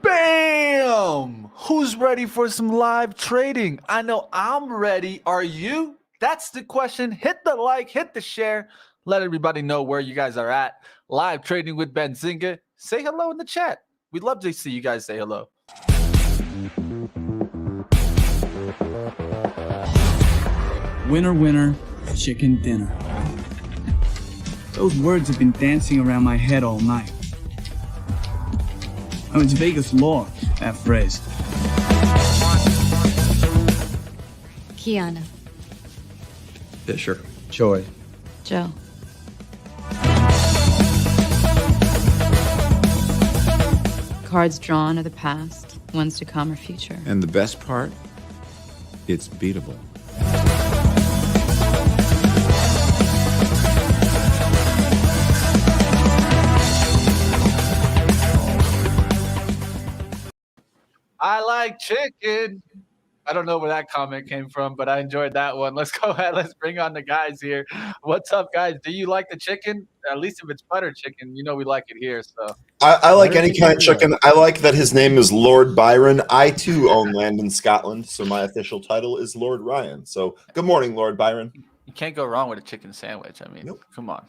Bam! Who's ready for some live trading? I know I'm ready. Are you? That's the question. Hit the like, hit the share. Let everybody know where you guys are at. Live trading with Benzinga. Say hello in the chat. We'd love to see you guys say hello. Winner, winner, chicken dinner. Those words have been dancing around my head all night. Oh, it's Vegas law, that phrase. Kiana. Fisher. Joy. Joe. Cards drawn are the past, ones to come are future. And the best part? It's beatable. I like chicken. I don't know where that comment came from, but I enjoyed that one. Let's go ahead. Let's bring on the guys here. What's up, guys? Do you like the chicken? At least if it's butter chicken, you know we like it here. So I like any kind of chicken. I like that his name is Lord Byron. I too own land in Scotland, so my official title is Lord Ryan. So good morning, Lord Byron. you can't go wrong with a chicken sandwich. I mean, Nope. Come on.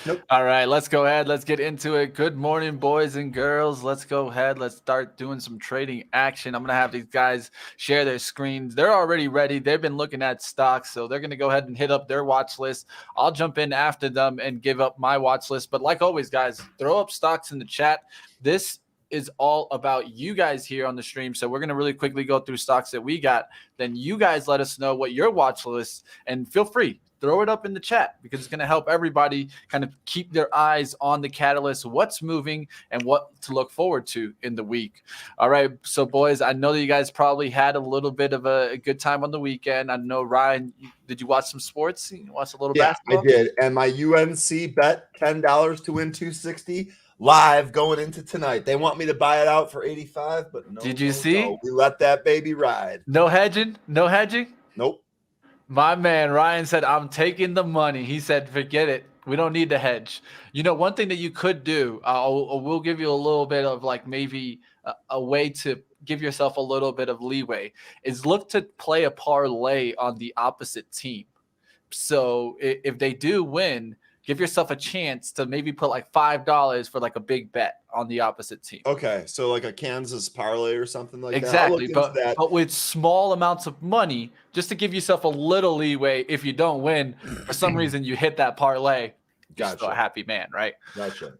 Nope. All right, let's go ahead. Let's get into it. Good morning, boys and girls. Let's go ahead. Let's start doing some trading action. I'm going to have these guys share their screens. They're already ready. They've been looking at stocks, so they're going to go ahead and hit up their watch list. I'll jump in after them and give up my watch list. But like always, guys, throw up stocks in the chat. This is all about you guys here on the stream. So we're going to really quickly go through stocks that we got. Then you guys let us know what your watch list, and feel free. Throw it up in the chat because it's going to help everybody kind of keep their eyes on the catalyst, what's moving and what to look forward to in the week. All right. So, boys, I know that you guys probably had a little bit of a good time on the weekend. I know, Ryan, did you watch some sports? You watched a little basketball? I did. And my UNC bet $10 to win 260 live going into tonight. They want me to buy it out for 85, but no. Did you see? No. We let that baby ride. No hedging? No hedging? Nope. My man, Ryan said, I'm taking the money. He said, forget it. We don't need to hedge. You know, one thing that you could do, we'll give you a little bit of like maybe a way to give yourself a little bit of leeway, is look to play a parlay on the opposite team. So if they do win, give yourself a chance to maybe put like $5 for like a big bet on the opposite team. Okay, so like a Kansas parlay or something like exactly, that. Exactly, but with small amounts of money, just to give yourself a little leeway. If you don't win, for some reason you hit that parlay, you're still a happy man, right? Gotcha.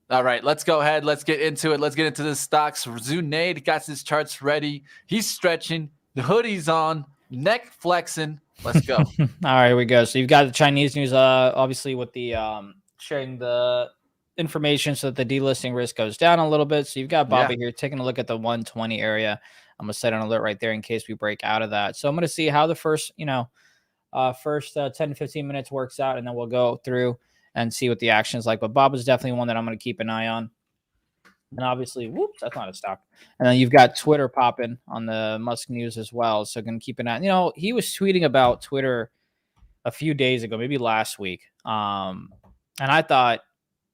All right, let's go ahead. Let's get into it. Let's get into the stocks. Zunaid got his charts ready. He's stretching. The hoodie's on. Neck flexing. Let's go. All right, here we go. So you've got the Chinese news, obviously, with the sharing the information so that the delisting risk goes down a little bit. So you've got Bobby here taking a look at the 120 area. I'm going to set an alert right there in case we break out of that. So I'm going to see how the first 10 to 15 minutes works out, and then we'll go through and see what the action is like. But Bob is definitely one that I'm going to keep an eye on. And obviously, whoops, that's not a stock. And then you've got Twitter popping on the Musk news as well. So going to keep an eye. You know, he was tweeting about Twitter a few days ago, maybe last week. And I thought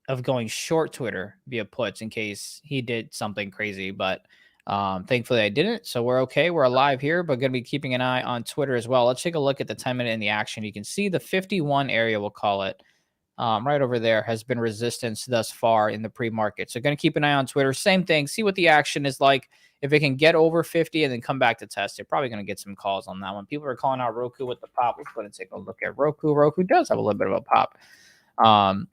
of going short Twitter via puts in case he did something crazy. But thankfully I didn't. So we're okay. We're alive here, but going to be keeping an eye on Twitter as well. Let's take a look at the 10-minute in the action. You can see the 51 area, we'll call it. Right over there has been resistance thus far in the pre-market. So going to keep an eye on Twitter. Same thing. See what the action is like. If it can get over 50 and then come back to test it, probably going to get some calls on that one. People are calling out Roku with the pop. Let's go ahead and take a look at Roku. Roku does have a little bit of a pop.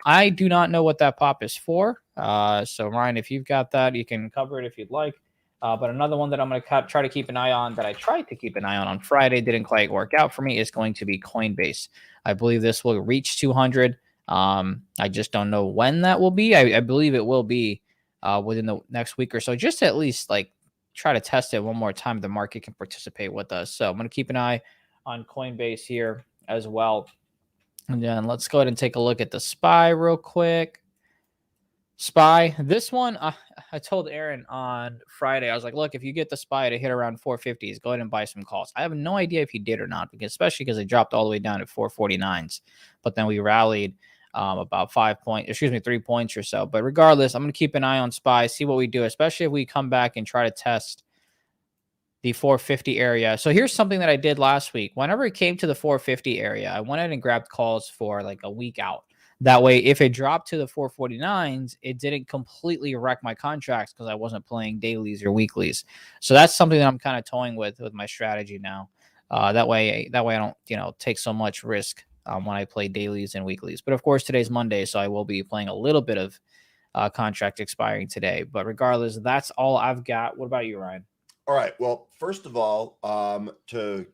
I do not know what that pop is for. So Ryan, if you've got that, you can cover it if you'd like. But another one that I'm going to try to keep an eye on, that I tried to keep an eye on Friday, didn't quite work out for me, is going to be Coinbase. I believe this will reach 200. I just don't know when that will be. I believe it will be within the next week or so, just to at least like try to test it one more time. The market can participate with us. So I'm going to keep an eye on Coinbase here as well. And then let's go ahead and take a look at the SPY real quick. SPY, this one, I told Aaron on Friday, I was like, look, if you get the SPY to hit around 450s, go ahead and buy some calls. I have no idea if he did or not, especially because it dropped all the way down to 449s. But then we rallied about 3 points or so. But regardless, I'm going to keep an eye on SPY, see what we do, especially if we come back and try to test the 450 area. So here's something that I did last week. Whenever it came to the 450 area, I went ahead and grabbed calls for like a week out. That way, if it dropped to the 449s, it didn't completely wreck my contracts because I wasn't playing dailies or weeklies. So that's something that I'm kind of toying with my strategy now. That way I don't, take so much risk when I play dailies and weeklies. But of course, today's Monday, so I will be playing a little bit of contract expiring today. But regardless, that's all I've got. What about you, Ryan? All right. Well, first of all, to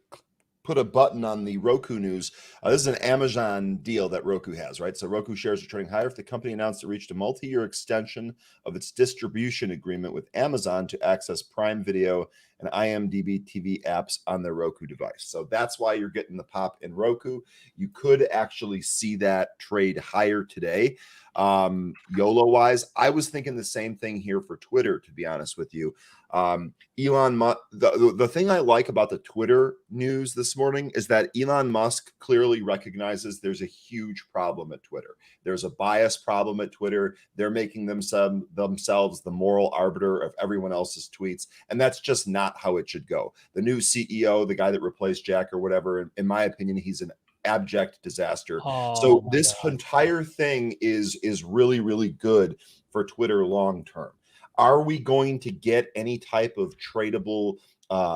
put a button on the Roku news, this is an Amazon deal that Roku has, right? So Roku shares are trading higher if the company announced it reached a multi-year extension of its distribution agreement with Amazon to access Prime Video and IMDb TV apps on their Roku device. So that's why you're getting the pop in Roku. You could actually see that trade higher today. YOLO wise, I was thinking the same thing here for Twitter, to be honest with you. Elon Musk, the thing I like about the Twitter news this morning is that Elon Musk clearly recognizes there's a huge problem at Twitter. There's a bias problem at Twitter. They're making themselves the moral arbiter of everyone else's tweets, and that's just not how it should go. The new CEO, the guy that replaced Jack or whatever, in my opinion, he's an abject disaster. So this entire thing is really, really good for Twitter long term. Are we going to get any type of tradable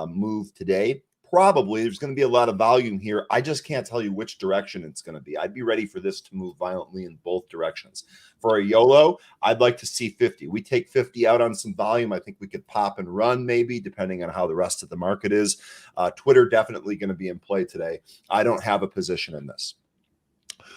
move today? Probably. There's going to be a lot of volume here. I just can't tell you which direction it's going to be. I'd be ready for this to move violently in both directions. For a YOLO, I'd like to see 50. We take 50 out on some volume. I think we could pop and run maybe, depending on how the rest of the market is. Twitter definitely going to be in play today. I don't have a position in this.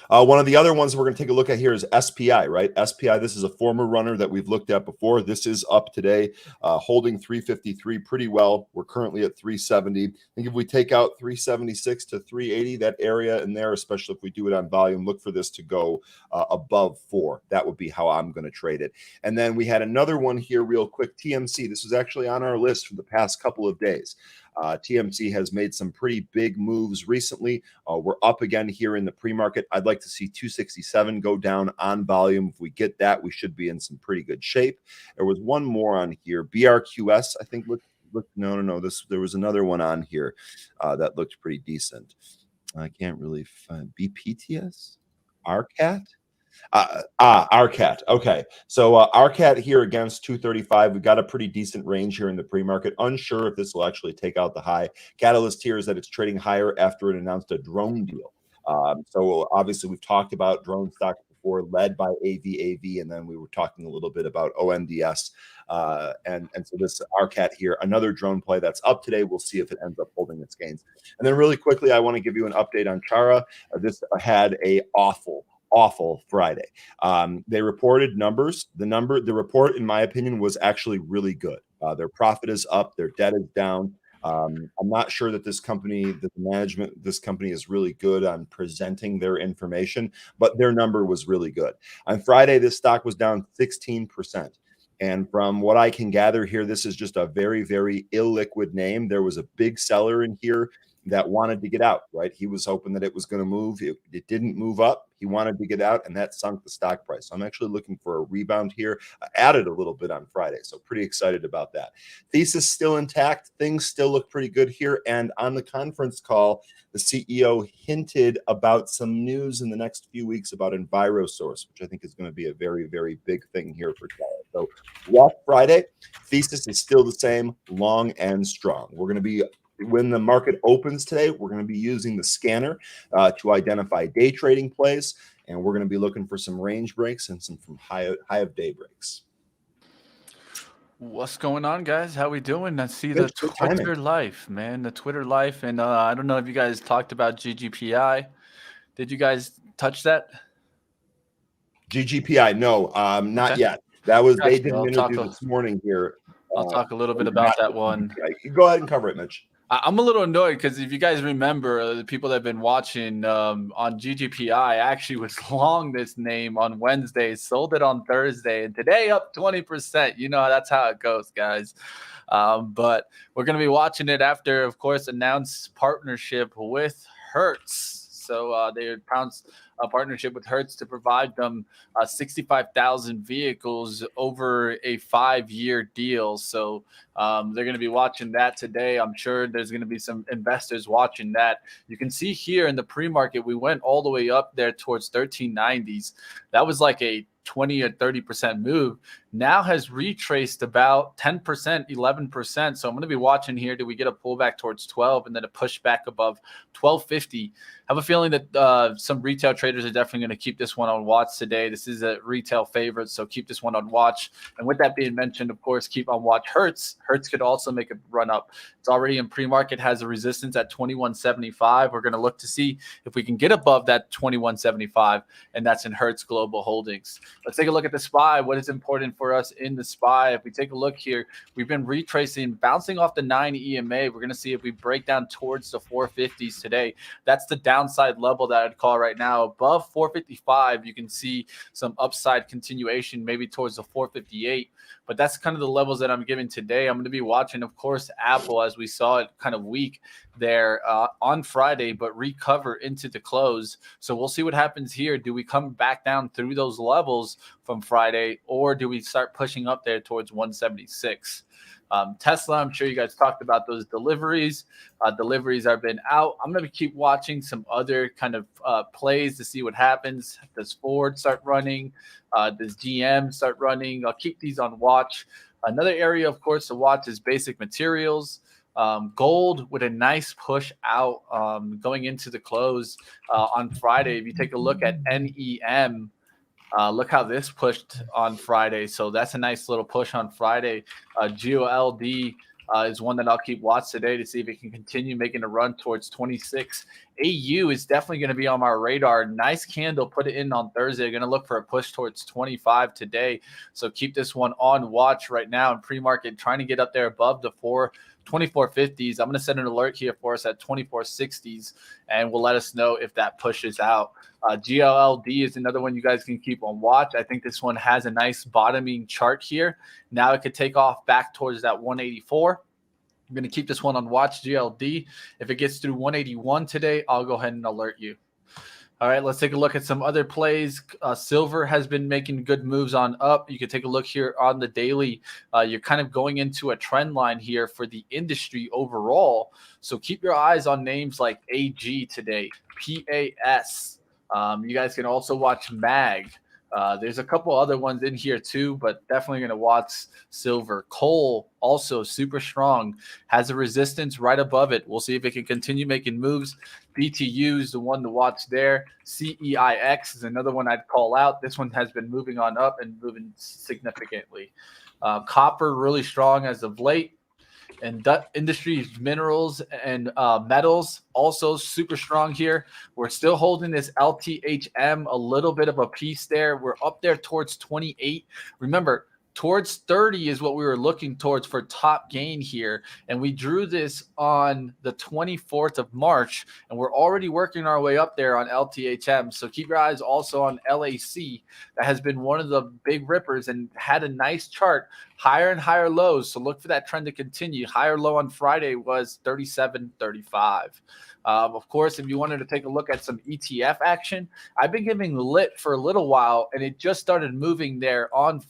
One of the other ones we're going to take a look at here is SPI, right? SPI, this is a former runner that we've looked at before. This is up today, holding 353 pretty well. We're currently at 370. I think if we take out 376 to 380, that area in there, especially if we do it on volume, look for this to go above 4. That would be how I'm going to trade it. And then we had another one here real quick, TMC. This was actually on our list for the past couple of days. TMC has made some pretty big moves recently. We're up again here in the pre-market. I'd like to see 267 go down on volume. If we get that, we should be in some pretty good shape. There was one more on here. BRQS, I think, no. There was another one on here that looked pretty decent. I can't really find BPTS? RCAT? RCAT. Okay. So RCAT here against 235. We've got a pretty decent range here in the pre-market. Unsure if this will actually take out the high. Catalyst here is that it's trading higher after it announced a drone deal. So obviously we've talked about drone stocks before, led by AVAV, and then we were talking a little bit about ONDS. And so this RCAT here, another drone play that's up today. We'll see if it ends up holding its gains. And then really quickly, I want to give you an update on Chara. This had a awful Friday. They reported numbers. The report, in my opinion, was actually really good. Their profit is up. Their debt is down. I'm not sure that this company is really good on presenting their information, but their number was really good. On Friday, this stock was down 16%. And from what I can gather here, this is just a very, very illiquid name. There was a big seller in here that wanted to get out, right? He was hoping that it was going to move. It didn't move up. He wanted to get out, and that sunk the stock price. So I'm actually looking for a rebound here. I added a little bit on Friday, so pretty excited about that. Thesis still intact. Things still look pretty good here. And on the conference call, the CEO hinted about some news in the next few weeks about EnviroSource, which I think is going to be a very, very big thing here for Chara. So watch Friday. Thesis is still the same, long and strong. We're going to be when the market opens today, we're going to be using the scanner to identify day trading plays, and we're going to be looking for some range breaks and some from high of day breaks. What's going on, guys? How we doing? I see the Twitter life, man. The Twitter life, and I don't know if you guys talked about GGPI. Did you guys touch that? GGPI, no, not yet. That was they didn't introduce this morning here. I'll talk a little bit about that one. Go ahead and cover it, Mitch. I'm a little annoyed because if you guys remember, the people that have been watching on GGPI, I actually was long this name on Wednesday, sold it on Thursday, and today up 20%. You know, that's how it goes, guys. But we're going to be watching it after, of course, announced partnership with Hertz. So they announced a partnership with Hertz to provide them 65,000 vehicles over a 5-year deal. So they're going to be watching that today. I'm sure there's going to be some investors watching that. You can see here in the pre-market, we went all the way up there towards 1390s. That was like a 20 or 30% move. Now has retraced about 10%, 11%. So I'm going to be watching here. Do we get a pullback towards 12 and then a push back above 1250? I have a feeling that some retail traders are definitely going to keep this one on watch today. This is a retail favorite, so keep this one on watch. And with that being mentioned, of course, keep on watch Hertz. Hertz could also make a run up. It's already in pre-market, has a resistance at 2175. We're going to look to see if we can get above that 2175, and that's in Hertz Global Holdings. Let's take a look at the SPY. What is important for us in the SPY? If we take a look here, we've been retracing, bouncing off the 9 EMA. We're going to see if we break down towards the 450s today. That's the downside level that I'd call right now. Above 455, you can see some upside continuation, maybe towards the 458. But that's kind of the levels that I'm giving today. I'm going to be watching, of course, Apple, as we saw it kind of weak there on Friday, but recover into the close. So we'll see what happens here. Do we come back down through those levels from Friday, or do we start pushing up there towards 176? Tesla, I'm sure you guys talked about those deliveries. Deliveries have been out. I'm going to keep watching some other kind of plays to see what happens. Does Ford start running? Does GM start running? I'll keep these on watch. Another area, of course, to watch is basic materials. Gold with a nice push out going into the close on Friday. If you take a look at NEM, look how this pushed on Friday. So that's a nice little push on Friday. GOLD is one that I'll keep watch today to see if it can continue making a run towards 26. AU is definitely going to be on my radar. Nice candle, put it in on Thursday. Going to look for a push towards 25 today. So keep this one on watch right now in pre-market, trying to get up there above the 2450s. I'm going to send an alert here for us at 2460s, and we'll let us know if that pushes out. GLLD is another one you guys can keep on watch. I think this one has a nice bottoming chart here. Now it could take off back towards that 184. I'm going to keep this one on watch, GLD. If it gets through 181 today, I'll go ahead and alert you. All right, let's take a look at some other plays. Silver has been making good moves on up. You can take a look here on the daily. You're kind of going into a trend line here for the industry overall. So keep your eyes on names like AG today, PAS. You guys can also watch MAG. There's a couple other ones in here too, but definitely going to watch silver. Coal also super strong, has a resistance right above it. We'll see if it can continue making moves. BTU is the one to watch there. CEIX is another one I'd call out. This one has been moving on up and moving significantly. Copper really strong as of late. And industries, minerals, and metals also super strong here. We're still holding this LTHM, a little bit of a piece there. We're up there towards 28. Remember, towards 30 is what we were looking towards for top gain here. And we drew this on the 24th of March, and we're already working our way up there on LTHM. So keep your eyes also on LAC. That has been one of the big rippers and had a nice chart, higher and higher lows. So look for that trend to continue. Higher low on Friday was 37.35. Of course, if you wanted to take a look at some ETF action, I've been giving lit for a little while, and it just started moving there on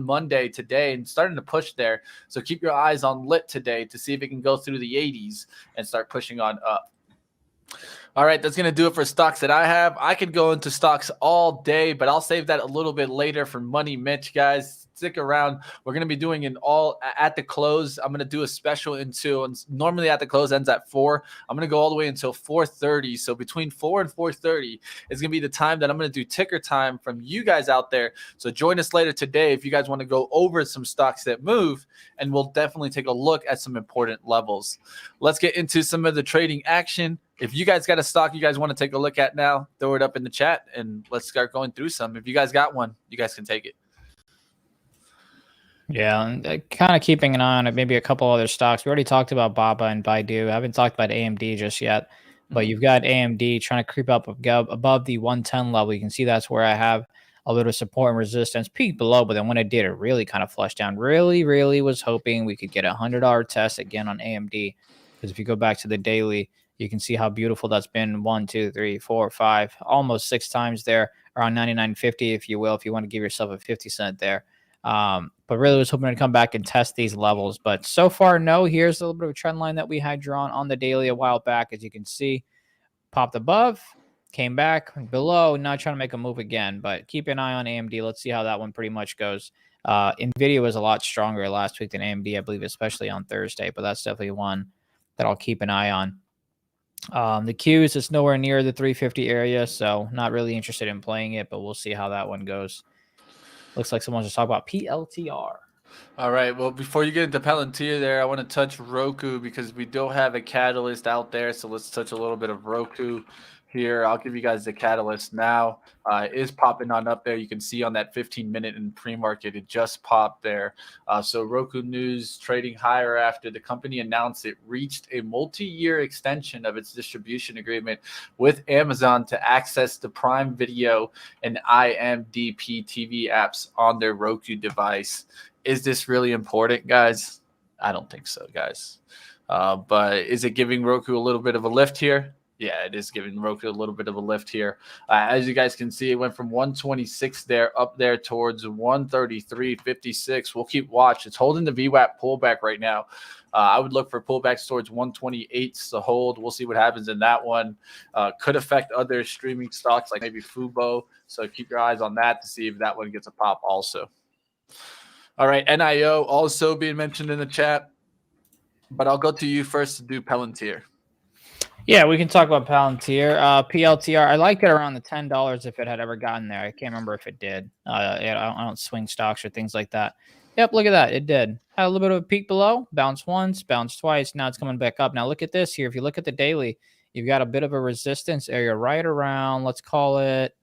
Monday today and starting to push there. So keep your eyes on lit today to see if it can go through the 80s and start pushing on up. All right, that's going to do it for stocks that I have. I could go into stocks all day, but I'll save that a little bit later for Money Mitch, guys. Stick around. We're going to be doing an all at the close. I'm going to do a special until normally at the close ends at 4. I'm going to go all the way until 4:30. So between 4 and 4:30 is going to be the time that I'm going to do ticker time from you guys out there. So join us later today if you guys want to go over some stocks that move, and we'll definitely take a look at some important levels. Let's get into some of the trading action. If you guys got a stock you guys want to take a look at now, throw it up in the chat and let's start going through some. If you guys got one, you guys can take it. Yeah, and kind of keeping an eye on it, maybe a couple other stocks. We already talked about Baba and Baidu. I haven't talked about AMD just yet, but you've got AMD trying to creep up above the 110 level. You can see that's where I have a little support and resistance, peaked below, but then when it did, it really kind of flushed down. Really was hoping we could get a $100 test again on AMD, because if you go back to the daily, You can see how beautiful that's been. 1, 2, 3, 4, 5, almost 6 times there, around 99.50, if you will, if you want to give yourself a 50 cent there. But really was hoping to come back and test these levels. But so far, no. Here's a little bit of a trend line that we had drawn on the daily a while back. As you can see, popped above, came back below, now trying to make a move again. But keep an eye on AMD. Let's see how that one pretty much goes. NVIDIA was a lot stronger last week than AMD, I believe, especially on Thursday. But that's definitely one that I'll keep an eye on. The Qs is nowhere near the 350 area, so not really interested in playing it, but we'll see how that one goes. Looks like someone's just talking about PLTR. All right. Well, before you get into Palantir there, I want to touch Roku because we do have a catalyst out there. So let's touch a little bit of Roku here. I'll give you guys the catalyst now. It is popping on up there. You can see on that 15-minute in pre-market, it just popped there. So Roku news trading higher after the company announced it reached a multi-year extension of its distribution agreement with Amazon to access the Prime Video and IMDb TV apps on their Roku device. Is this really important, guys? I don't think so, guys. But is it giving Roku a little bit of a lift here? Yeah, it is giving Roku a little bit of a lift here. As you guys can see, it went from 126 there up there towards 133.56. We'll keep watch. It's holding the VWAP pullback right now. I would look for pullbacks towards 128s to hold. We'll see what happens in that one. Could affect other streaming stocks like maybe Fubo. So keep your eyes on that to see if that one gets a pop also. All right, NIO also being mentioned in the chat, but I'll go to you first to do Palantir. Yeah, we can talk about Palantir. PLTR, I like it around the $10 if it had ever gotten there. I can't remember if it did. I don't swing stocks or things like that. Yep, look at that. It did. Had a little bit of a peak below, bounced once, bounced twice. Now it's coming back up. Now look at this here. If you look at the daily, you've got a bit of a resistance area right around, let's call it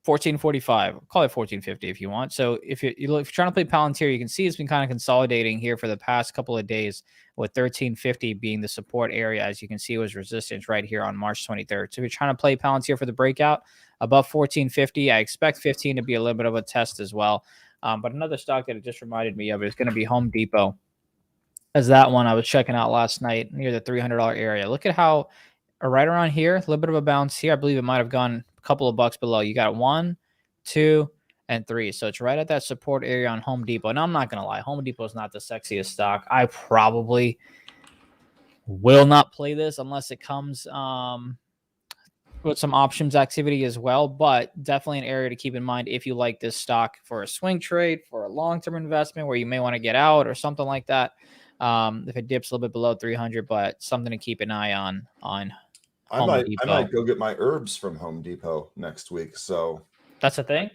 1445. Call it 1450 if you want. So if you're trying to play Palantir, you can see it's been kind of consolidating here for the past couple of days, with 1350 being the support area. As you can see, it was resistance right here on March 23rd. So if you're trying to play Palantir for the breakout above 1450, I expect 15 to be a little bit of a test as well. But another stock that it just reminded me of is going to be Home Depot. As that one I was checking out last night near the $300 area. Look at how right around here, a little bit of a bounce here. I believe it might have gone couple of bucks below. You got 1, 2, and 3. So it's right at that support area on Home Depot. And I'm not going to lie, Home Depot is not the sexiest stock. I probably will not play this unless it comes with some options activity as well. But definitely an area to keep in mind if you like this stock for a swing trade, for a long-term investment where you may want to get out or something like that. If it dips a little bit below 300, but something to keep an eye on I might go get my herbs from Home Depot next week. So that's a thing.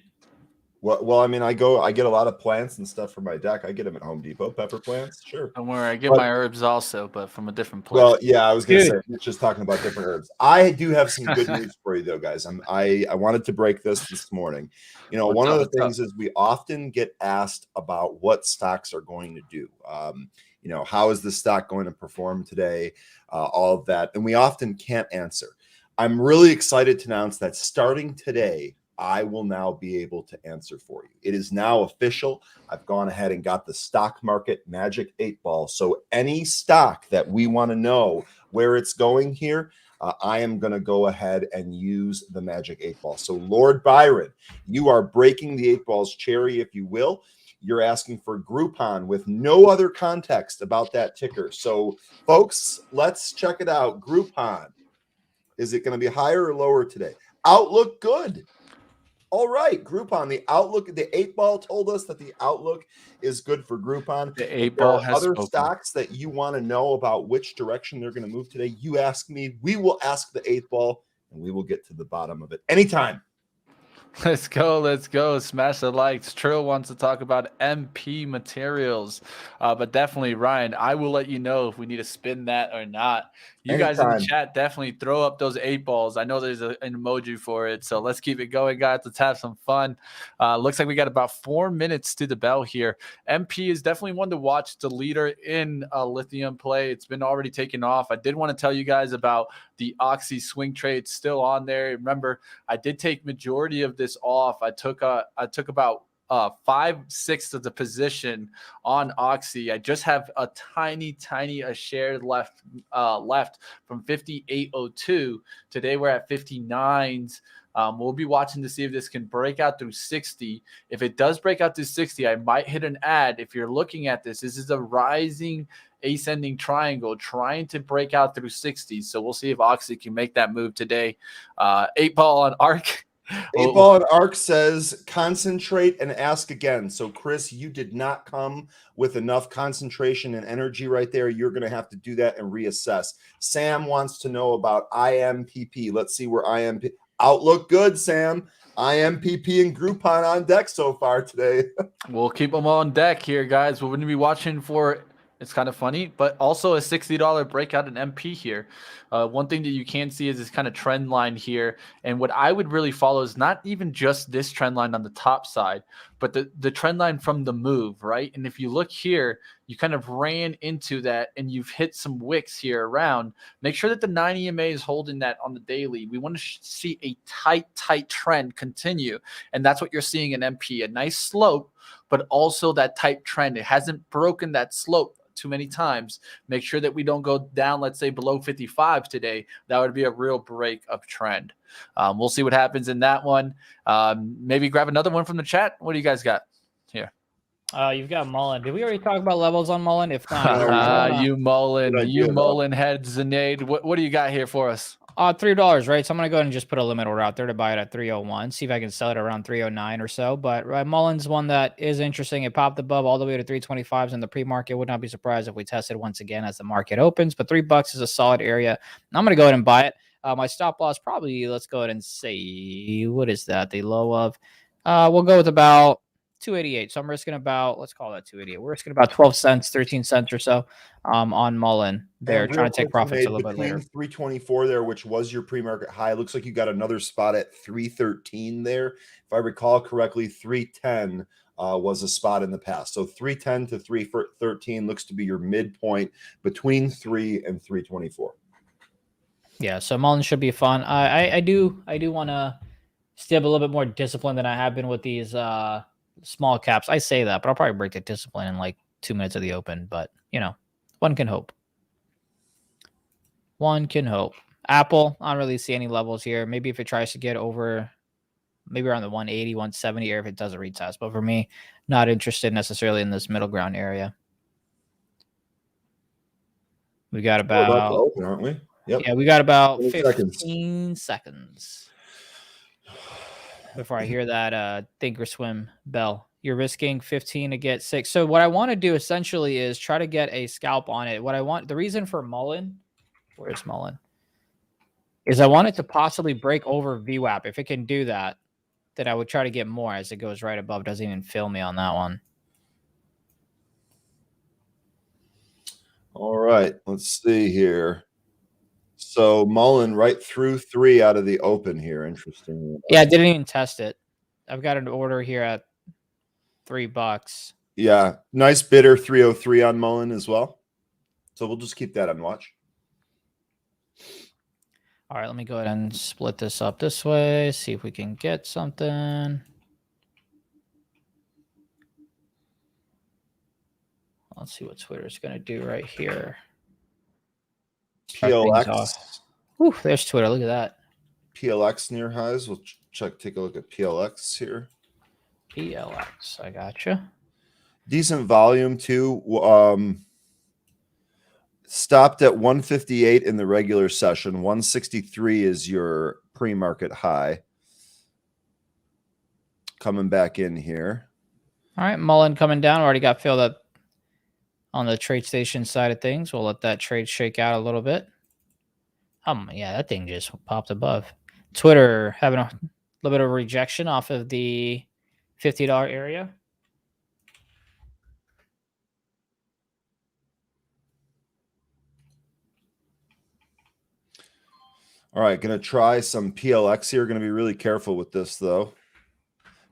Well, I mean, I get a lot of plants and stuff for my deck. I get them at Home Depot, pepper plants. Sure. Don't worry, I get my herbs also, but from a different place. Well, yeah, I was going to say, we're just talking about different herbs. I do have some good news for you, though, guys. I wanted to break this morning. You know, one of the things is we often get asked about what stocks are going to do. You know, how is the stock going to perform today? All of that. And we often can't answer. I'm really excited to announce that starting today, I will now be able to answer for you. It is now official. I've gone ahead and got the stock market magic 8-ball. So any stock that we want to know where it's going here, I am going to go ahead and use the magic 8-ball. So Lord Byron, you are breaking the 8-ball's cherry, if you will. You're asking for Groupon with no other context about that ticker. So, folks, let's check it out. Groupon. Is it going to be higher or lower today? Outlook good. All right, Groupon. The outlook, the 8-ball told us that the outlook is good for Groupon. The 8-ball has other stocks that you want to know about which direction they're going to move today. You ask me. We will ask the 8-ball, and we will get to the bottom of it anytime. Let's go. Smash the likes. Trill wants to talk about MP materials. But definitely, Ryan, I will let you know if we need to spin that or not. You guys in the chat definitely throw up those 8-balls. I know there's an emoji for it. So let's keep it going, guys. Let's have some fun. Looks like we got about 4 minutes to the bell here. MP is definitely one to watch. The leader in lithium play. It's been already taken off. I did want to tell you guys about the Oxy swing trade still on there. Remember, I did take majority of this off. I took about 5/6 of the position on Oxy. I just have a tiny a share left from 58.02. Today we're at 59s. We'll be watching to see if this can break out through 60. If it does break out through 60, I might hit an ad. If you're looking at this is a rising ascending triangle trying to break out through 60. So we'll see if Oxy can make that move today. 8-ball on ARC. 8-ball on ARC says concentrate and ask again. So Chris, you did not come with enough concentration and energy right there. You're going to have to do that and reassess. Sam wants to know about IMPP. Let's see where IMP outlook good, Sam. IMPP and Groupon on deck so far today. We'll keep them on deck here, guys. We're going to be watching for, it's kind of funny, but also a $60 breakout in MP here. One thing that you can see is this kind of trend line here. And what I would really follow is not even just this trend line on the top side, but the trend line from the move, right? And if you look here, you kind of ran into that and you've hit some wicks here around. Make sure that the 9 EMA is holding that on the daily. We want to see a tight trend continue. And that's what you're seeing in MP, a nice slope, but also that tight trend. It hasn't broken that slope too many times. Make sure that we don't go down, let's say below 55 today. That would be a real break of trend. We'll see what happens in that one. Maybe grab another one from the chat. What do you guys got here? You've got Mullen. Did we already talk about levels on Mullen? If not, you Mullen head, Zunaid. What do you got here for us? $3, right? So I'm gonna go ahead and just put a limit order out there to buy it at 301. See if I can sell it around 309 or so. But Mullen's one that is interesting. It popped above all the way to 325s in the pre-market. Would not be surprised if we tested once again as the market opens. But $3 is a solid area. I'm gonna go ahead and buy it. My stop loss probably, let's go ahead and say, what is that? The low of, we'll go with about 288. So I'm risking about, let's call that 288. We're risking about 12 cents, 13 cents or so on Mullen. They're trying to take profits a little bit later. 324 there, which was your pre-market high. Looks like you got another spot at 313 there. If I recall correctly, 310 was a spot in the past. So 310 to 313 looks to be your midpoint between 3 and 324. Yeah, so Mullen should be fun. I do want to still have a little bit more discipline than I have been with these small caps. I say that, but I'll probably break the discipline in like 2 minutes of the open. But, one can hope. One can hope. Apple, I don't really see any levels here. Maybe if it tries to get over, maybe around the 180, 170 area if it does a retest. But for me, not interested necessarily in this middle ground area. We got about, open, aren't we? Yep. Yeah, we got about 15 seconds before I hear that Thinkorswim bell. You're risking 15 to get 6. So what I want to do essentially is try to get a scalp on it. What I want, the reason for Mullen, where's Mullen? Is I want it to possibly break over VWAP. If it can do that, then I would try to get more as it goes right above. Doesn't even fill me on that one. All right, let's see here. So Mullen right through 3 out of the open here. Interesting. Yeah, I didn't even test it. I've got an order here at $3. Yeah, nice bidder 303 on Mullen as well. So we'll just keep that on watch. All right, let me go ahead and split this up this way. See if we can get something. Let's see what Twitter's going to do right here. PLX. Ooh, there's Twitter. Look at that. PLX near highs. We'll take a look at PLX here. PLX. I gotcha. Decent volume too. Stopped at 158 in the regular session. 163 is your pre-market high. Coming back in here. All right, Mullen coming down. Already got filled up on the trade station side of things. We'll let that trade shake out a little bit. Yeah, that thing just popped above. Twitter having a little bit of rejection off of the $50 area. All right, going to try some PLX here. Going to be really careful with this, though.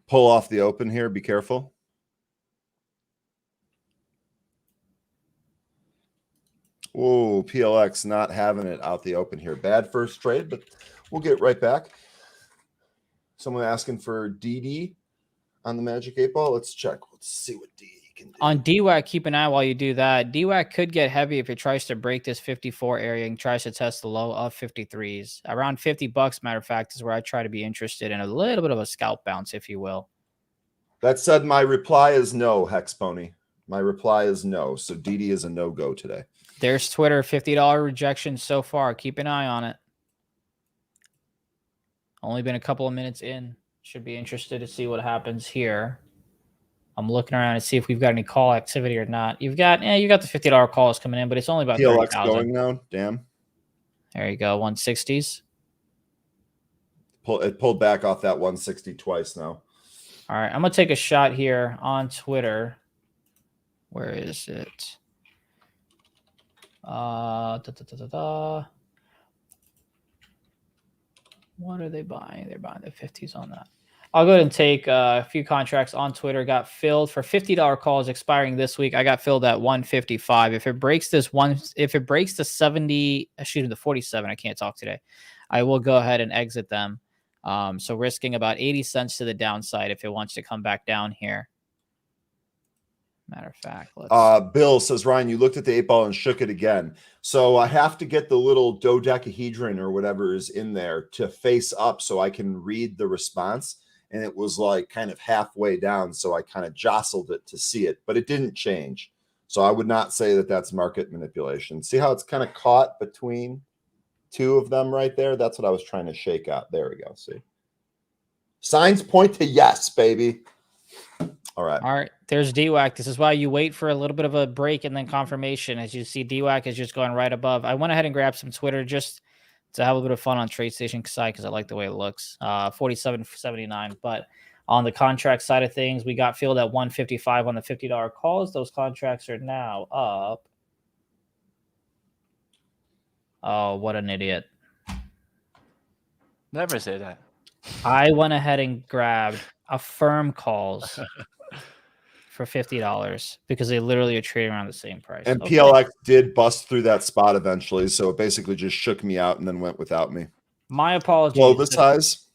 Pull off the open here. Be careful. Whoa, PLX not having it out the open here. Bad first trade, but we'll get right back. Someone asking for DD. on the Magic 8 Ball? Let's check. Let's see what D can do. On DWAC, keep an eye while you do that. DWAC could get heavy if it tries to break this 54 area and tries to test the low of 53s. Around $50, matter of fact, is where I try to be interested in a little bit of a scalp bounce, if you will. That said, my reply is no, Hex Pony. My reply is no. So DD is a no-go today. There's Twitter, $50 rejection so far. Keep an eye on it. Only been a couple of minutes in. Should be interested to see what happens here. I'm looking around to see if we've got any call activity or not. You got the $50 calls coming in, but it's only about TLX 30,000. going now. Damn. There you go, 160s. It pulled back off that 160 twice now. All right, I'm gonna take a shot here on Twitter. Where is it? What are they buying? They're buying the 50s on that. I'll go ahead and take a few contracts on Twitter. Got filled for $50 calls expiring this week. I got filled at 155. If it breaks the 70, the 47, I can't talk today. I will go ahead and exit them. So risking about 80 cents to the downside if it wants to come back down here. Matter of fact, Bill says, Ryan, you looked at the 8 Ball and shook it again. So I have to get the little dodecahedron or whatever is in there to face up so I can read the response. And it was like kind of halfway down. So I kind of jostled it to see it, but it didn't change. So I would not say that that's market manipulation. See how it's kind of caught between two of them right there? That's what I was trying to shake out. There we go. See? Signs point to yes, baby. All right. There's DWAC. This is why you wait for a little bit of a break and then confirmation. As you see, DWAC is just going right above. I went ahead and grabbed some Twitter just to have a bit of fun on TradeStation side because I like the way it looks. 47.79. But on the contract side of things, we got filled at 155 on the $50 calls. Those contracts are now up. Oh, what an idiot. Never say that. I went ahead and grabbed affirm calls for $50 because they literally are trading around the same price. And PLX did bust through that spot eventually, so it basically just shook me out and then went without me. My apologies. Well, this size.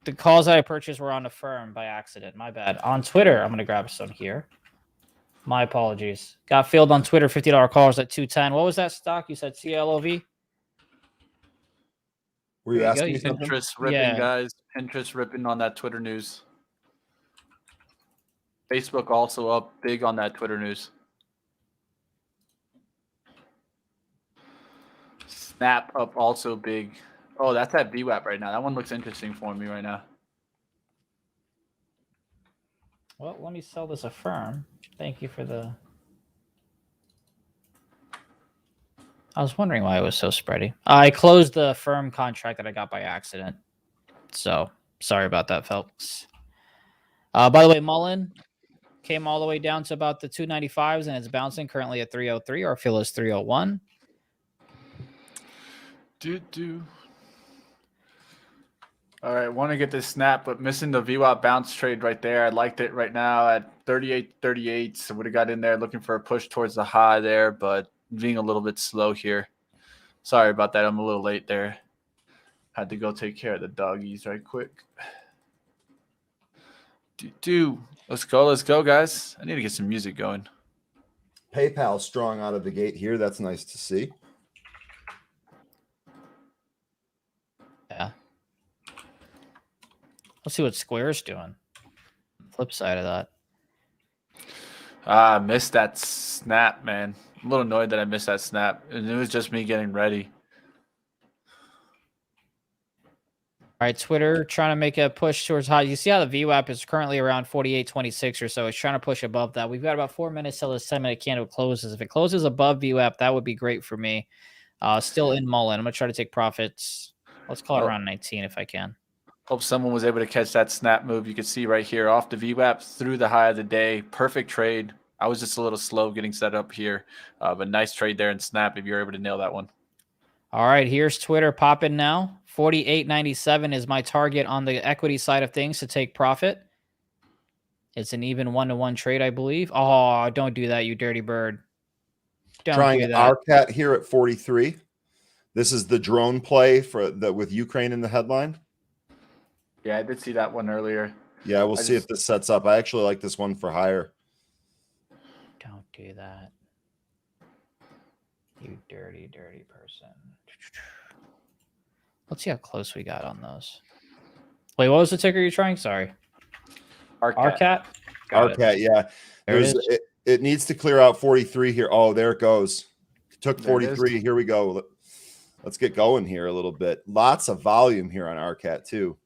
The calls that I purchased were on affirm by accident. My bad. On Twitter, I'm going to grab some here. My apologies. Got filled on Twitter, $50 calls at 210. What was that stock? You said CLOV? Were you asking me something? Pinterest ripping, guys. Pinterest ripping on that Twitter news. Facebook also up big on that Twitter news. Snap up also big. Oh, that's at VWAP right now. That one looks interesting for me right now. Well, let me sell this affirm. Thank you for the... I was wondering why it was so spready. I closed the firm contract that I got by accident. So, sorry about that, folks. By the way, Mullen came all the way down to about the 295s, and it's bouncing currently at 303. Our fill is 301. All right, want to get this snap, but missing the VWAP bounce trade right there. I liked it right now at 38.38. So would have got in there looking for a push towards the high there, but being a little bit slow here. Sorry about that. I'm a little late there. Had to go take care of the doggies right quick. Let's go, guys. I need to get some music going. PayPal strong out of the gate here. That's nice to see. Yeah. Let's see what Square's doing. Flip side of that. I missed that snap, man. I'm a little annoyed that I missed that snap. And it was just me getting ready. All right, Twitter trying to make a push towards high. You see how the VWAP is currently around 48.26 or so. It's trying to push above that. We've got about 4 minutes till this 10-minute candle closes. If it closes above VWAP, that would be great for me. Still in Mullen. I'm going to try to take profits. Let's call it around 19 if I can. Hope someone was able to catch that snap move. You can see right here off the VWAP through the high of the day. Perfect trade. I was just a little slow getting set up here. But nice trade there in snap if you're able to nail that one. All right, here's Twitter popping now. 48.97 is my target on the equity side of things to take profit. It's an even 1-to-1 trade, I believe. Oh, don't do that, you dirty bird. Don't Trying do that. our cat here at 43. This is the drone play for the with Ukraine in the headline. Yeah, I did see that one earlier. Yeah, we'll see if this sets up. I actually like this one for higher. Don't do that. You dirty, dirty person. Let's see how close we got on those. Wait, what was the ticker you're trying? Sorry. RCAT? RCAT, yeah. It needs to clear out 43 here. Oh, there it goes. It took 43. Here we go. Let's get going here a little bit. Lots of volume here on RCAT too.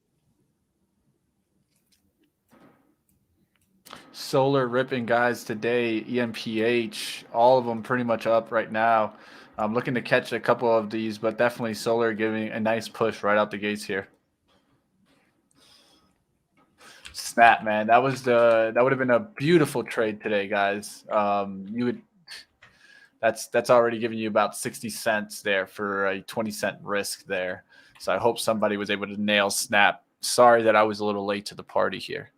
Solar ripping, guys, today. EMPH, all of them pretty much up right now. I'm looking to catch a couple of these, but definitely Solar giving a nice push right out the gates here. Snap, man. That would have been a beautiful trade today, guys. That's already giving you about 60 cents there for a 20-cent risk there. So I hope somebody was able to nail Snap. Sorry that I was a little late to the party here.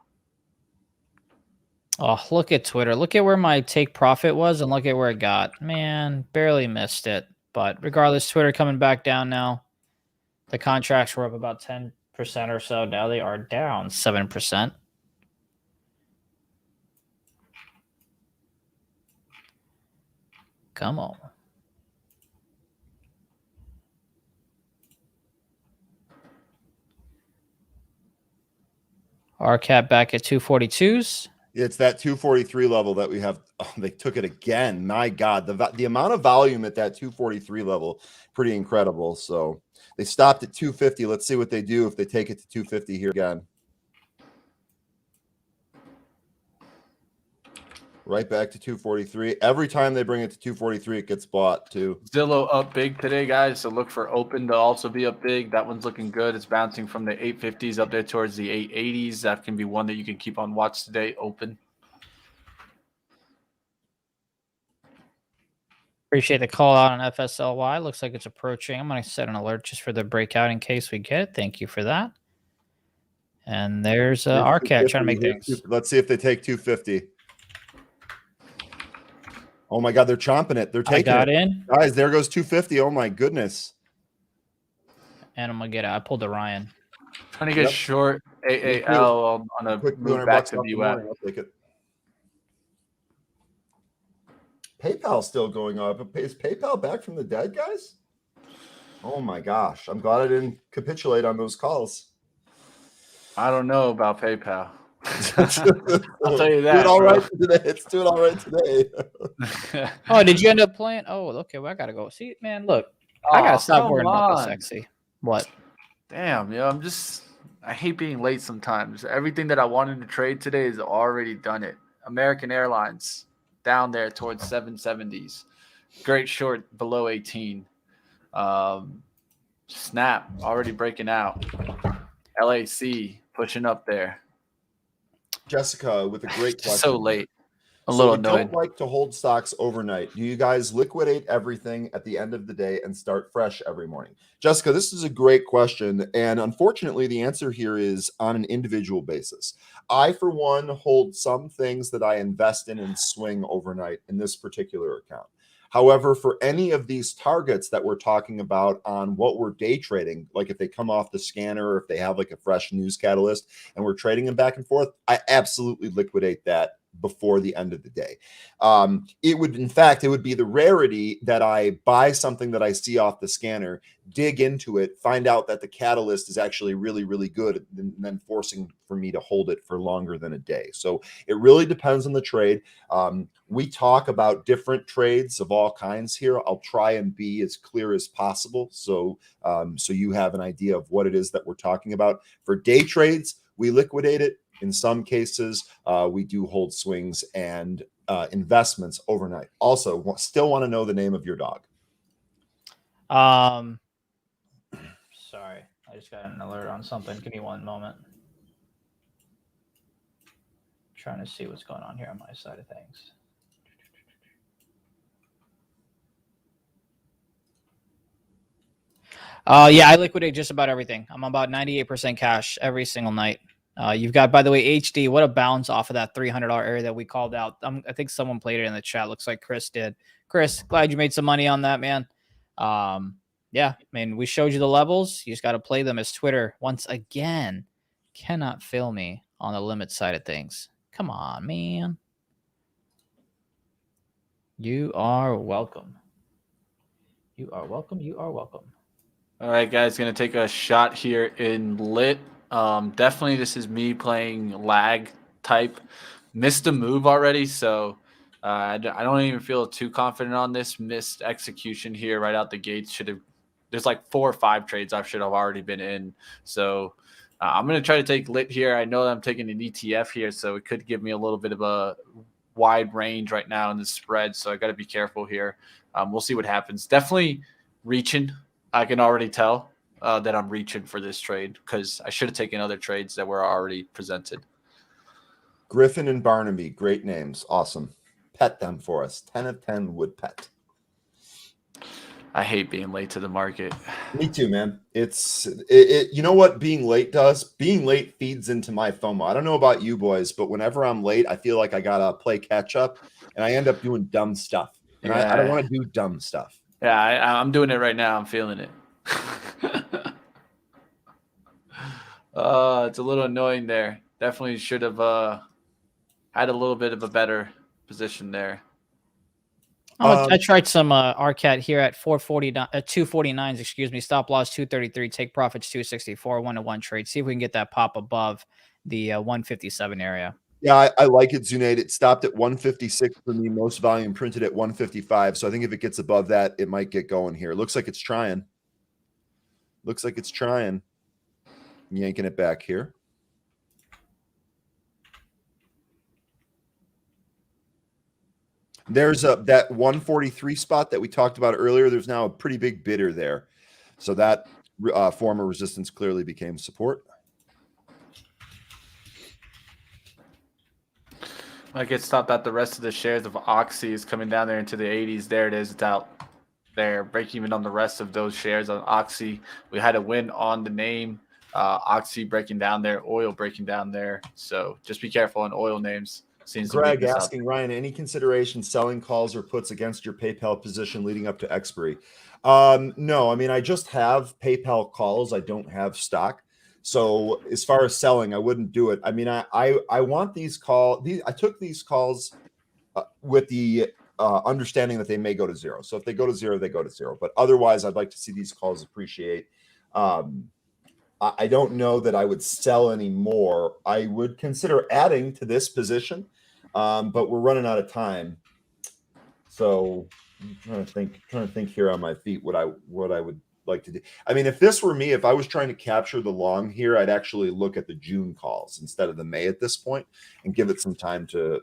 Oh, look at Twitter. Look at where my take profit was and look at where it got. Man, barely missed it. But regardless, Twitter coming back down now. The contracts were up about 10% or so. Now they are down 7%. Come on. RCAT back at 242s. It's that 243 level that we have. Oh, they took it again. My God, the amount of volume at that 243 level, pretty incredible. So they stopped at 250. Let's see what they do if they take it to 250 here again. Right back to 243. Every time they bring it to 243, it gets bought too. Zillow up big today, guys. So look for Open to also be up big. That one's looking good. It's bouncing from the 850s up there towards the 880s. That can be one that you can keep on watch today. Open. Appreciate the call out on FSLY. Looks like it's approaching. I'm going to set an alert just for the breakout in case we get it. Thank you for that. And there's RCAT trying to make things. Let's see if they take 250. Oh my God, they're chomping it. They're taking it. In. Guys, there goes 250. Oh my goodness. And I'm going to get it. I pulled the Ryan. Trying to get short AAL on a quick move back to the UF. I'll take it. PayPal still going up. Is PayPal back from the dead, guys? Oh my gosh. I'm glad I didn't capitulate on those calls. I don't know about PayPal. I'll tell you that. It's doing all right today. It's doing all right today. Oh, did you end up playing? Oh, okay. Well, I gotta go. See, man, look, I gotta stop worrying about the sexy. What? Damn, I hate being late sometimes. Everything that I wanted to trade today is already done it. American Airlines down there towards 770s. Great short below 18. Snap already breaking out. LAC pushing up there. Jessica with a great question. So late. A little annoyed. Don't like to hold stocks overnight. Do you guys liquidate everything at the end of the day and start fresh every morning? Jessica, this is a great question. And unfortunately, the answer here is on an individual basis. I, for one, hold some things that I invest in and swing overnight in this particular account. However, for any of these targets that we're talking about on what we're day trading, like if they come off the scanner or if they have like a fresh news catalyst and we're trading them back and forth, I absolutely liquidate that before the end of the day. It would be the rarity that I buy something that I see off the scanner, dig into it, find out that the catalyst is actually really, really good, and then forcing for me to hold it for longer than a day. So it really depends on the trade. We talk about different trades of all kinds here. I'll try and be as clear as possible so you have an idea of what it is that we're talking about. For day trades, we liquidate it. In some cases, we do hold swings and investments overnight. Also, still want to know the name of your dog. Sorry, I just got an alert on something. Give me one moment. Trying to see what's going on here on my side of things. Yeah, I liquidate just about everything. I'm about 98% cash every single night. You've got, by the way, HD. What a bounce off of that $300 area that we called out. I think someone played it in the chat. Looks like Chris did. Chris, glad you made some money on that, man. Yeah, I mean, we showed you the levels. You just got to play them as Twitter once again cannot fail me on the limit side of things. Come on, man. You are welcome. You are welcome. You are welcome. All right, guys, gonna take a shot here in lit. Definitely, this is me playing lag type. Missed a move already, so I don't even feel too confident on this. Missed execution here right out the gates. Should have. There's like 4 or 5 trades I should have already been in. So I'm gonna try to take lit here. I know that I'm taking an ETF here, so it could give me a little bit of a wide range right now in the spread. So I got to be careful here. We'll see what happens. Definitely reaching. I can already tell that I'm reaching for this trade because I should have taken other trades that were already presented. Griffin and Barnaby, great names. Awesome. Pet them for us. 10 of 10 would pet. I hate being late to the market. Me too, man. You know what being late does? Being late feeds into my FOMO. I don't know about you boys, but whenever I'm late, I feel like I got to play catch up and I end up doing dumb stuff. And I don't want to do dumb stuff. Yeah, I'm doing it right now. I'm feeling it. It's a little annoying there. Definitely should have had a little bit of a better position there. I tried some RCAT here at 249s, excuse me. Stop loss 233, take profits 264, 1-to-1 trade. See if we can get that pop above the 157 area. Yeah, I like it, Zunaid. It stopped at 156 for me. Most volume printed at 155. So I think if it gets above that, it might get going here. Looks like it's trying. Looks like it's trying. Yanking it back here. There's that 143 spot that we talked about earlier. There's now a pretty big bidder there. So that former resistance clearly became support. Might get stopped out. The rest of the shares of Oxy is coming down there into the 80s. There it is. It's out there. Break even on the rest of those shares on Oxy. We had a win on the name. Oxy breaking down there. Oil breaking down there. So just be careful on oil names. Seems Greg asking Ryan, any consideration selling calls or puts against your PayPal position leading up to expiry? No, I mean, I just have PayPal calls. I don't have stock. So as far as selling, I wouldn't do it. I mean, I want these calls. I took these calls with the understanding that they may go to zero. So if they go to zero, they go to zero. But otherwise, I'd like to see these calls appreciate. I don't know that I would sell any more. I would consider adding to this position, but we're running out of time. So I'm trying to think here on my feet what I would like to do. I mean, if this were me, if I was trying to capture the long here, I'd actually look at the June calls instead of the May at this point and give it some time to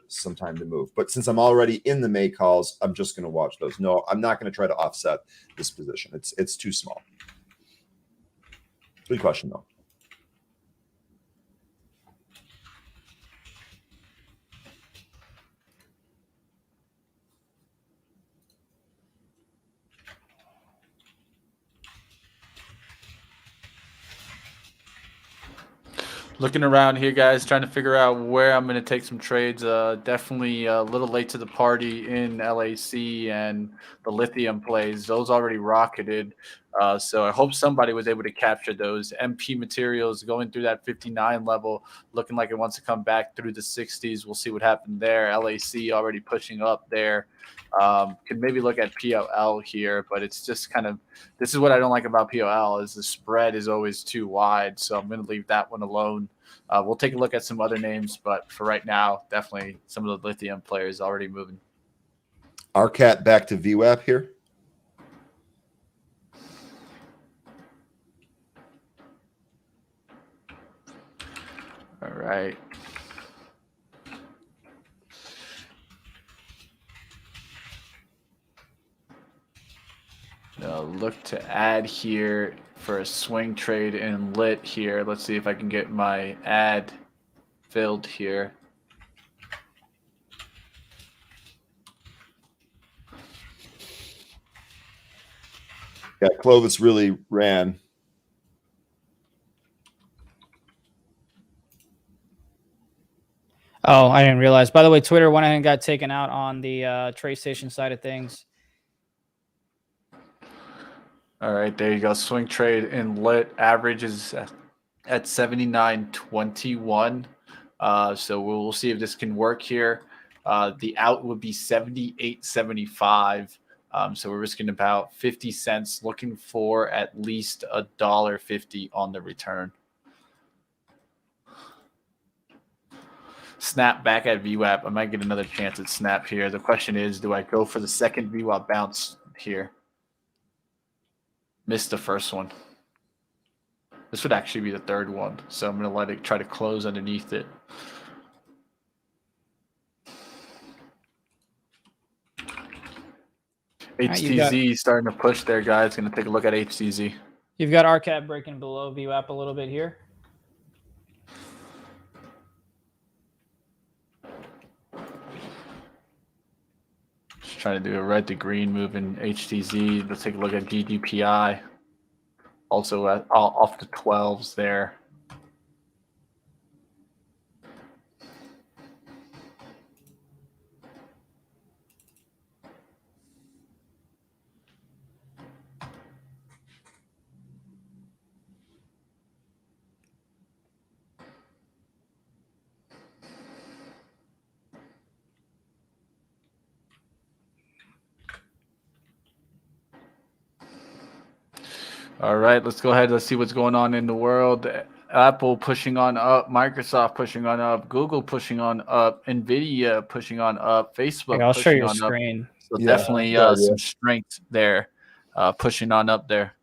move. But since I'm already in the May calls, I'm just going to watch those. No, I'm not going to try to offset this position. It's too small. Good question, though. Looking around here, guys, trying to figure out where I'm going to take some trades. Definitely a little late to the party in LAC and the lithium plays. Those already rocketed. So I hope somebody was able to capture those. MP materials going through that 59 level, looking like it wants to come back through the 60s. We'll see what happened there. LAC already pushing up there. Could maybe look at PLL here, but it's just kind of, this is what I don't like about PLL is the spread is always too wide. So I'm going to leave that one alone. We'll take a look at some other names, but for right now, definitely some of the lithium players already moving. RCAT back to VWAP here. All right. Look to add here for a swing trade in lit here. Let's see if I can get my ad filled here. Yeah, Clovis really ran. Oh, I didn't realize. By the way, Twitter went ahead and got taken out on the TradeStation side of things. All right, there you go. Swing trade in lit average is at 79.21. So we'll see if this can work here. The out would be 78.75. So we're risking about 50 cents, looking for at least $1.50 on the return. Snap back at VWAP. I might get another chance at snap here. The question is, do I go for the second VWAP bounce here? Missed the first one. This would actually be the third one. So I'm going to let it try to close underneath it. HTZ starting to push there, guys. Going to take a look at HTZ. You've got RCAP breaking below VWAP a little bit here. Just trying to do a red to green move in HTZ. Let's take a look at GGPI. Also off the 12s there. All right, let's go ahead. Let's see what's going on in the world. Apple pushing on up, Microsoft pushing on up, Google pushing on up, NVIDIA pushing on up, Facebook I'll show pushing you a on screen. up. So definitely some strength there, pushing on up there.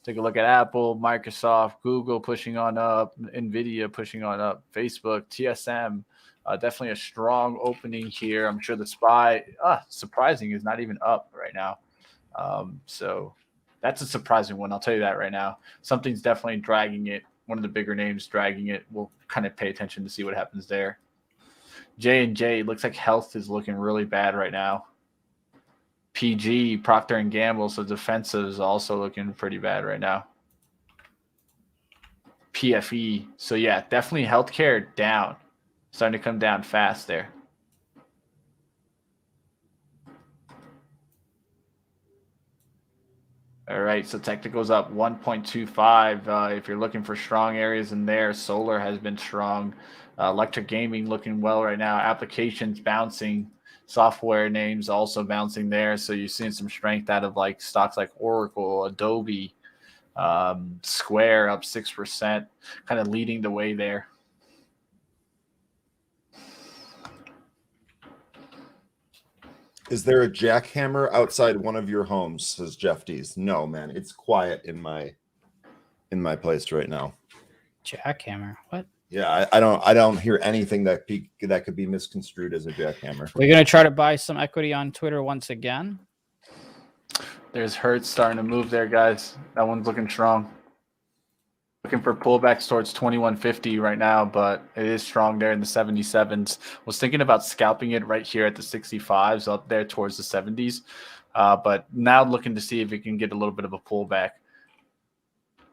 Take a look at Apple, Microsoft, Google pushing on up, NVIDIA pushing on up, Facebook, TSM. Definitely a strong opening here. I'm sure the SPY, surprising, is not even up right now. So that's a surprising one. I'll tell you that right now. Something's definitely dragging it. One of the bigger names dragging it. We'll kind of pay attention to see what happens there. J&J, looks like health is looking really bad right now. PG, Procter & Gamble, so defensive is also looking pretty bad right now. PFE, so yeah, definitely healthcare down. Starting to come down fast there. All right, so technical's up 1.25. If you're looking for strong areas in there, solar has been strong. Electric gaming looking well right now. Applications bouncing. Software names also bouncing there. So you're seeing some strength out of like stocks like Oracle, Adobe, Square up 6%, kind of leading the way there. Is there a jackhammer outside one of your homes? Says Jeff Dees. No, man, it's quiet in my place right now. Jackhammer, what? Yeah, I don't hear anything that could be misconstrued as a jackhammer. We're gonna try to buy some equity on Twitter once again. There's Hertz starting to move there, guys. That one's looking strong. Looking for pullbacks towards 2150 right now, but it is strong there in the 77s. Was thinking about scalping it right here at the 65s, up there towards the 70s. But now looking to see if it can get a little bit of a pullback.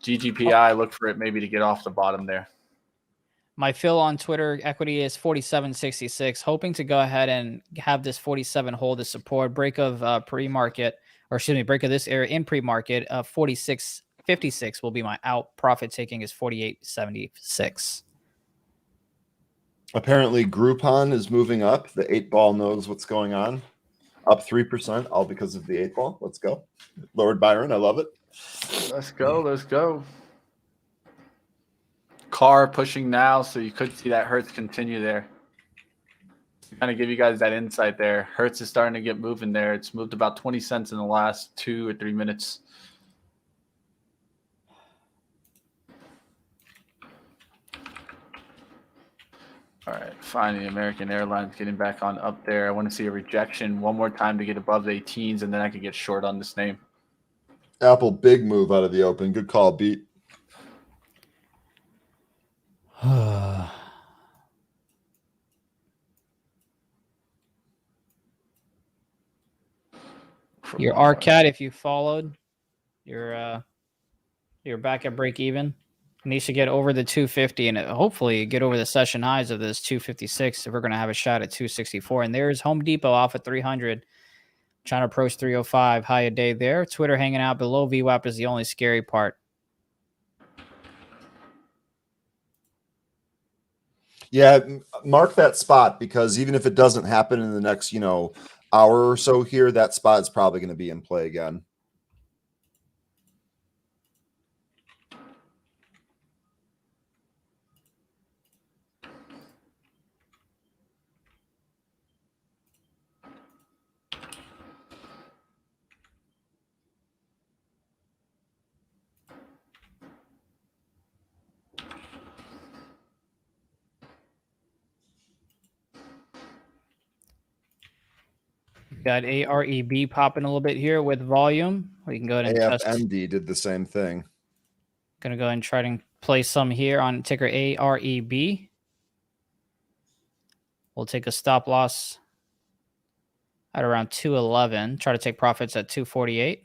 GGPI, look for it maybe to get off the bottom there. My fill on Twitter equity is 47.66. Hoping to go ahead and have this 47 hold as support. Break of pre-market, or excuse me, break of this area in pre-market. 46.56 will be my out. Profit taking is 48.76. Apparently, Groupon is moving up. The 8-ball knows what's going on. Up 3%, all because of the 8-ball. Let's go. Lord Byron, I love it. Let's go. Let's go. Car pushing now, so you could see that Hertz continue there. Kind of give you guys that insight there. Hertz is starting to get moving there. It's moved about 20 cents in the last 2 or 3 minutes. All right, finally, American Airlines getting back on up there. I want to see a rejection one more time to get above the 18s, and then I could get short on this name. Apple, big move out of the open. Good call, beat. Your RCAT, if you followed, you're back at break even. Needs to get over the 250 and hopefully get over the session highs of this 256 if we're going to have a shot at 264. And there's Home Depot off at 300, trying to approach 305. High a day there. Twitter hanging out below VWAP is the only scary part. Yeah, mark that spot, because even if it doesn't happen in the next, hour or so here, that spot is probably going to be in play again. Got AREB popping a little bit here with volume. We can go ahead and test. AFMD did the same thing. Gonna go ahead and try to play some here on ticker AREB. We'll take a stop loss at around 211. Try to take profits at 248.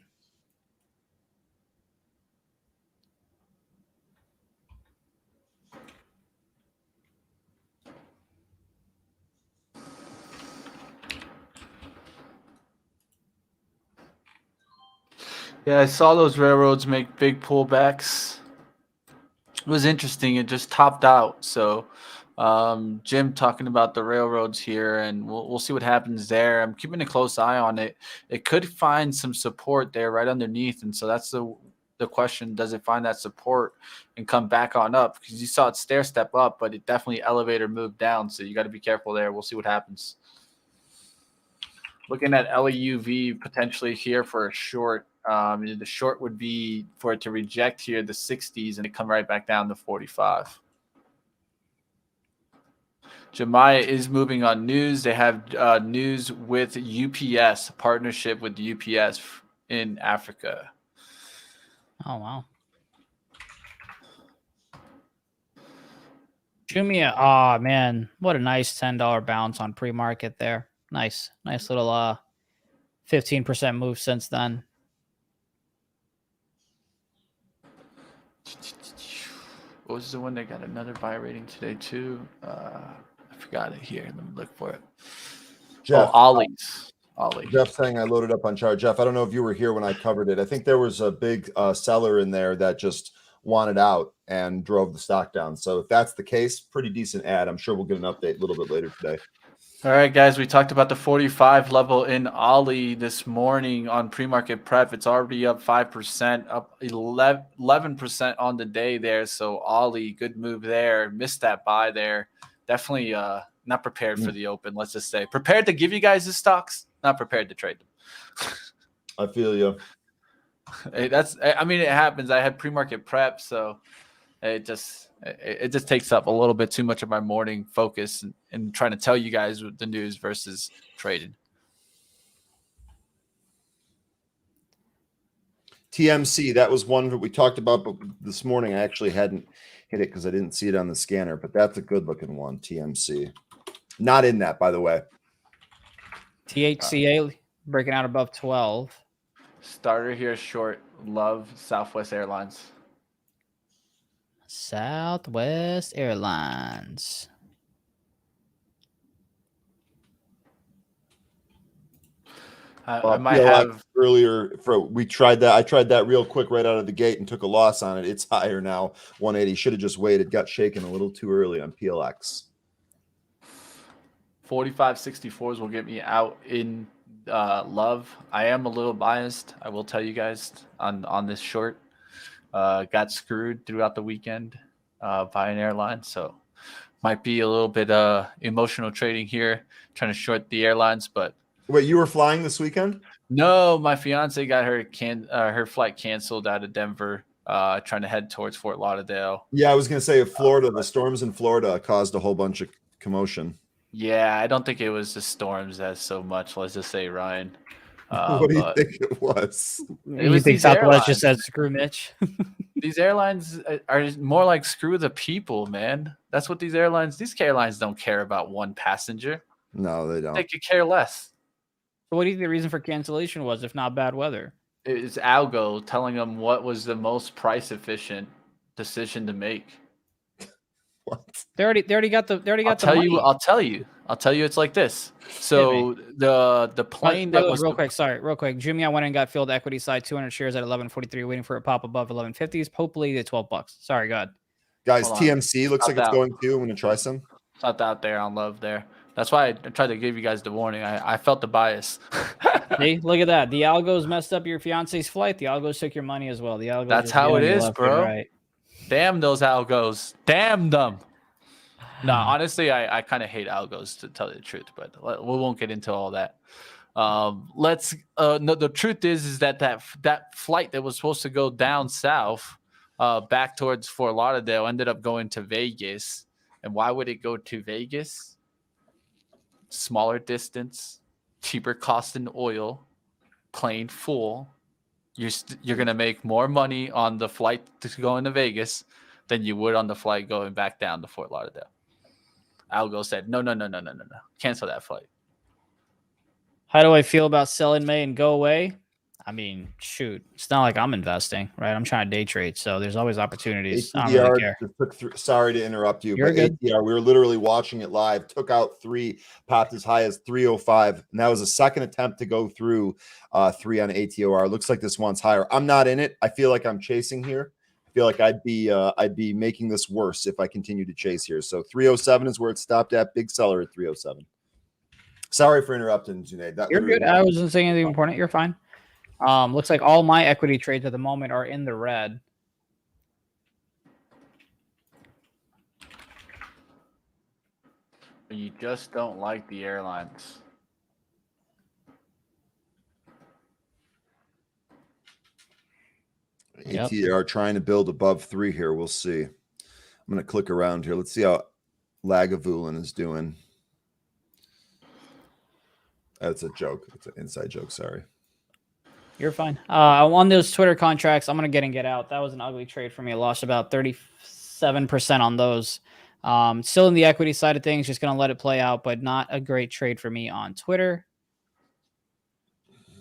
Yeah, I saw those railroads make big pullbacks. It was interesting. It just topped out. So, Jim talking about the railroads here, and we'll see what happens there. I'm keeping a close eye on it. It could find some support there right underneath, and so that's the question: does it find that support and come back on up? Because you saw it stair step up, but it definitely elevator moved down. So you got to be careful there. We'll see what happens. Looking at LEUV potentially here for a short. The short would be for it to reject here the 60s and to come right back down to 45. Jemiah is moving on news. They have news with UPS, a partnership with UPS in Africa. Oh, wow. Jumia, oh, man. What a nice $10 bounce on pre-market there. Nice little 15% move since then. What was the one that got another buy rating today too? I forgot it here. Let me look for it. Jeff, Ollie's. Jeff saying I loaded up on chart. Jeff, I don't know if you were here when I covered it. I think there was a big seller in there that just wanted out and drove the stock down. So if that's the case, pretty decent ad. I'm sure we'll get an update a little bit later today. All right, guys, we talked about the 45 level in Ollie this morning on pre-market prep. It's already up 5%, up 11% on the day there. So Ollie, good move there. Missed that buy there. Definitely not prepared for the open, let's just say. Prepared to give you guys the stocks, not prepared to trade them. I feel you. It happens. I had pre-market prep, so it just takes up a little bit too much of my morning focus and trying to tell you guys the news versus trading. TMC, that was one that we talked about, but this morning I actually hadn't hit it because I didn't see it on the scanner, but that's a good looking one. TMC, not in that, by the way. THCA breaking out above 12. Starter here short. Love Southwest Airlines. Southwest Airlines. I might have earlier. I tried that real quick right out of the gate and took a loss on it. It's higher now, 180. Should have just waited. Got shaken a little too early on PLX. 45.64s will get me out in love. I am a little biased. I will tell you guys on this short. Got screwed throughout the weekend by an airline, so might be a little bit emotional trading here, trying to short the airlines. But wait, you were flying this weekend? No, my fiance got her flight canceled out of Denver, trying to head towards Fort Lauderdale. Yeah, I was gonna say Florida. The storms in Florida caused a whole bunch of commotion. Yeah, I don't think it was the storms as so much. Let's just say, Ryan. What do you think it was? It was think Southwest just said screw Mitch? These airlines are more like screw the people, man. That's what these airlines don't care about one passenger. No, they don't. They could care less. So what do you think the reason for cancellation was, if not bad weather? It's Algo telling them what was the most price efficient decision to make. What? They already got the money. I'll tell you. It's like this. So the plane that was real quick. Jimmy, I went and got filled equity side 200 shares at 11.43, waiting for a pop above 11.50s. Hopefully at $12. Sorry, God. Guys, TMC looks like it's going to. I'm going to try some. It's not out there on love there. That's why I tried to give you guys the warning. I felt the bias. See, look at that. The algos messed up your fiance's flight. The algos took your money as well. The algos. That's just how it getting you is, left and bro. right. Damn those algos. Damn them. No, honestly, I kind of hate algos, to tell you the truth, but we won't get into all that. No, the truth is that that flight that was supposed to go down south, back towards Fort Lauderdale, ended up going to Vegas. And why would it go to Vegas? Smaller distance, cheaper cost in oil, plane full. You're gonna make more money on the flight to go into Vegas than you would on the flight going back down to Fort Lauderdale. Algo said, no, cancel that flight. How do I feel about selling May and go away? I mean, shoot, it's not like I'm investing, right? I'm trying to day trade, so there's always opportunities. I don't really care. Sorry to interrupt you, You're but good. ATR, we were literally watching it live, took out 3, popped as high as 305, and that was a second attempt to go through 3 on ATOR. Looks like this one's higher. I'm not in it. I feel like I'm chasing here. I feel like I'd be making this worse if I continue to chase here. So 307 is where it stopped at. Big seller at 307. Sorry for interrupting, Zunaid. You're good. I wasn't saying anything important. You're fine. Looks like all my equity trades at the moment are in the red. You just don't like the airlines. ATR trying to build above 3 here. We'll see. I'm going to click around here. Let's see how Lagavulin is doing. That's a joke. It's an inside joke. Sorry. You're fine. On those Twitter contracts, I'm going to get in, get out. That was an ugly trade for me. I lost about 37% on those. Still in the equity side of things, just going to let it play out, but not a great trade for me on Twitter.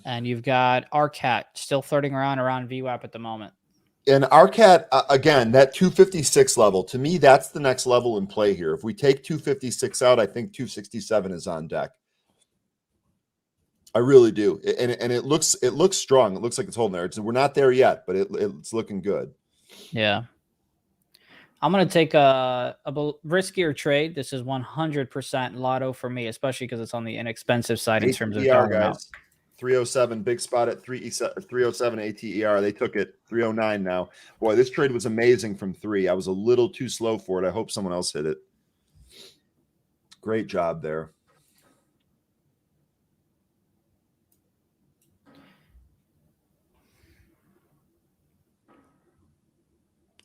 And you've got RCAT still flirting around VWAP at the moment. And RCAT, again, that 256 level, to me, that's the next level in play here. If we take 256 out, I think 267 is on deck. I really do. And it looks strong. It looks like it's holding there. We're not there yet, but it's looking good. Yeah. I'm going to take a riskier trade. This is 100% lotto for me, especially because it's on the inexpensive side in terms of dollar amount. 307, big spot at 307 ATER. They took it 309 now. Boy, this trade was amazing from 3. I was a little too slow for it. I hope someone else hit it. Great job there.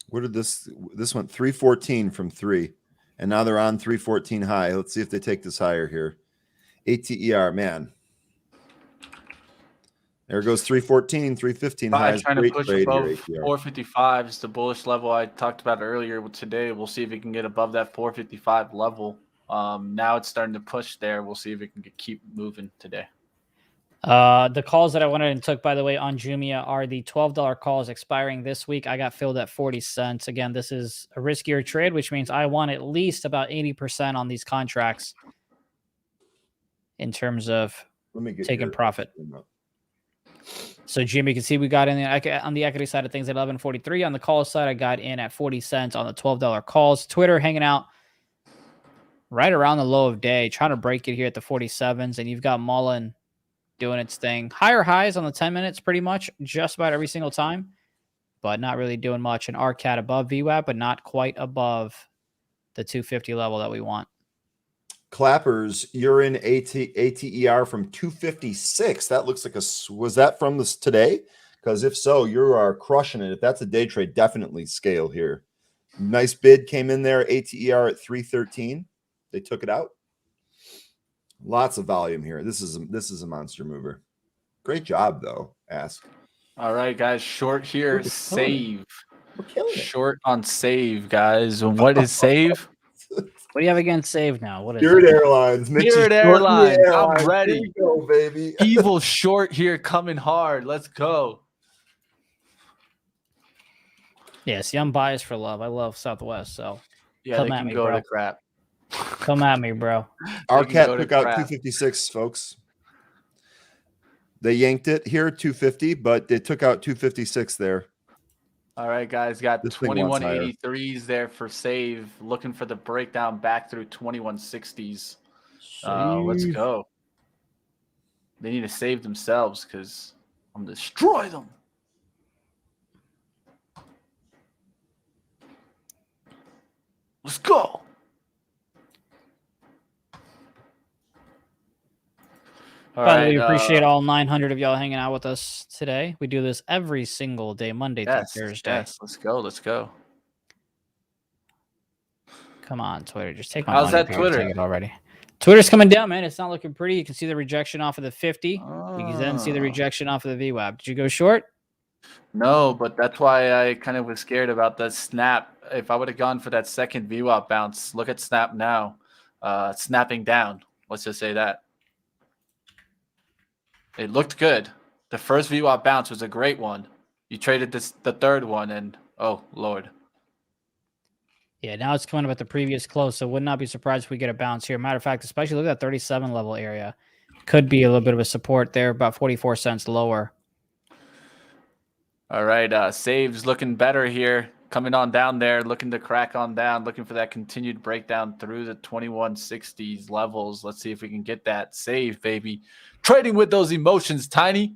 Where did this went 314 from 3, and now they're on 314 high. Let's see if they take this higher here. ATER, man. There goes 314, 315 high. Trying to push above 455 is the bullish level I talked about earlier today. We'll see if it can get above that 455 level. Now it's starting to push there. We'll see if it can keep moving today. The calls that I wanted and took, by the way, on Jumia are the $12 calls expiring this week. I got filled at 40 cents. Again, this is a riskier trade, which means I want at least about 80% on these contracts in terms of taking profit. So, Jim, you can see we got in on the equity side of things at 11.43. On the call side, I got in at 40 cents on the $12 calls. Twitter hanging out right around the low of day, trying to break it here at the 47s. And you've got Mullen doing its thing. Higher highs on the 10 minutes pretty much just about every single time, but not really doing much. And RCAT above VWAP, but not quite above the 250 level that we want. Clappers, you're in ATER from 256. That looks like was that from this today? Because if so, you are crushing it. If that's a day trade, definitely scale here. Nice bid came in there. ATER at 313. They took it out. Lots of volume here. This is a monster mover. Great job though. Ask. All right, guys. Short here. Save. Short on save, guys. What is save? What do you have against save now? What is Spirit Airlines? Spirit Airlines. I'm ready. Here you go, baby. Evil short here coming hard. Let's go. Yeah, see, I'm biased for love. I love Southwest, so yeah, they can go to crap. Come at me, bro. RCAT took out 256, folks. They yanked it here, 250, but they took out 256 there. All right, guys, got This thing wants higher. 2183s there for save. Looking for the breakdown back through 2160s. Let's Save. go. They need to save themselves because I'm going to destroy them. Let's go. All By the way, right, we appreciate all 900 of y'all hanging out with us today. We do this every single day, Monday yes, through Thursday. yes, let's go. Let's go. Come on, Twitter. Just take my How's money. that If you Twitter? take it already. Twitter's coming down, man. It's not looking pretty. You can see the rejection off of the 50. You can then see the Oh. rejection off of the VWAP. Did you go short? No, but that's why I kind of was scared about the snap. If I would have gone for that second VWAP bounce, look at snap now. Snapping down. Let's just say that. It looked good. The first VWAP bounce was a great one. You traded the third one, and oh, Lord. Yeah, now it's coming up at the previous close, so would not be surprised if we get a bounce here. Matter of fact, especially look at that 37 level area. Could be a little bit of a support there, about 44 cents lower. All right, saves looking better here. Coming on down there, looking to crack on down, looking for that continued breakdown through the 2160s levels. Let's see if we can get that save, baby. Trading with those emotions, Tiny.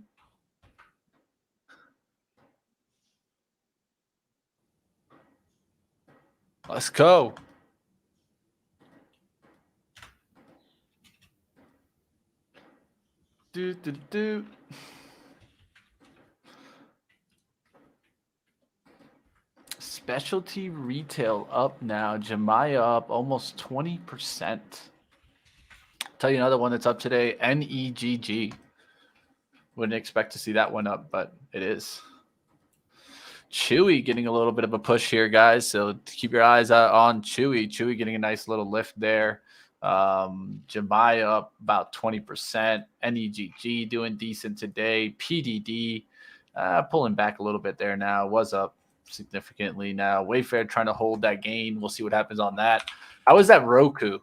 Let's go. Do. Specialty retail up now. Jemiah up almost 20%. Tell you another one that's up today, NEGG. Wouldn't expect to see that one up, but it is. Chewy getting a little bit of a push here, guys. So keep your eyes out on Chewy. Chewy getting a nice little lift there. Jemiah up about 20%. NEGG doing decent today. PDD pulling back a little bit there now. Was up significantly now. Wayfair trying to hold that gain. We'll see what happens on that. How is that Roku?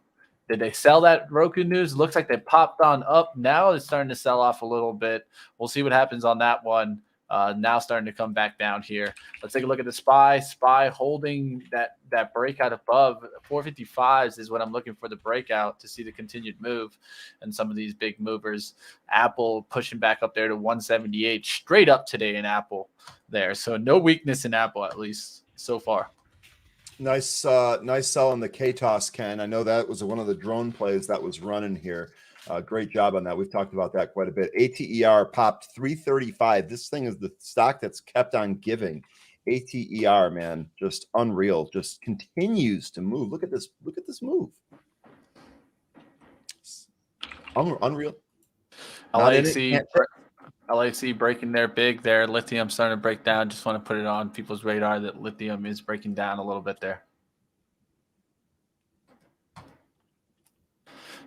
Did they sell that Roku news? Looks like they popped on up. Now it's starting to sell off a little bit. We'll see what happens on that one. Now starting to come back down here. Let's take a look at the SPY. SPY holding that breakout above 455s is what I'm looking for, the breakout to see the continued move and some of these big movers. Apple pushing back up there to 178 straight up today in Apple there. So no weakness in Apple, at least so far. Nice sell on the KTOS, Ken. I know that was one of the drone plays that was running here. Great job on that. We've talked about that quite a bit. ATER popped 335. This thing is the stock that's kept on giving. ATER, man, just unreal. Just continues to move. Look at this. Look at this move. Unreal. LAC breaking there big there. Lithium starting to break down. Just want to put it on people's radar that lithium is breaking down a little bit there.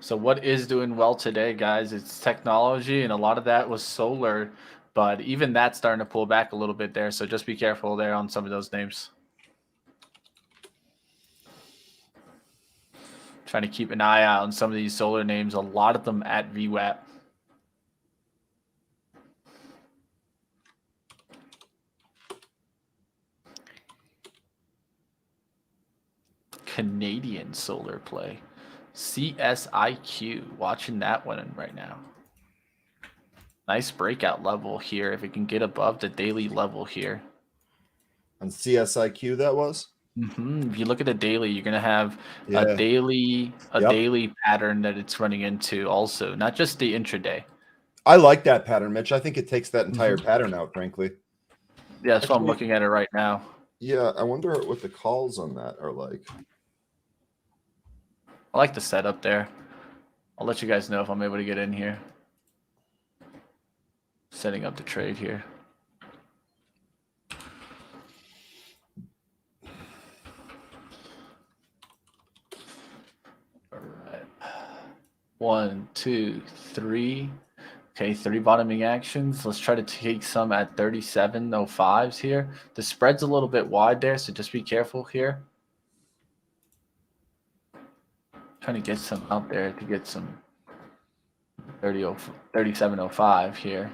So what is doing well today, guys? It's technology, and a lot of that was solar, but even that's starting to pull back a little bit there. So just be careful there on some of those names. Trying to keep an eye out on some of these solar names, a lot of them at VWAP. Canadian solar play. CSIQ, watching that one right now. Nice breakout level here. If it can get above the daily level here. On CSIQ, that was? If you look at the daily, you're going to have a daily pattern that it's running into also, not just the intraday. I like that pattern, Mitch. I think it takes that entire pattern out, frankly. Yeah, that's why I'm looking at it right now. Yeah, I wonder what the calls on that are like. I like the setup there. I'll let you guys know if I'm able to get in here. Setting up the trade here. All right. 1, 2, 3. Okay, 3 bottoming actions. Let's try to take some at 37.05s here. The spread's a little bit wide there, so just be careful here. Trying to get some out there to get some 37.05 here.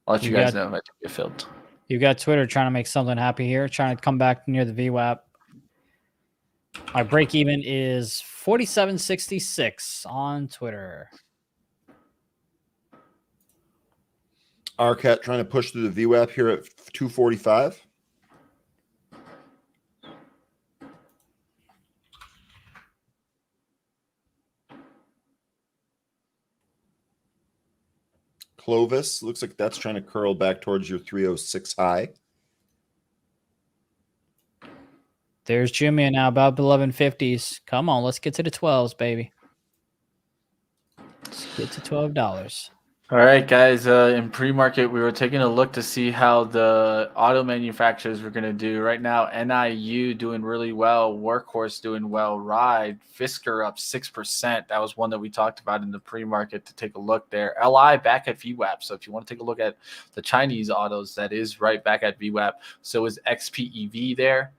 I'll let you guys know if I get filled. You got Twitter trying to make something happy here, trying to come back near the VWAP. My break even is 47.66 on Twitter. RCAT trying to push through the VWAP here at 245. Clovis looks like that's trying to curl back towards your 306 high. There's Jimmy now, about 1150s. Come on, let's get to the 12s, baby. Let's get to $12. All right, guys. In pre-market, we were taking a look to see how the auto manufacturers were going to do. Right now, NIU doing really well, Workhorse doing well, Ride, Fisker up 6%. That was one that we talked about in the pre-market to take a look there. LI back at VWAP. So if you want to take a look at the Chinese autos, that is right back at VWAP. So is XPEV there.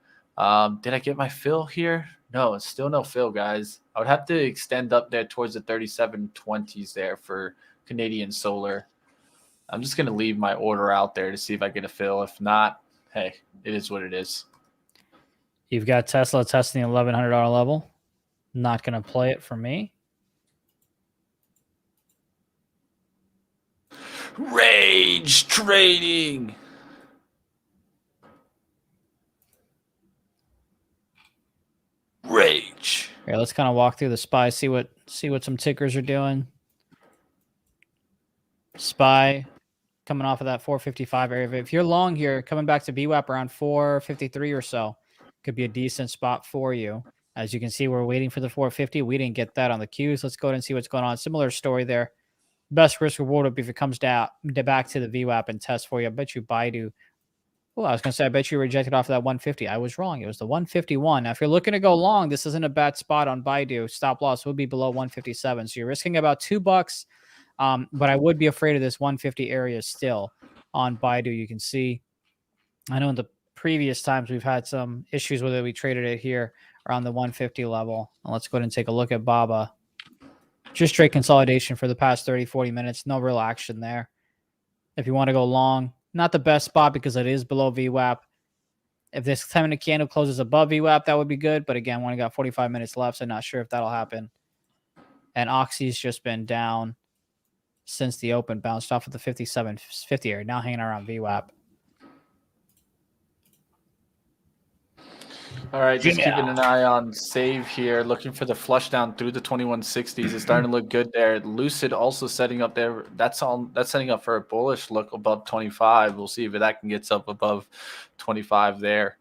Did I get my fill here? No, it's still no fill, guys. I would have to extend up there towards the 3720s there for Canadian Solar. I'm just going to leave my order out there to see if I get a fill. If not, hey, it is what it is. You've got Tesla testing the $1,100 level. Not going to play it for me. Rage trading. Rage. Here, let's kind of walk through the SPY, see what some tickers are doing. SPY coming off of that 455 area. If you're long here, coming back to VWAP around 453 or so, could be a decent spot for you. As you can see, we're waiting for the 450. We didn't get that on the cues. Let's go ahead and see what's going on. Similar story there. Best risk reward would be if it comes down back to the VWAP and test for you. I bet you Baidu. Oh, I was going to say, I bet you rejected off of that 150. I was wrong. It was the 151. Now, if you're looking to go long, this isn't a bad spot on Baidu. Stop loss would be below 157. So you're risking about $2. But I would be afraid of this 150 area still on Baidu. You can see, I know in the previous times we've had some issues with it. We traded it here around the 150 level. And let's go ahead and take a look at Baba. Just straight consolidation for the past 30, 40 minutes. No real action there. If you want to go long, not the best spot because it is below VWAP. If this 10-minute candle closes above VWAP, that would be good. But again, we only got 45 minutes left, so not sure if that'll happen. And Oxy's just been down since the open, bounced off of the 57.50 area, now hanging around VWAP. All right, just keeping an eye on Save here, looking for the flush down through the 2160s. It's starting to look good there. Lucid also setting up there. That's setting up for a bullish look above 25. We'll see if that can get up above 25 there.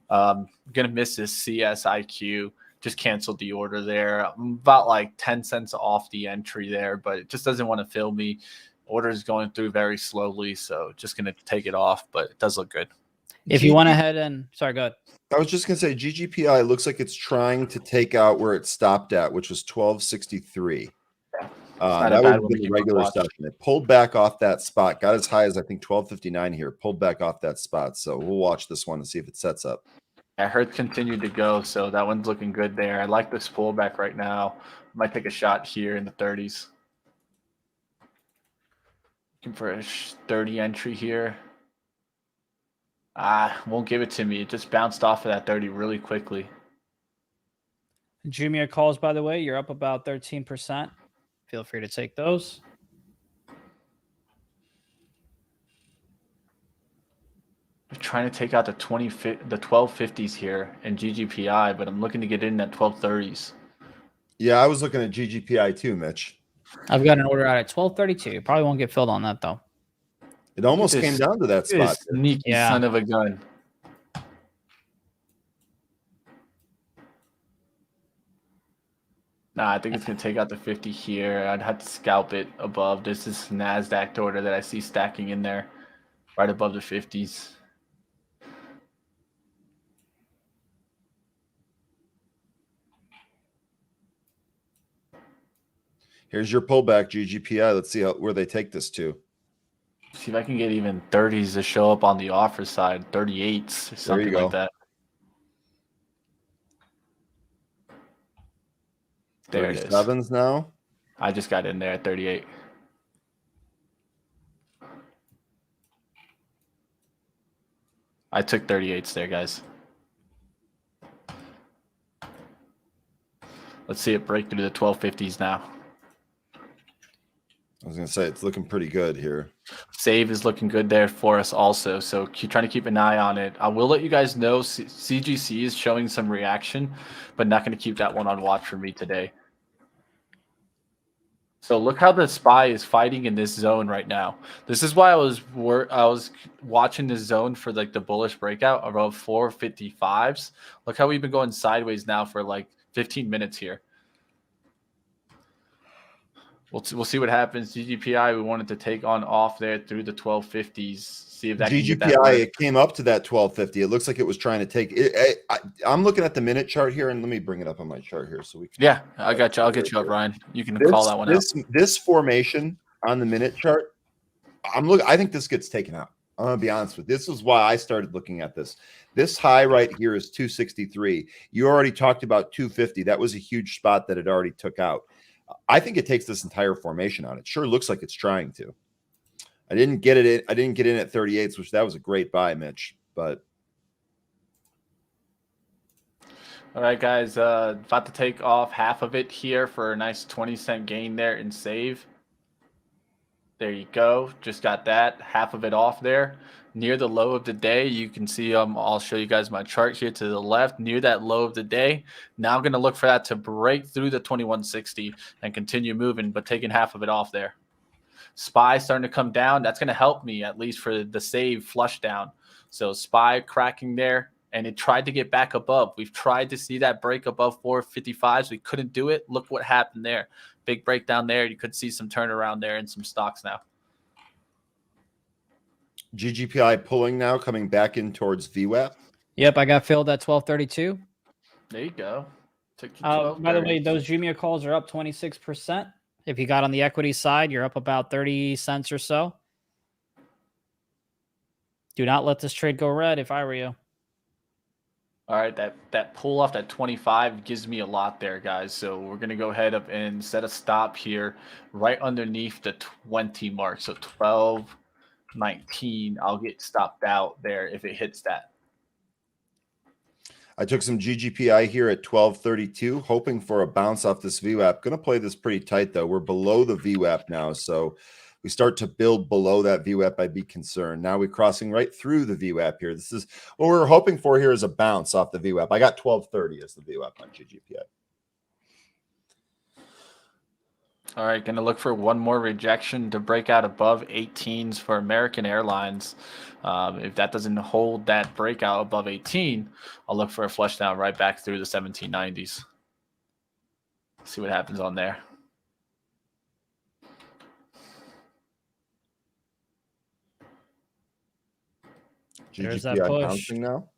Gonna miss this CSIQ. Just canceled the order there. I'm about like 10 cents off the entry there, but it just doesn't want to fill me. Order is going through very slowly, so just going to take it off, but it does look good. If you want to head in, sorry, go ahead. I was just going to say GGPI looks like it's trying to take out where it stopped at, which was 1263. That would have been the regular stuff. It pulled back off that spot, got as high as I think 1259 here, pulled back off that spot. So we'll watch this one and see if it sets up. I heard continued to go, so that one's looking good there. I like this pullback right now. Might take a shot here in the 30s. Looking for a 30 entry here. Won't give it to me. It just bounced off of that 30 really quickly. Jumia calls, by the way, you're up about 13%. Feel free to take those. I'm trying to take out the 1250s here in GGPI, but I'm looking to get in at 1230s. Yeah, I was looking at GGPI too, Mitch. I've got an order out at 1232. Probably won't get filled on that though. It almost came down to that spot. Sneaky son of a gun. Nah, I think it's going to take out the 50 here. I'd have to scalp it above. There's this NASDAQ order that I see stacking in there right above the 50s. Here's your pullback, GGPI. Let's see where they take this to. See if I can get even 30s to show up on the offer side, 38s, something like that. There it is. 37s now. I just got in there at 38. I took 38s there, guys. Let's see it break through the 1250s now. I was going to say, it's looking pretty good here. Save is looking good there for us also, so trying to keep an eye on it. I will let you guys know CGC is showing some reaction, but not going to keep that one on watch for me today. So look how the SPY is fighting in this zone right now. This is why I was watching this zone for like the bullish breakout around 455s. Look how we've been going sideways now for like 15 minutes here. We'll see what happens. GGPI, we wanted to take on off there through the 1250s. See if that can get that GGPI, it came up to that 1250. It looks like it was trying to take it. I'm looking at the minute chart here, and let me bring it up on my chart here so we can. Yeah, I got you. I'll get you up, Ryan. You can call that one out. This formation on the minute chart, I think this gets taken out. I'm gonna be honest with you. This is why I started looking at this. This high right here is 263. You already talked about 250. That was a huge spot that it already took out. I think it takes this entire formation on. It sure looks like it's trying to. I didn't get it in. I didn't get in at 38s, which that was a great buy, Mitch. But all right, guys, about to take off half of it here for a nice 20-cent gain there and save. There you go. Just got that half of it off there. Near the low of the day, you can see I'll show you guys my chart here to the left near that low of the day. Now I'm going to look for that to break through the 2160 and continue moving, but taking half of it off there. SPY starting to come down. That's going to help me at least for the save flush down. So SPY cracking there, and it tried to get back above. We've tried to see that break above 455s. We couldn't do it. Look what happened there. Big breakdown there. You could see some turnaround there in some stocks now. GGPI pulling now, coming back in towards VWAP. Yep, I got filled at 1232. There you go. By the way, those Jumia calls are up 26%. If you got on the equity side, you're up about 30 cents or so. Do not let this trade go red if I were you. All right, that pull off that 25 gives me a lot there, guys. So we're going to go ahead up and set a stop here right underneath the 20 mark. So 12.19, I'll get stopped out there if it hits that. I took some GGPI here at 1232, hoping for a bounce off this VWAP. Going to play this pretty tight, though. We're below the VWAP now, so we start to build below that VWAP, I'd be concerned. Now we're crossing right through the VWAP here. This is what we're hoping for here is a bounce off the VWAP. I got 1230 as the VWAP on GGPI. All right, going to look for one more rejection to break out above 18s for American Airlines. If that doesn't hold that breakout above 18, I'll look for a flush down right back through the 1790s. See what happens on there. There's that GGPI push. bouncing now.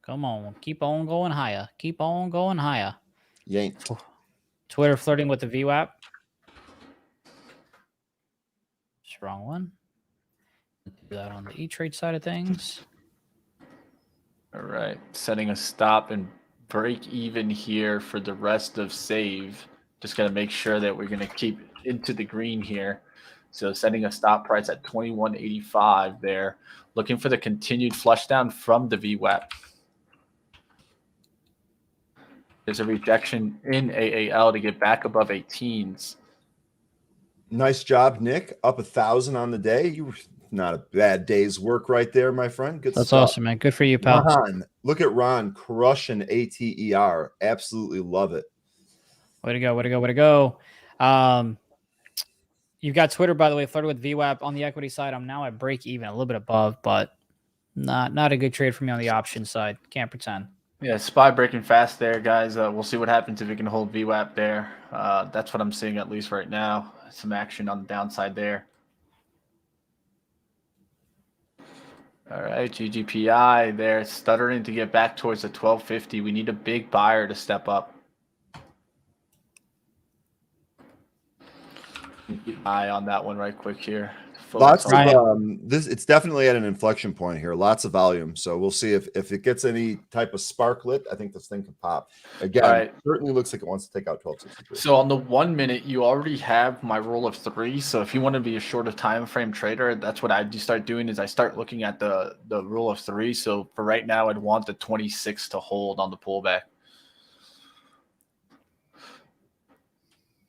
Come on, keep on going higher. Keep on going higher. Yanked. Twitter flirting with the VWAP. Just wrong one. Do that on the E-Trade side of things. All right, setting a stop and break even here for the rest of save. Just got to make sure that we're going to keep into the green here. So setting a stop price at 21.85 there. Looking for the continued flush down from the VWAP. There's a rejection in AAL to get back above 18s. Nice job, Nick. Up 1,000 on the day. You not a bad day's work right there, my friend. Good That's stuff. awesome, man. Good for you, pal. Ron, look at Ron crushing ATER. Absolutely love it. Way to go, way to go, way to go. You've got Twitter, by the way, flirted with VWAP on the equity side. I'm now at break even, a little bit above, but not a good trade for me on the option side. Can't pretend. Yeah, SPY breaking fast there, guys. We'll see what happens if we can hold VWAP there. That's what I'm seeing at least right now. Some action on the downside there. All right, GGPI there stuttering to get back towards the 1250. We need a big buyer to step up. Keep an eye on that one right quick here. Lots of Ryan. it's definitely at an inflection point here. Lots of volume. So we'll see if it gets any type of sparklet. I think this thing can pop. Again, All right. certainly looks like it wants to take out 1263. So on the 1 minute, you already have my rule of 3. So if you want to be a shorter time frame trader, that's what I do start doing is I start looking at the rule of 3. So for right now, I'd want the 26 to hold on the pullback.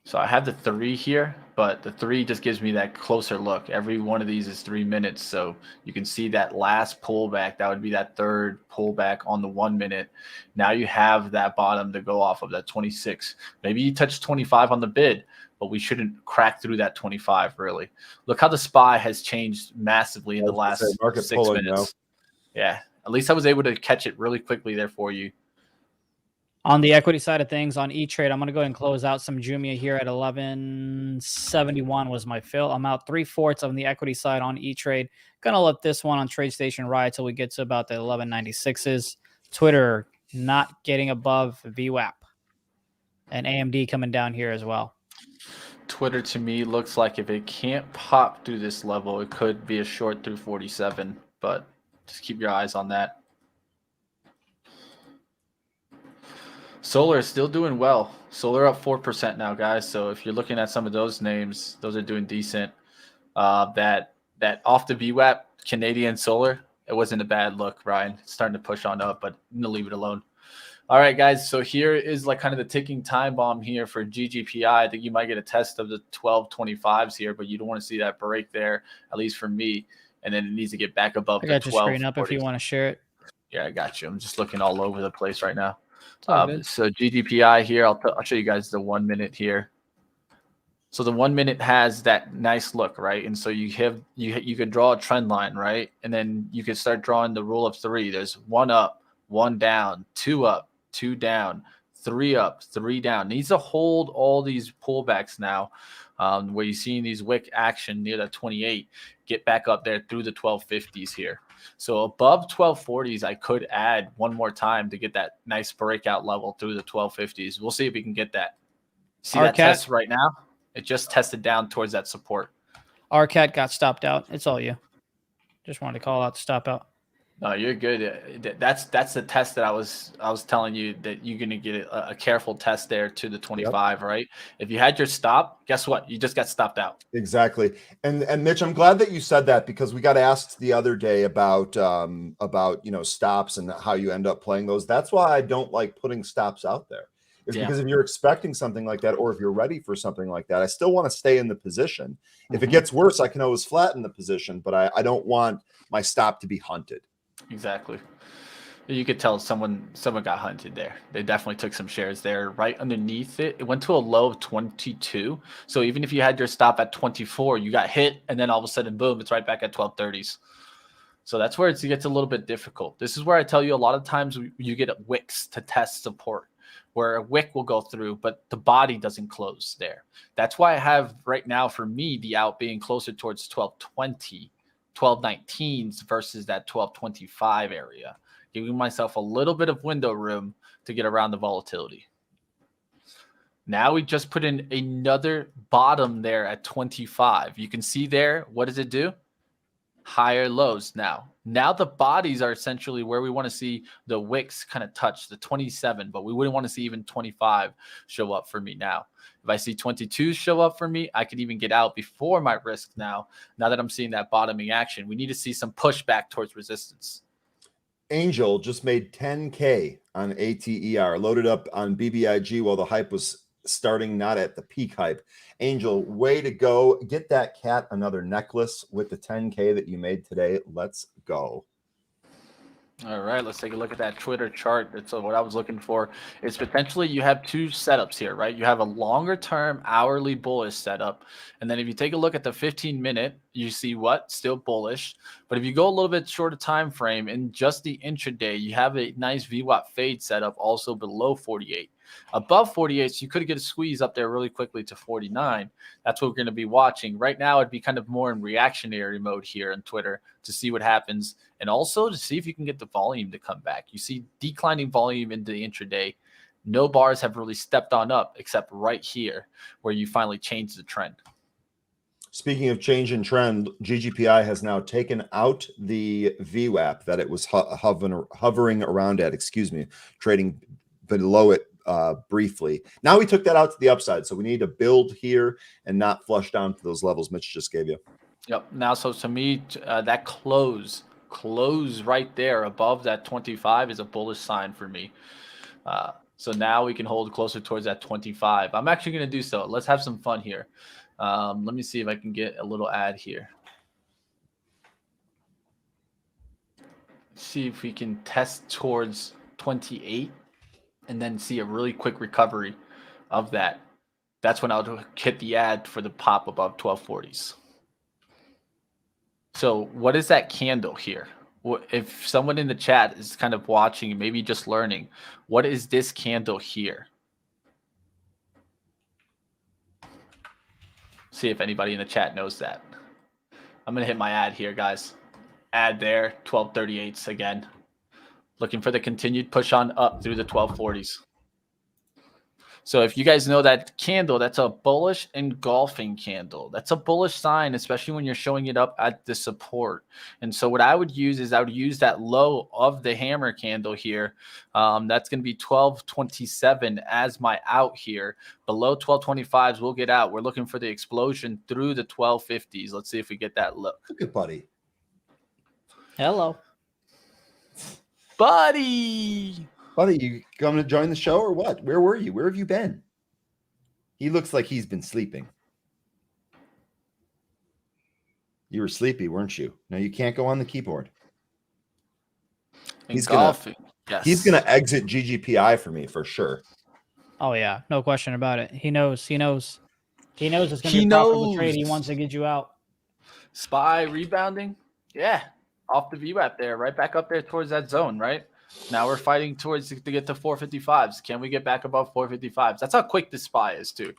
So I have the 3 here, but the 3 just gives me that closer look. Every one of these is 3 minutes. So you can see that last pullback. That would be that third pullback on the 1 minute. Now you have that bottom to go off of, that 26. Maybe you touch 25 on the bid, but we shouldn't crack through that 25 really. Look how the SPY has changed massively in the last 6 minutes. Yeah, at least I was able to catch it really quickly there for you. On the equity side of things, on E-Trade, I'm going to go ahead and close out some Jumia here at 1171 was my fill. I'm out 3/4 on the equity side on E-Trade. Going to let this one on TradeStation ride till we get to about the 1196s. Twitter not getting above VWAP. And AMD coming down here as well. Twitter to me looks like if it can't pop through this level, it could be a short through 47, but just keep your eyes on that. Solar is still doing well. Solar up 4% now, guys. So if you're looking at some of those names, those are doing decent. That off the VWAP Canadian Solar, it wasn't a bad look, Ryan. It's starting to push on up, but I'm gonna leave it alone. All right, guys. So here is like kind of the ticking time bomb here for GGPI. I think you might get a test of the 1225s here, but you don't want to see that break there, at least for me. And then it needs to get back above I the got your 12. screen up if you want to share it. Yeah, I got you. I'm just looking all over the place right now. Good. So GGPI here, I'll show you guys the 1 minute here. So the 1 minute has that nice look, right? And so you can draw a trend line, right? And then you can start drawing the rule of 3. There's 1 up, 1 down, 2 up, 2 down, 3 up, 3 down. Needs to hold all these pullbacks now, where you're seeing these wick action near that 28. Get back up there through the 1250s here. So above 1240s, I could add one more time to get that nice breakout level through the 1250s. We'll see if we can get that. See that test right now? It just tested down towards that support. RCAT got stopped out. It's all you. Just wanted to call out to stop out. No, you're good. That's the test that I was telling you that you're gonna get a careful test there to the 25, right? If you had your stop, guess what? You just got stopped out. Exactly. And Mitch, I'm glad that you said that because we got asked the other day about stops and how you end up playing those. That's why I don't like putting stops out there. Is because if you're expecting something like that, or if you're ready for something like that, I still want to stay in the position. If it gets worse, I can always flatten the position, but I don't want my stop to be hunted. Exactly. You could tell someone got hunted there. They definitely took some shares there. Right underneath it, it went to a low of 22. So even if you had your stop at 24, you got hit, and then all of a sudden, boom, it's right back at 1230s. So that's where it gets a little bit difficult. This is where I tell you a lot of times you get wicks to test support, where a wick will go through, but the body doesn't close there. That's why I have right now for me the out being closer towards 1220. 1219s versus that 1225 area, giving myself a little bit of window room to get around the volatility. Now we just put in another bottom there at 25. You can see there, what does it do? Higher lows now. Now the bodies are essentially where we want to see the wicks kind of touch the 27, but we wouldn't want to see even 25 show up for me now. If I see 22 show up for me, I could even get out before my risk now that I'm seeing that bottoming action. We need to see some pushback towards resistance. Angel just made 10K on ATER, loaded up on BBIG while the hype was starting, not at the peak hype. Angel, way to go. Get that cat another necklace with the 10K that you made today. Let's go. All right, let's take a look at that Twitter chart. That's what I was looking for. Is potentially you have two setups here, right? You have a longer term hourly bullish setup. And then if you take a look at the 15-minute, you see what? Still bullish. But if you go a little bit shorter time frame in just the intraday, you have a nice VWAP fade setup also below 48. Above 48, so you could get a squeeze up there really quickly to 49. That's what we're going to be watching. Right now, it'd be kind of more in reactionary mode here on Twitter to see what happens, and also to see if you can get the volume to come back. You see declining volume into the intraday. No bars have really stepped on up except right here where you finally changed the trend. Speaking of change in trend, GGPI has now taken out the VWAP that it was hovering around at, trading below it briefly. Now we took that out to the upside, so we need to build here and not flush down to those levels Mitch just gave you. Yep. Now, so to me, that close right there above that 25 is a bullish sign for me. So now we can hold closer towards that 25. I'm actually going to do so. Let's have some fun here. Let me see if I can get a little ad here. See if we can test towards 28 and then see a really quick recovery of that. That's when I'll hit the ad for the pop above 1240s. So what is that candle here? If someone in the chat is kind of watching, maybe just learning, what is this candle here? See if anybody in the chat knows that. I'm going to hit my ad here, guys. Ad there, 1238s again. Looking for the continued push on up through the 1240s. So if you guys know that candle, that's a bullish engulfing candle. That's a bullish sign, especially when you're showing it up at the support. And so what I would use is I would use that low of the hammer candle here. That's going to be 1227 as my out here. Below 1225s, we'll get out. We're looking for the explosion through the 1250s. Let's see if we get that look. Look at Buddy. Hello. Buddy! Buddy, you coming to join the show or what? Where were you? Where have you been? He looks like he's been sleeping. You were sleepy, weren't you? No, you can't go on the keyboard. He's gonna exit GGPI for me for sure. Oh yeah, no question about it. He knows. He knows it's gonna be a profitable trade. He wants to get you out. SPY rebounding. Yeah. Off the VWAP there, right back up there towards that zone, right? Now we're fighting towards to get to 455s. Can we get back above 455s? That's how quick this SPY is too.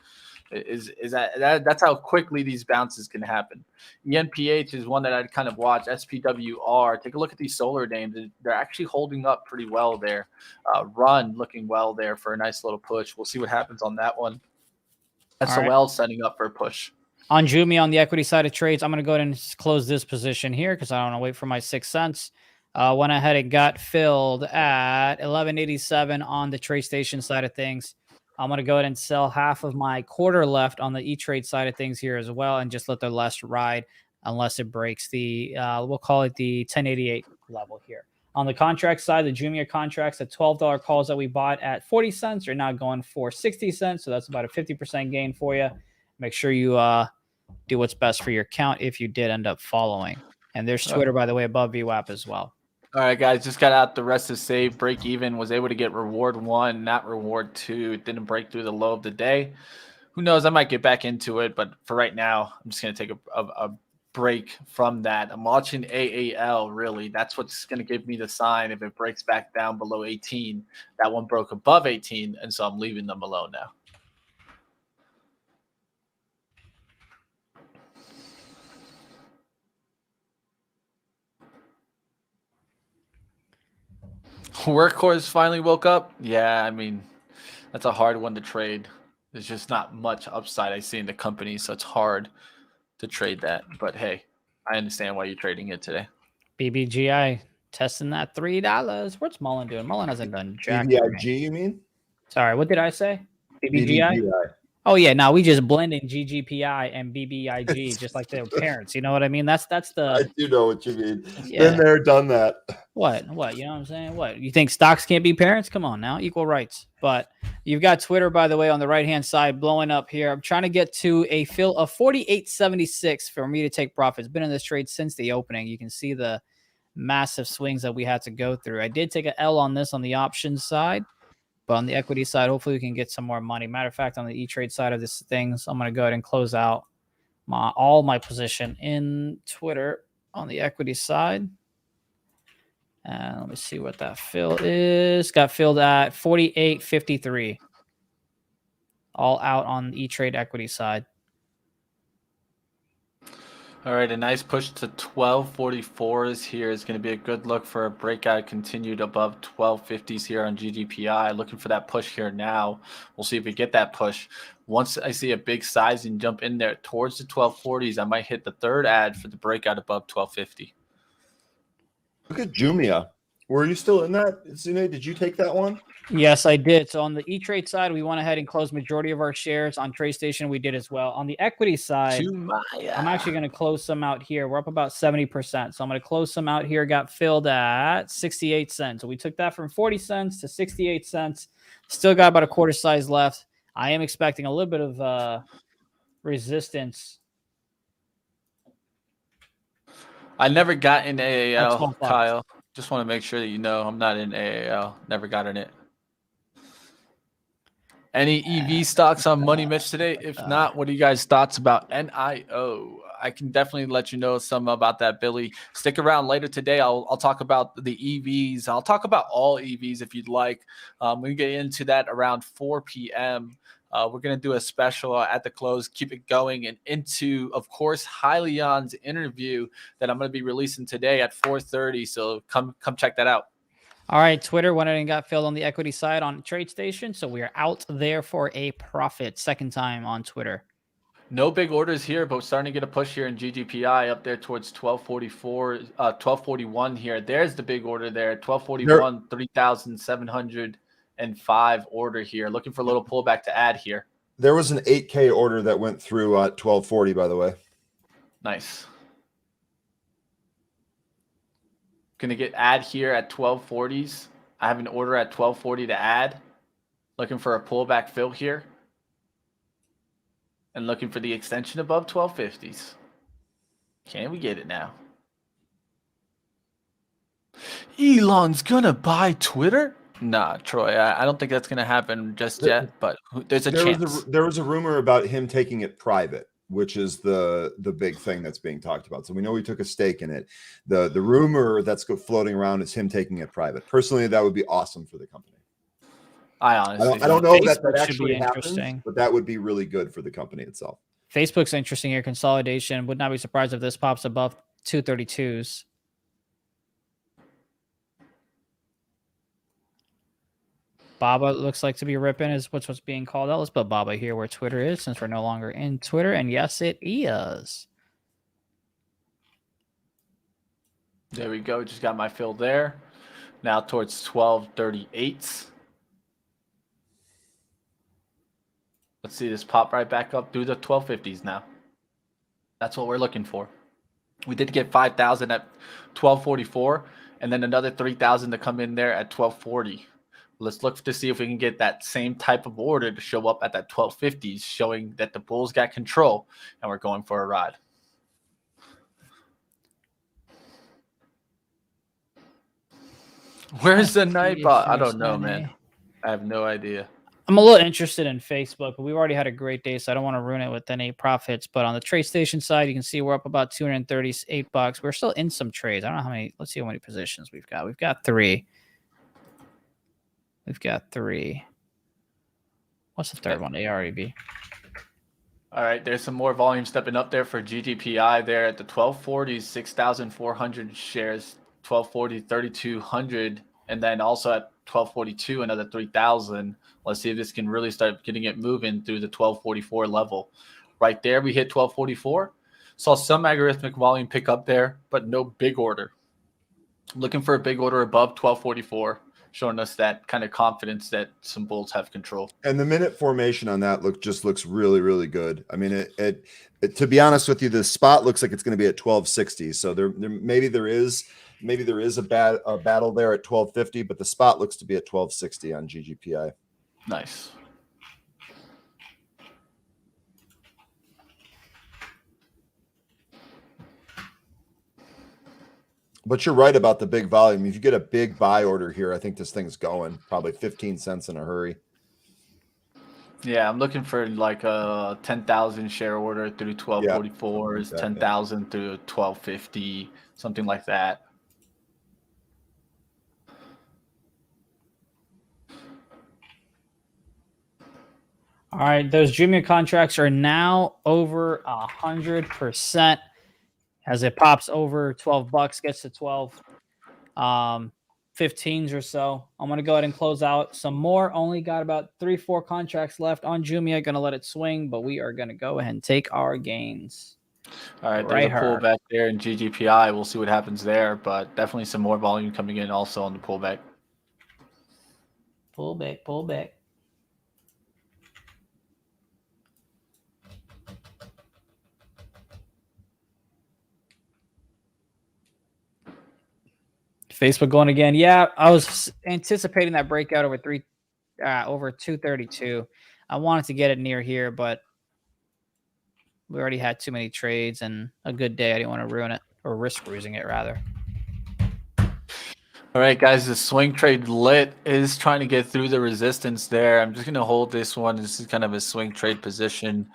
That's how quickly these bounces can happen. ENPH is one that I'd kind of watch. SPWR. Take a look at these solar names. They're actually holding up pretty well there. Run looking well there for a nice little push. We'll see what happens on that one. SOL setting up for a push. On GME, on the equity side of trades, I'm going to go ahead and close this position here because I don't want to wait for my 6 cents. Went ahead and got filled at 1187 on the TradeStation side of things. I'm going to go ahead and sell half of my quarter left on the E-Trade side of things here as well and just let the rest ride unless it breaks the, we'll call it the 1088 level here. On the contract side, the junior contracts, the $12 calls that we bought at 40 cents are now going for 60 cents. So that's about a 50% gain for you. Make sure you do what's best for your account if you did end up following. And there's Twitter, by the way, above VWAP as well. All right, guys, just got out the rest of save, break even, was able to get reward 1, not reward 2. It didn't break through the low of the day. Who knows? I might get back into it, but for right now, I'm just going to take a break from that. I'm watching AAL, really. That's what's going to give me the sign if it breaks back down below 18. That one broke above 18, and so I'm leaving them alone now. Workhorse finally woke up. Yeah, I mean, that's a hard one to trade. There's just not much upside I see in the company, so it's hard to trade that. But hey, I understand why you're trading it today. BBGI testing that $3. What's Mullen doing? Mullen hasn't done jack. BBIG, you mean? Sorry, what did I say? BBGI? Oh yeah, now we just blend in GGPI and BBIG just like their parents. You know what I mean? That's the. I do know what you mean. Yeah. Been there, done that. What? You know what I'm saying? What? You think stocks can't be parents? Come on now, equal rights. But you've got Twitter, by the way, on the right-hand side blowing up here. I'm trying to get to a fill of 48.76 for me to take profits. Been in this trade since the opening. You can see the massive swings that we had to go through. I did take an L on this on the options side. But on the equity side, hopefully we can get some more money. Matter of fact, on the E-Trade side of this things, I'm going to go ahead and close out all my position in Twitter on the equity side. And let me see what that fill is. Got filled at 48.53. All out on the E-Trade equity side. All right, a nice push to 1244s here is going to be a good look for a breakout continued above 1250s here on GGPI. Looking for that push here now. We'll see if we get that push. Once I see a big size and jump in there towards the 1240s, I might hit the third ad for the breakout above 1250. Look at Jumia. Were you still in that, Zunaid? Did you take that one? Yes, I did. So on the E-Trade side, we went ahead and closed majority of our shares. On TradeStation, we did as well. On the equity side, I'm actually going to close some out here. We're up about 70%. So I'm going to close some out here. Got filled at 68 cents. So we took that from 40 cents to 68 cents. Still got about a quarter size left. I am expecting a little bit of resistance. I never got in That's AAL, Kyle. Just want to make sure that you know I'm not in AAL. Never got in it. Any EV stocks on Money Mitch today? If not, what are you guys' thoughts about NIO? I can definitely let you know some about that, Billy. Stick around later today. I'll talk about the EVs. I'll talk about all EVs if you'd like. We get into that around 4 p.m. We're going to do a special at the close, keep it going, and into, of course, Hylian's interview that I'm going to be releasing today at 4:30. So come check that out. All right, Twitter went in and got filled on the equity side on TradeStation, so we are out there for a profit. Second time on Twitter. No big orders here, but we're starting to get a push here in GGPI up there towards 1244, 1241 here. There's the big order there, 1241, 3,705 order here. Looking for a little pullback to add here. There was an 8K order that went through at 1240, by the way. Nice. Gonna get add here at 1240s. I have an order at 1240 to add. Looking for a pullback fill here. And looking for the extension above 1250s. Can we get it now? Elon's gonna buy Twitter? Nah, Troy, I don't think that's gonna happen just yet, but there's a chance. There was a rumor about him taking it private, which is the big thing that's being talked about. So we know he took a stake in it. The rumor that's floating around is him taking it private. Personally, that would be awesome for the company. I honestly don't know Facebook that should actually be interesting. happens, but that would be really good for the company itself. Facebook's interesting here. Consolidation. Would not be surprised if this pops above 232s. Baba looks like to be ripping is what's being called out. Let's put Baba here where Twitter is since we're no longer in Twitter. And yes, it is. There we go. Just got my fill there. Now towards 1238s. Let's see this pop right back up through the 1250s now. That's what we're looking for. We did get 5,000 at 1244 and then another 3,000 to come in there at 1240. Let's look to see if we can get that same type of order to show up at that 1250s, showing that the bulls got control and we're going for a ride. Where's the night bot? I don't know, man. I have no idea. I'm a little interested in Facebook, but we've already had a great day, so I don't want to ruin it with any profits. But on the TradeStation side, you can see we're up about $238. We're still in some trades. I don't know how many. Let's see how many positions we've got. We've got 3. We've got 3. What's the third one? AREB. All right, there's some more volume stepping up there for GGPI there at the 1240s, 6,400 shares, 1240, 3,200, and then also at 1242, another 3,000. Let's see if this can really start getting it moving through the 1244 level. Right there, we hit 1244. Saw some algorithmic volume pick up there, but no big order. Looking for a big order above 1244, showing us that kind of confidence that some bulls have control. And the minute formation on that looks really, really good. I mean, it to be honest with you, the spot looks like it's going to be at 1260. So maybe there is a battle there at 1250, but the spot looks to be at 1260 on GGPI. Nice. But you're right about the big volume. If you get a big buy order here, I think this thing's going probably 15 cents in a hurry. Yeah, I'm looking for like a 10,000 share order through 1244s, 10,000 through 1250, something like that. All right, those Jumia contracts are now over 100%. As it pops over $12, gets to 12.50, 15s or so. I'm going to go ahead and close out some more. Only got about 3-4 contracts left on Jumia. Going to let it swing, but we are going to go ahead and take our gains. All right, there's a pullback there in GGPI. We'll see what happens there, but definitely some more volume coming in also on the pullback. Pullback. Facebook going again. Yeah, I was anticipating that breakout over 232. I wanted to get it near here, but we already had too many trades and a good day. I didn't want to ruin it or risk losing it rather. All right, guys, the swing trade lit is trying to get through the resistance there. I'm just going to hold this one. This is kind of a swing trade position.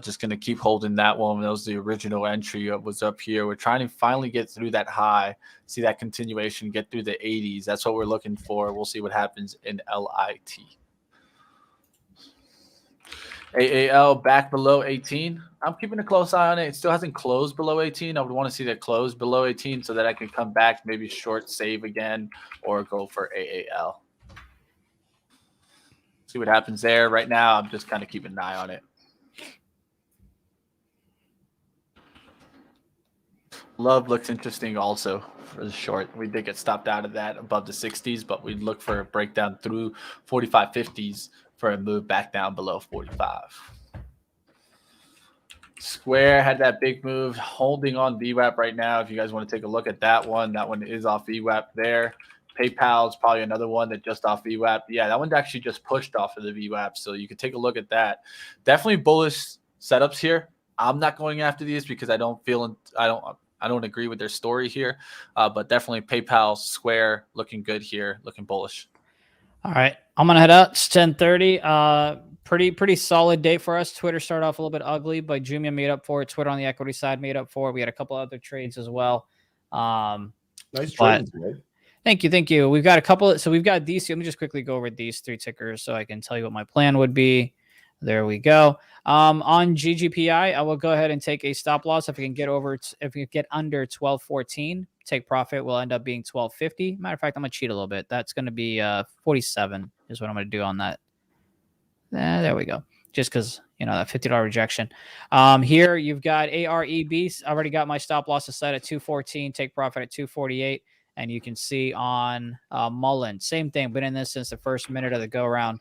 Just going to keep holding that one. That was the original entry. It was up here. We're trying to finally get through that high, see that continuation, get through the 80s. That's what we're looking for. We'll see what happens in LIT. AAL back below 18. I'm keeping a close eye on it. It still hasn't closed below 18. I would want to see that close below 18 so that I can come back, maybe short save again or go for AAL. See what happens there. Right now, I'm just kind of keeping an eye on it. Love looks interesting also for the short. We did get stopped out of that above the 60s, but we look for a breakdown through 45.50s for a move back down below 45. Square had that big move, holding on VWAP right now. If you guys want to take a look at that one is off VWAP there. PayPal is probably another one that just off VWAP. Yeah, that one's actually just pushed off of the VWAP, so you could take a look at that. Definitely bullish setups here. I'm not going after these because I don't agree with their story here, but definitely PayPal, Square looking good here, looking bullish. All right, I'm gonna head out. It's 10:30. Pretty solid day for us. Twitter started off a little bit ugly, but Jumia made up for it. Twitter on the equity side made up for it. We had a couple other trades as well. Nice trades, right? Thank you. We've got a couple. So we've got these. Let me just quickly go over these 3 tickers so I can tell you what my plan would be. There we go. On GGPI, I will go ahead and take a stop loss if we can get under 12.14. Take profit will end up being 12.50. Matter of fact, I'm gonna cheat a little bit. That's gonna be 47 is what I'm gonna do on that. There we go. Just because that $50 rejection. Here you've got AREB. I already got my stop loss set at 214. Take profit at 248. And you can see on Mullen, same thing. Been in this since the first minute of the go around.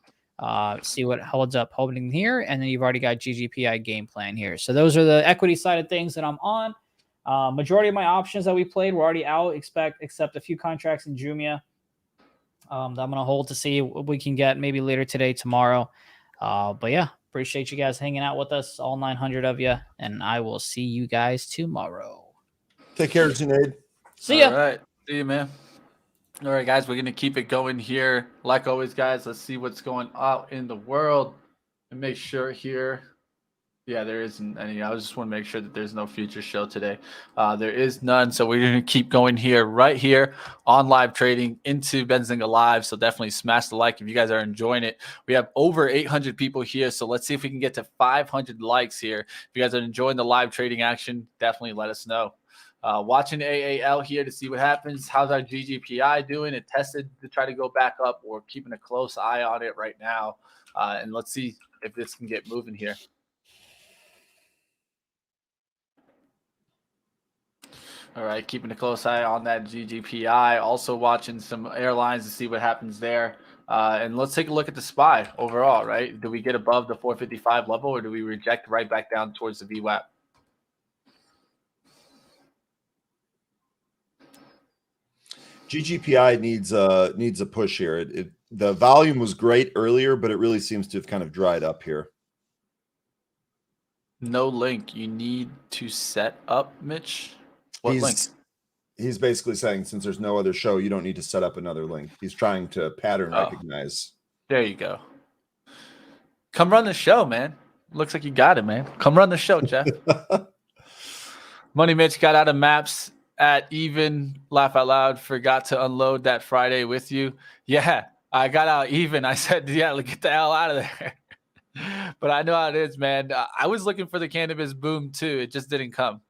See what holds up holding here, and then you've already got GGPI game plan here. So those are the equity side of things that I'm on. Majority of my options that we played were already out, except a few contracts in Jumia that I'm going to hold to see what we can get maybe later today, tomorrow. But yeah, appreciate you guys hanging out with us, all 900 of you, and I will see you guys tomorrow. Take care, Zunaid. See ya. All right. See you, man. All right, guys, we're going to keep it going here. Like always, guys, let's see what's going out in the world and make sure here. Yeah, there isn't any. I just want to make sure that there's no future show today. There is none. So we're going to keep going here, right here on live trading into Benzinga Live. So definitely smash the like if you guys are enjoying it. We have over 800 people here. So let's see if we can get to 500 likes here. If you guys are enjoying the live trading action, definitely let us know. Watching AAL here to see what happens. How's our GGPI doing? It tested to try to go back up. We're keeping a close eye on it right now. And let's see if this can get moving here. All right, keeping a close eye on that GGPI. Also watching some airlines to see what happens there. And let's take a look at the SPY overall, right? Do we get above the 455 level or do we reject right back down towards the VWAP? GGPI needs a push here. The volume was great earlier, but it really seems to have kind of dried up here. No link. You need to set up, Mitch. What link? He's basically saying since there's no other show, you don't need to set up another link. He's trying to pattern recognize. There you go. Come run the show, man. Looks like you got it, man. Come run the show, Jeff. Money Mitch got out of maps at even. Laugh out loud. Forgot to unload that Friday with you. Yeah, I got out even. I said, yeah, get the hell out of there. But I know how it is, man. I was looking for the cannabis boom too. It just didn't come.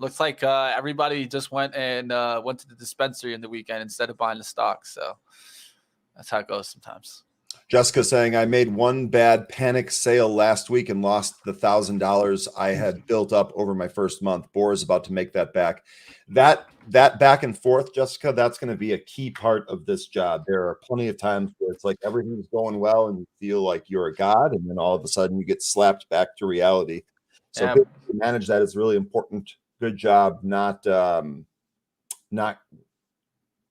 Looks like everybody just went to the dispensary in the weekend instead of buying the stock. So that's how it goes sometimes. Jessica saying, I made one bad panic sale last week and lost the $1,000 I had built up over my first month. Bohr is about to make that back. That back and forth, Jessica, that's going to be a key part of this job. There are plenty of times where it's like everything's going well and you feel like you're a god, and then all of a sudden you get slapped back to reality. So Yeah. to manage that is really important. Good job not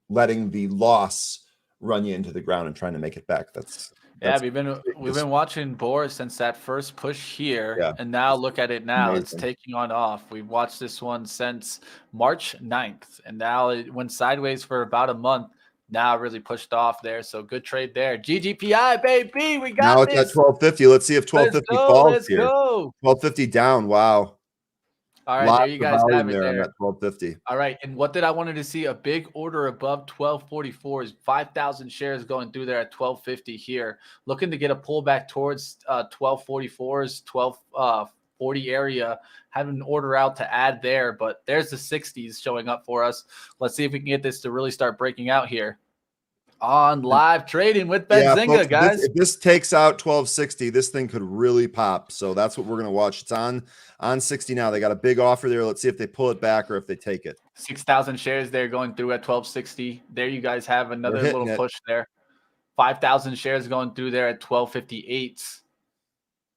letting the loss run you into the ground and trying to make it back. That's we've been watching Bohr since that first push here, Yeah. and now look at it now. Amazing. It's taking on off. We've watched this one since March 9th, and now it went sideways for about a month. Now it really pushed off there. So good trade there. GGPI, baby, we got now it's this. at 1250. Let's see if 1250 falls Let's here. go. 1250 down. Wow. All right, Lots there you guys of volume have it there on there. that 1250. All right, and what did I wanted to see? A big order above 1244 is 5,000 shares going through there at 1250 here. Looking to get a pullback towards 1244's 1240 area. Having an order out to add there, but there's the 60s showing up for us. Let's see if we can get this to really start breaking out here on live trading with Benzinga, folks, guys. If this takes out 1260, this thing could really pop. So that's what we're going to watch. It's on 60 now. They got a big offer there. Let's see if they pull it back or if they take it. 6,000 shares there going through at 1260. There you guys have another little push there. 5,000 shares going through there at 1258.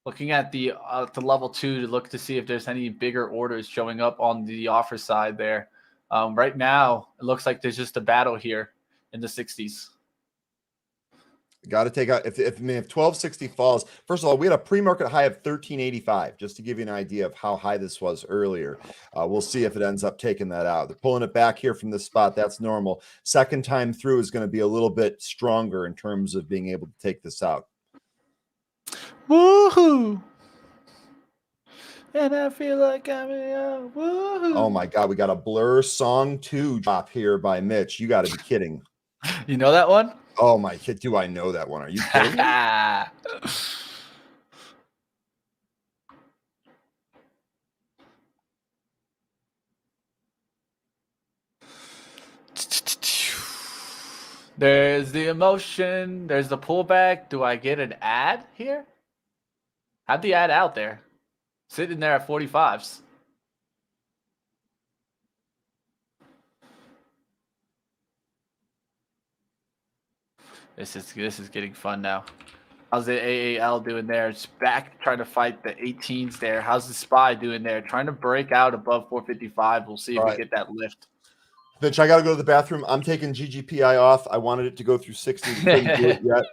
Looking at the level 2 to look to see if there's any bigger orders showing up on the offer side there. Right now, it looks like there's just a battle here in the 60s. Got to take out if 1260 falls. First of all, we had a pre-market high of 1385, just to give you an idea of how high this was earlier. We'll see if it ends up taking that out. They're pulling it back here from this spot. That's normal. Second time through is going to be a little bit stronger in terms of being able to take this out. Woohoo! And I feel like I'm in woohoo. Oh my God, we got a Blur Song 2 drop here by Mitch. You got to be kidding. You know that one? Oh my kid, do I know that one? Are you kidding me? There's the emotion. There's the pullback. Do I get an ad here? Have the ad out there. Sitting there at 45s. This is getting fun now. How's the AAL doing there? It's back trying to fight the 18s there. How's the SPY doing there? Trying to break out above 455. We'll see if we get that lift. Mitch, I got to go to the bathroom. I'm taking GGPI off. I wanted it to go through 60. Couldn't do it yet.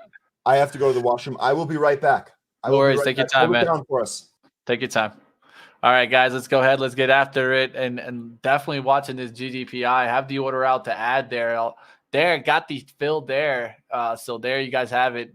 I have to go to the washroom. I will be right back. No worries. Take your time, man. Down for us. Take your time. All right, guys, let's go ahead. Let's get after it. And definitely watching this GGPI. Have the order out to add there. There, got the fill there. So there you guys have it.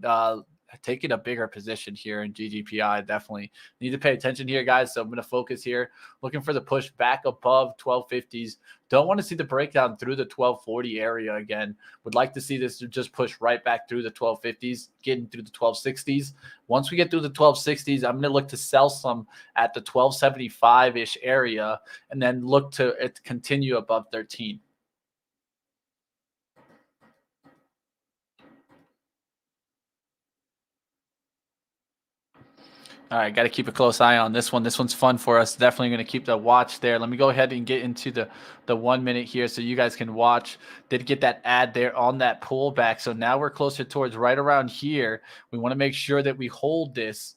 Taking a bigger position here in GGPI. Definitely need to pay attention here, guys. So I'm going to focus here. Looking for the push back above 1250s. Don't want to see the breakdown through the 1240 area again. Would like to see this just push right back through the 1250s, getting through the 1260s. Once we get through the 1260s, I'm going to look to sell some at the 1275-ish area and then look to it continue above 13. All right, got to keep a close eye on this one. This one's fun for us. Definitely going to keep the watch there. Let me go ahead and get into the 1 minute here so you guys can watch. Did get that ad there on that pullback. So now we're closer towards right around here. We want to make sure that we hold this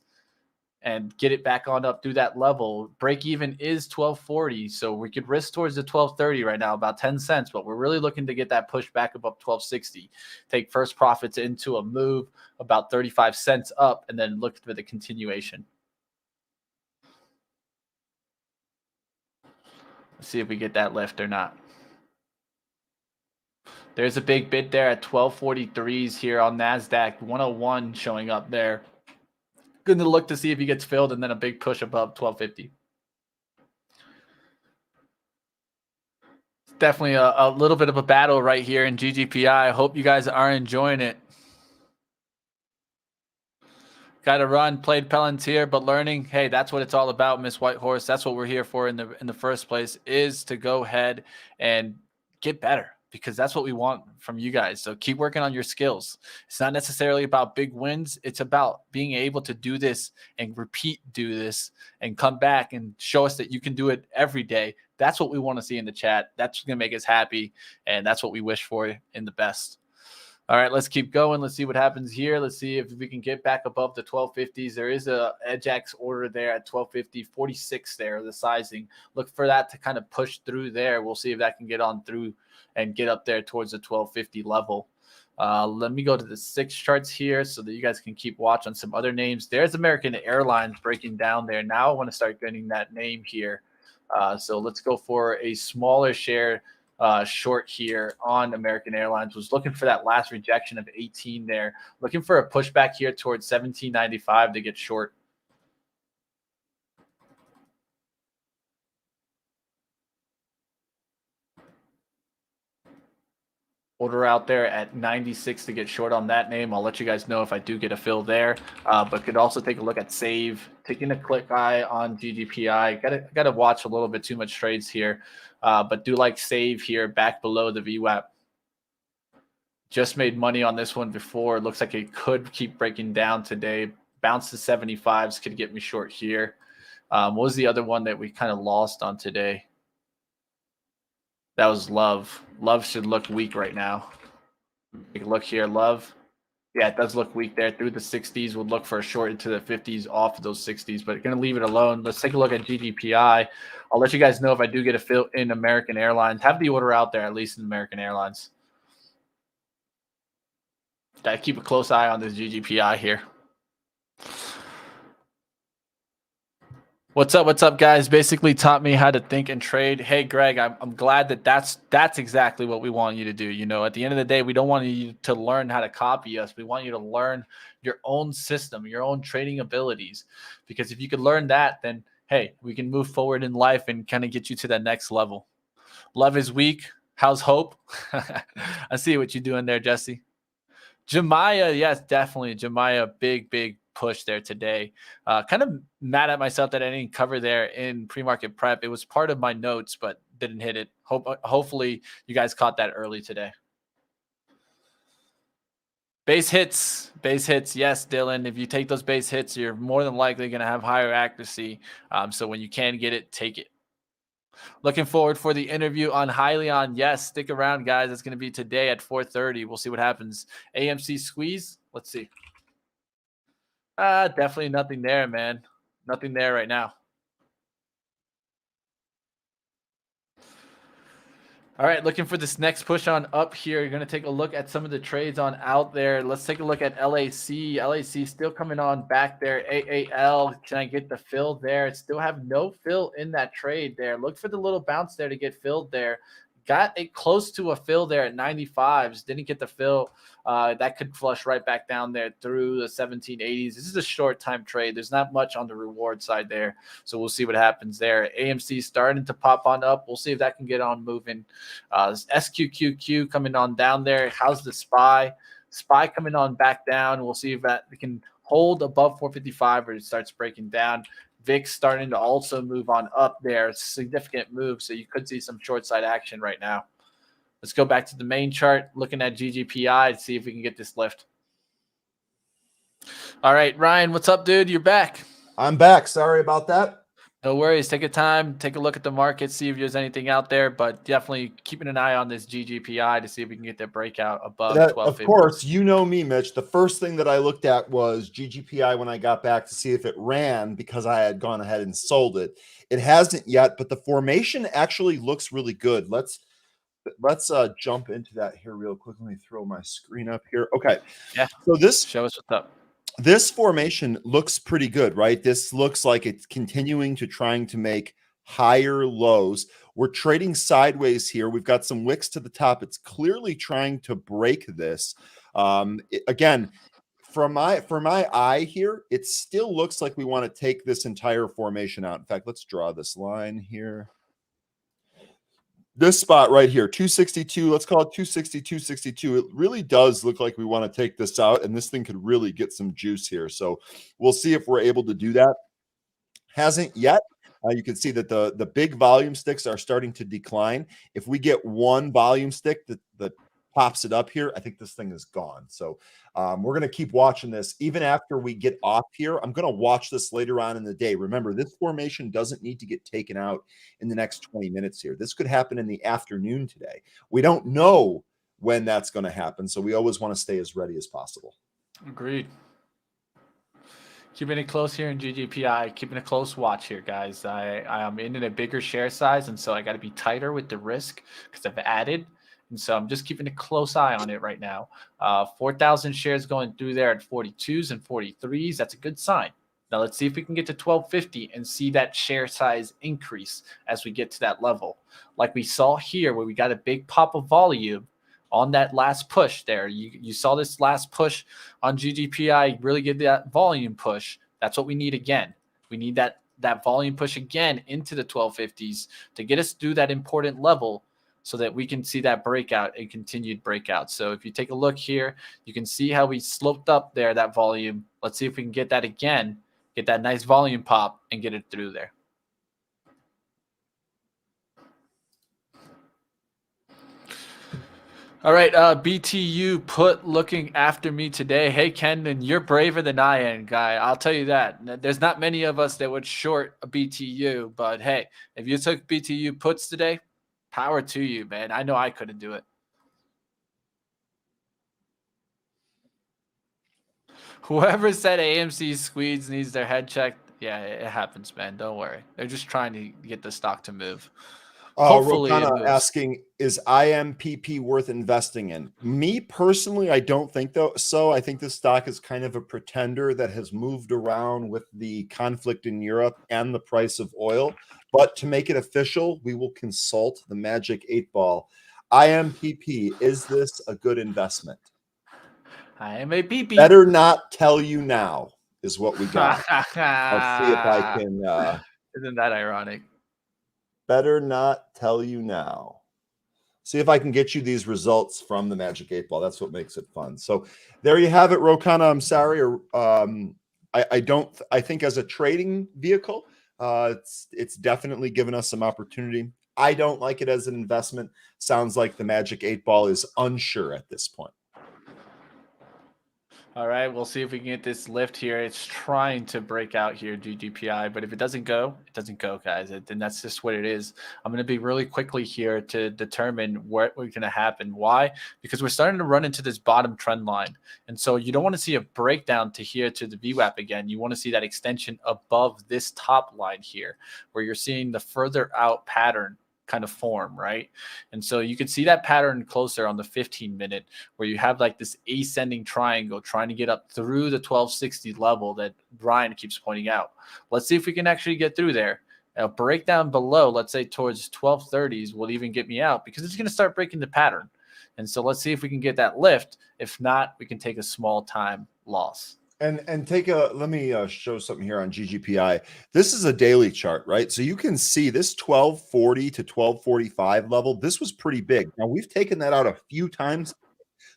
and get it back on up through that level. Break even is 1240, so we could risk towards the 1230 right now, about 10 cents, but we're really looking to get that push back above 1260. Take first profits into a move about 35 cents up and then look for the continuation. Let's see if we get that lift or not. There's a big bid there at 1243s here on NASDAQ, 101 showing up there. Going to look to see if he gets filled and then a big push above 1250. Definitely a little bit of a battle right here in GGPI. I hope you guys are enjoying it. Got to run, played Palantir, but learning, hey, that's what it's all about, Miss Whitehorse. That's what we're here for in the first place, is to go ahead and get better, because that's what we want from you guys. So keep working on your skills. It's not necessarily about big wins. It's about being able to do this and do this and come back and show us that you can do it every day. That's what we want to see in the chat. That's going to make us happy, and that's what we wish for in the best. All right, let's keep going. Let's see what happens here. Let's see if we can get back above the 1250s. There is a EDGX order there at 1250, 46 there, the sizing. Look for that to kind of push through there. We'll see if that can get on through and get up there towards the 1250 level. Let me go to the 6 charts here so that you guys can keep watch on some other names. There's American Airlines breaking down there. Now I want to start getting that name here. So let's go for a smaller share short here on American Airlines. Was looking for that last rejection of 18 there. Looking for a pushback here towards 17.95 to get short. Order out there at 96 to get short on that name. I'll let you guys know if I do get a fill there. But could also take a look at Save. Taking a click eye on GGPI. Gotta watch a little bit too much trades here. But do like Save here back below the VWAP. Just made money on this one before. It looks like it could keep breaking down today. Bounce to 75s could get me short here. What was the other one that we kind of lost on today? That was Love. Love should look weak right now. Take a look here. Love. Yeah, it does look weak there. Through the 60s. Would look for a short into the 50s off of those 60s, but going to leave it alone. Let's take a look at GGPI. I'll let you guys know if I do get a fill in American Airlines. Have the order out there, at least in American Airlines. Got to keep a close eye on this GGPI here. What's up, guys? Basically taught me how to think and trade. Hey, Greg, I'm glad that that's exactly what we want you to do. You know, at the end of the day, we don't want you to learn how to copy us. We want you to learn your own system, your own trading abilities. Because if you could learn that, then, hey, we can move forward in life and kind of get you to that next level. Love is weak. How's hope? I see what you're doing there, Jesse. Jemiah, yes, definitely. Jemiah, big push there today. Kind of mad at myself that I didn't cover there in pre-market prep. It was part of my notes, but didn't hit it. Hopefully you guys caught that early today. Base hits. Yes, Dylan. If you take those base hits, you're more than likely going to have higher accuracy. So when you can get it, take it. Looking forward for the interview on Hyliion. Yes, stick around, guys. It's going to be today at 4:30. We'll see what happens. AMC squeeze. Let's see. Definitely nothing there, man. Nothing there right now. All right, looking for this next push on up here. You're going to take a look at some of the trades on out there. Let's take a look at LAC. LAC still coming on back there. AAL, can I get the fill there? Still have no fill in that trade there. Look for the little bounce there to get filled there. Got it close to a fill there at 95s. Didn't get the fill. That could flush right back down there through the 1780s. This is a short time trade. There's not much on the reward side there. So we'll see what happens there. AMC starting to pop on up. We'll see if that can get on moving. SQQQ coming on down there. How's the SPY? SPY coming on back down. We'll see if that we can hold above 455 or it starts breaking down. VIX starting to also move on up there. Significant move, so you could see some short side action right now. Let's go back to the main chart, looking at GGPI to see if we can get this lift. All right, Ryan, what's up, dude? You're back. I'm back. Sorry about that. No worries. Take your time. Take a look at the market, see if there's anything out there, but definitely keeping an eye on this GGPI to see if we can get that breakout above 1250. Of course, you know me, Mitch. The first thing that I looked at was GGPI when I got back to see if it ran because I had gone ahead and sold it. It hasn't yet, but the formation actually looks really good. Let's jump into that here real quick. Let me throw my screen up here. Okay. Yeah. So this show us what's up. This formation looks pretty good, right? This looks like it's continuing to trying to make higher lows. We're trading sideways here. We've got some wicks to the top. It's clearly trying to break this. Again, for my eye here, it still looks like we want to take this entire formation out. In fact, let's draw this line here. This spot right here, 262, let's call it 260, 262. It really does look like we want to take this out, and this thing could really get some juice here. So we'll see if we're able to do that. Hasn't yet. You can see that the big volume sticks are starting to decline. If we get one volume stick that pops it up here, I think this thing is gone. So we're going to keep watching this. Even after we get off here, I'm going to watch this later on in the day. Remember, this formation doesn't need to get taken out in the next 20 minutes here. This could happen in the afternoon today. We don't know when that's going to happen, so we always want to stay as ready as possible. Agreed. Keeping it close here in GGPI, keeping a close watch here, guys. I am in a bigger share size, and so I got to be tighter with the risk because I've added. And so I'm just keeping a close eye on it right now. 4,000 shares going through there at 42s and 43s. That's a good sign. Now let's see if we can get to 1250 and see that share size increase as we get to that level. Like we saw here where we got a big pop of volume on that last push there. You saw this last push on GGPI really give that volume push. That's what we need again. We need that volume push again into the 1250s to get us through that important level so that we can see that breakout and continued breakout. So if you take a look here, you can see how we sloped up there, that volume. Let's see if we can get that again, get that nice volume pop and get it through there. All right, BTU put looking after me today. Hey, Kendon, you're braver than I am, guy. I'll tell you that. There's not many of us that would short a BTU, but hey, if you took BTU puts today, power to you, man. I know I couldn't do it. Whoever said AMC squeeze needs their head checked, yeah, it happens, man. Don't worry. They're just trying to get the stock to move. Hopefully Rokana asking, is IMPP worth investing in? Me personally, I don't think so. I think this stock is kind of a pretender that has moved around with the conflict in Europe and the price of oil. But to make it official, we will consult the Magic 8 Ball. IMPP, is this a good investment? IMPP. Better not tell you now is what we got. I'll see if I can. Isn't that ironic? Better not tell you now. See if I can get you these results from the Magic 8 Ball. That's what makes it fun. So there you have it, Rokana. I'm sorry. I think as a trading vehicle, it's definitely given us some opportunity. I don't like it as an investment. Sounds like the Magic 8 Ball is unsure at this point. All right, we'll see if we can get this lift here. It's trying to break out here, GGPI, but if it doesn't go, it doesn't go, guys. And that's just what it is. I'm going to be really quickly here to determine what's going to happen. Why? Because we're starting to run into this bottom trend line. And so you don't want to see a breakdown to here to the VWAP again. You want to see that extension above this top line here, where you're seeing the further out pattern kind of form, right? And so you can see that pattern closer on the 15-minute where you have like this ascending triangle trying to get up through the 1260 level that Brian keeps pointing out. Let's see if we can actually get through there. A breakdown below, let's say towards 1230s will even get me out because it's going to start breaking the pattern. And so let's see if we can get that lift. If not, we can take a small time loss. And take a, let me show something here on GGPI. This is a daily chart, right? So you can see this 1240 to 1245 level. This was pretty big. Now we've taken that out a few times.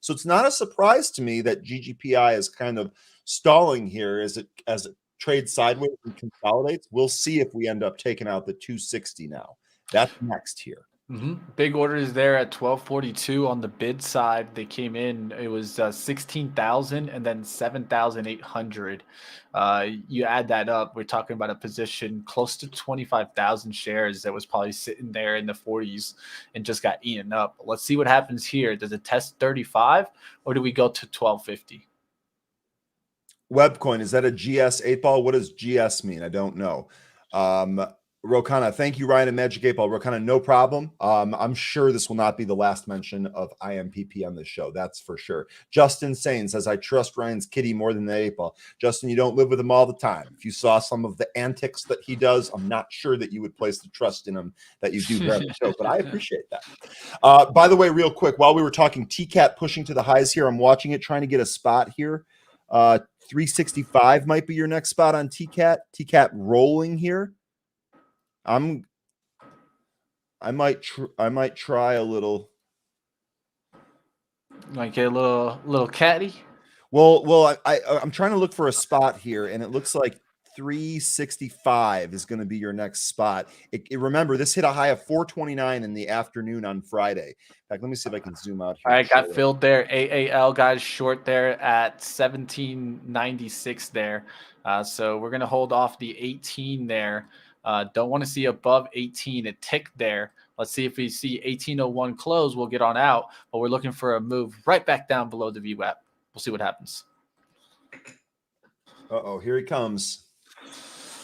So it's not a surprise to me that GGPI is kind of stalling here as it trades sideways and consolidates. We'll see if we end up taking out the 260 now. That's next here. Big orders there at 1242 on the bid side. They came in. It was 16,000 and then 7,800. You add that up, we're talking about a position close to 25,000 shares that was probably sitting there in the 40s and just got eaten up. Let's see what happens here. Does it test 35 or do we go to 1250? Webcoin, is that a GS 8 Ball? What does GS mean? I don't know. Rokana, thank you, Ryan and Magic 8 Ball. Rokana, no problem. I'm sure this will not be the last mention of IMPP on this show. That's for sure. Justin Sane says, I trust Ryan's kitty more than the 8 Ball. Justin, you don't live with him all the time. If you saw some of the antics that he does, I'm not sure that you would place the trust in him that you do here on the show, but I appreciate that. By the way, real quick, while we were talking TCAT pushing to the highs here, I'm watching it, trying to get a spot here. 365 might be your next spot on TCAT. TCAT rolling here. I might try a little. Like a little catty. Well, I'm trying to look for a spot here, and it looks like 365 is going to be your next spot. Remember, this hit a high of 429 in the afternoon on Friday. In fact, let me see if I can zoom out here. All right, got filled there. AAL guys short there at 1796 there. So we're gonna hold off the 18 there. Don't want to see above 18. It ticked there. Let's see if we see 1801 close. We'll get on out, but we're looking for a move right back down below the VWAP. We'll see what happens. Uh-oh, here he comes.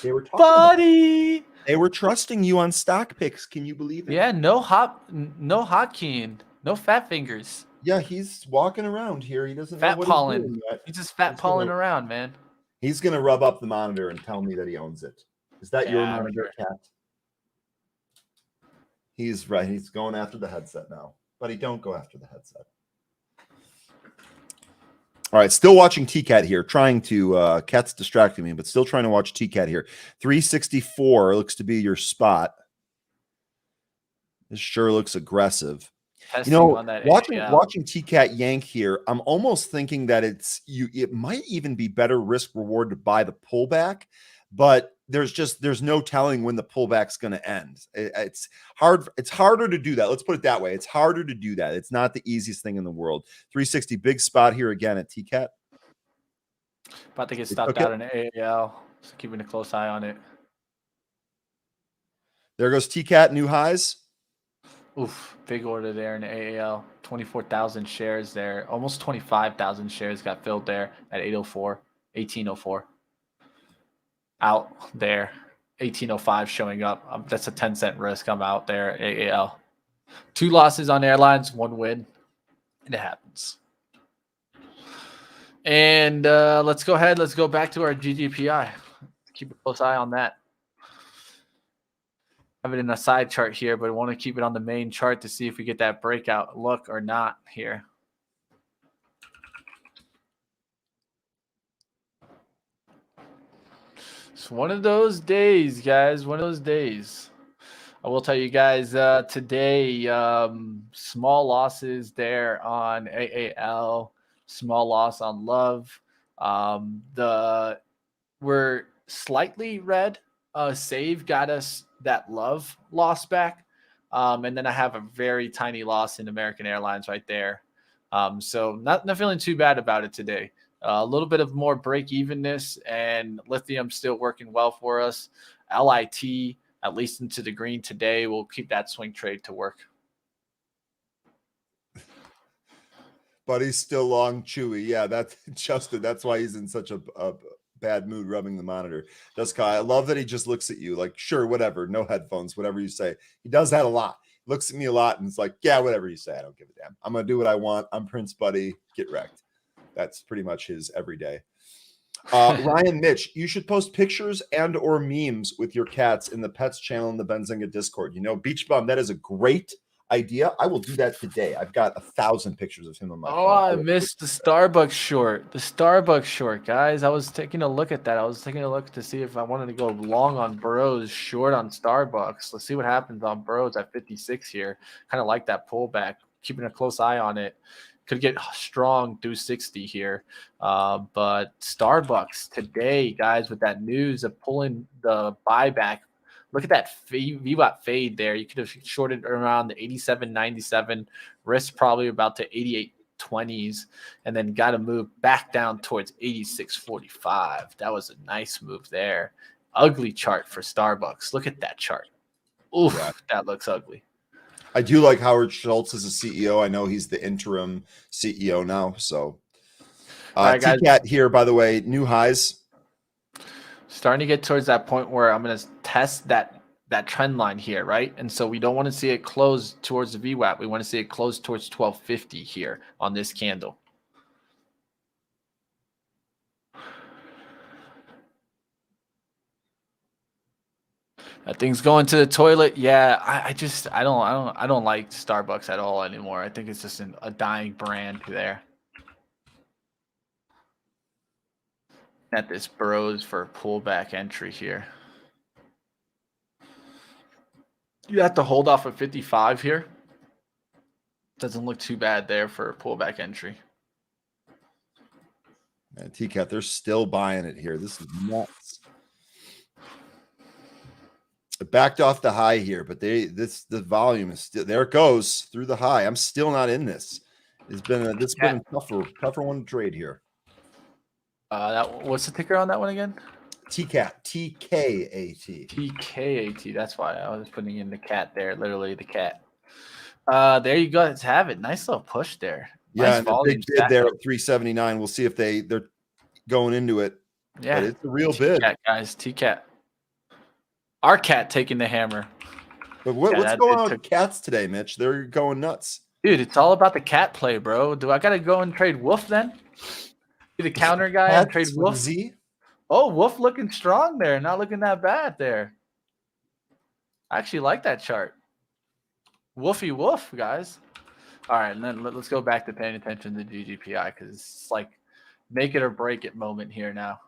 They were talking Buddy. They were trusting you on stock picks. Can you believe it? Yeah, no hotkeying, no fat fingers. Yeah, he's walking around here. He doesn't know Fat what pollen. he's doing yet. He's just fat pollen around, man. He's gonna rub up the monitor and tell me that he owns it. Is that your Yeah, monitor, Cat? He's right. He's going after the headset now. Buddy, don't go after the headset. All right, still watching TCAT here, trying to Cat's distracting me, but still trying to watch TCAT here. 364 looks to be your spot. This sure looks aggressive. Testing You know, on that watching TCAT yank here, I'm almost thinking that it might even be better risk reward to buy the pullback, but there's no telling when the pullback's going to end. It's harder to do that. Let's put it that way. It's harder to do that. It's not the easiest thing in the world. 360 big spot here again at TCAT. About to get stopped out in AAL. So keeping a close eye on it. There goes TCAT, new highs. Oof, big order there in AAL. 24,000 shares there. Almost 25,000 shares got filled there at 804, 1804. Out there. 1805 showing up. That's a 10-cent risk. I'm out there. AAL. 2 losses on airlines, 1 win. And it happens. And let's go ahead. Let's go back to our GGPI. Keep a close eye on that. Have it in a side chart here, but I want to keep it on the main chart to see if we get that breakout look or not here. It's one of those days, guys. One of those days. I will tell you guys today, small losses there on AAL, small loss on Love. We're slightly red. Save got us that Love loss back. And then I have a very tiny loss in American Airlines right there. So not feeling too bad about it today. A little bit of more break evenness, and lithium still working well for us. LIT at least into the green today. We'll keep that swing trade to work. But he's still long chewy. Yeah, that's Justin. That's why he's in such a bad mood rubbing the monitor. Jessica, I love that he just looks at you like, sure, whatever, no headphones, whatever you say. He does that a lot. He looks at me a lot and it's like, yeah, whatever you say. I don't give a damn. I'm going to do what I want. I'm Prince Buddy. Get wrecked. That's pretty much his everyday. Ryan, Mitch, you should post pictures and or memes with your cats in the pets channel in the Benzinga Discord. You know, Beach Bum, that is a great idea. I will do that today. I've got 1,000 pictures of him on my phone. I missed the Starbucks short. The Starbucks short, guys. I was taking a look at that. I was taking a look to see if I wanted to go long on Bros, short on Starbucks. Let's see what happens on Bros at 56 here. Kind of like that pullback. Keeping a close eye on it. Could get strong through 60 here. But Starbucks today, guys, with that news of pulling the buyback, look at that VWAP fade there. You could have shorted around the 87.97, risk probably about to 88.20s, and then got to move back down towards 86.45. That was a nice move there. Ugly chart for Starbucks. Look at that chart. Oof, yeah. That looks ugly. I do like Howard Schultz as a CEO. I know he's the interim CEO now. So right, TCAT here, by the way, new highs. Starting to get towards that point where I'm going to test that trend line here, right? And so we don't want to see it close towards the VWAP. We want to see it close towards 1250 here on this candle. That thing's going to the toilet. Yeah, I don't like Starbucks at all anymore. I think it's just a dying brand there. At this Bros for pullback entry here. You have to hold off of 55 here. Doesn't look too bad there for a pullback entry. And TCAT, they're still buying it here. This is nuts. It backed off the high here, but the volume is still there. It goes through the high. I'm still not in this. It's been a tougher one to trade here. What's the ticker on that one again? TCAT, TKAT. TKAT. That's why I was putting in the cat there, literally the cat. There you go. Let's have it. Nice little push there. Yeah, nice big bid there at 379. We'll see if they're going into it. Yeah, but it's a real bid, guys. TCAT. Our cat taking the hammer. But what's going on with cats today, Mitch? They're going nuts, dude. It's all about the cat play, bro. Do I gotta go and trade Wolf then? Be the counter guy and trade Wolf. Z? Oh, Wolf looking strong there. Not looking that bad there. I actually like that chart. Woofy woof, guys. All right, and then let's go back to paying attention to GGPI because it's like make it or break it moment here now.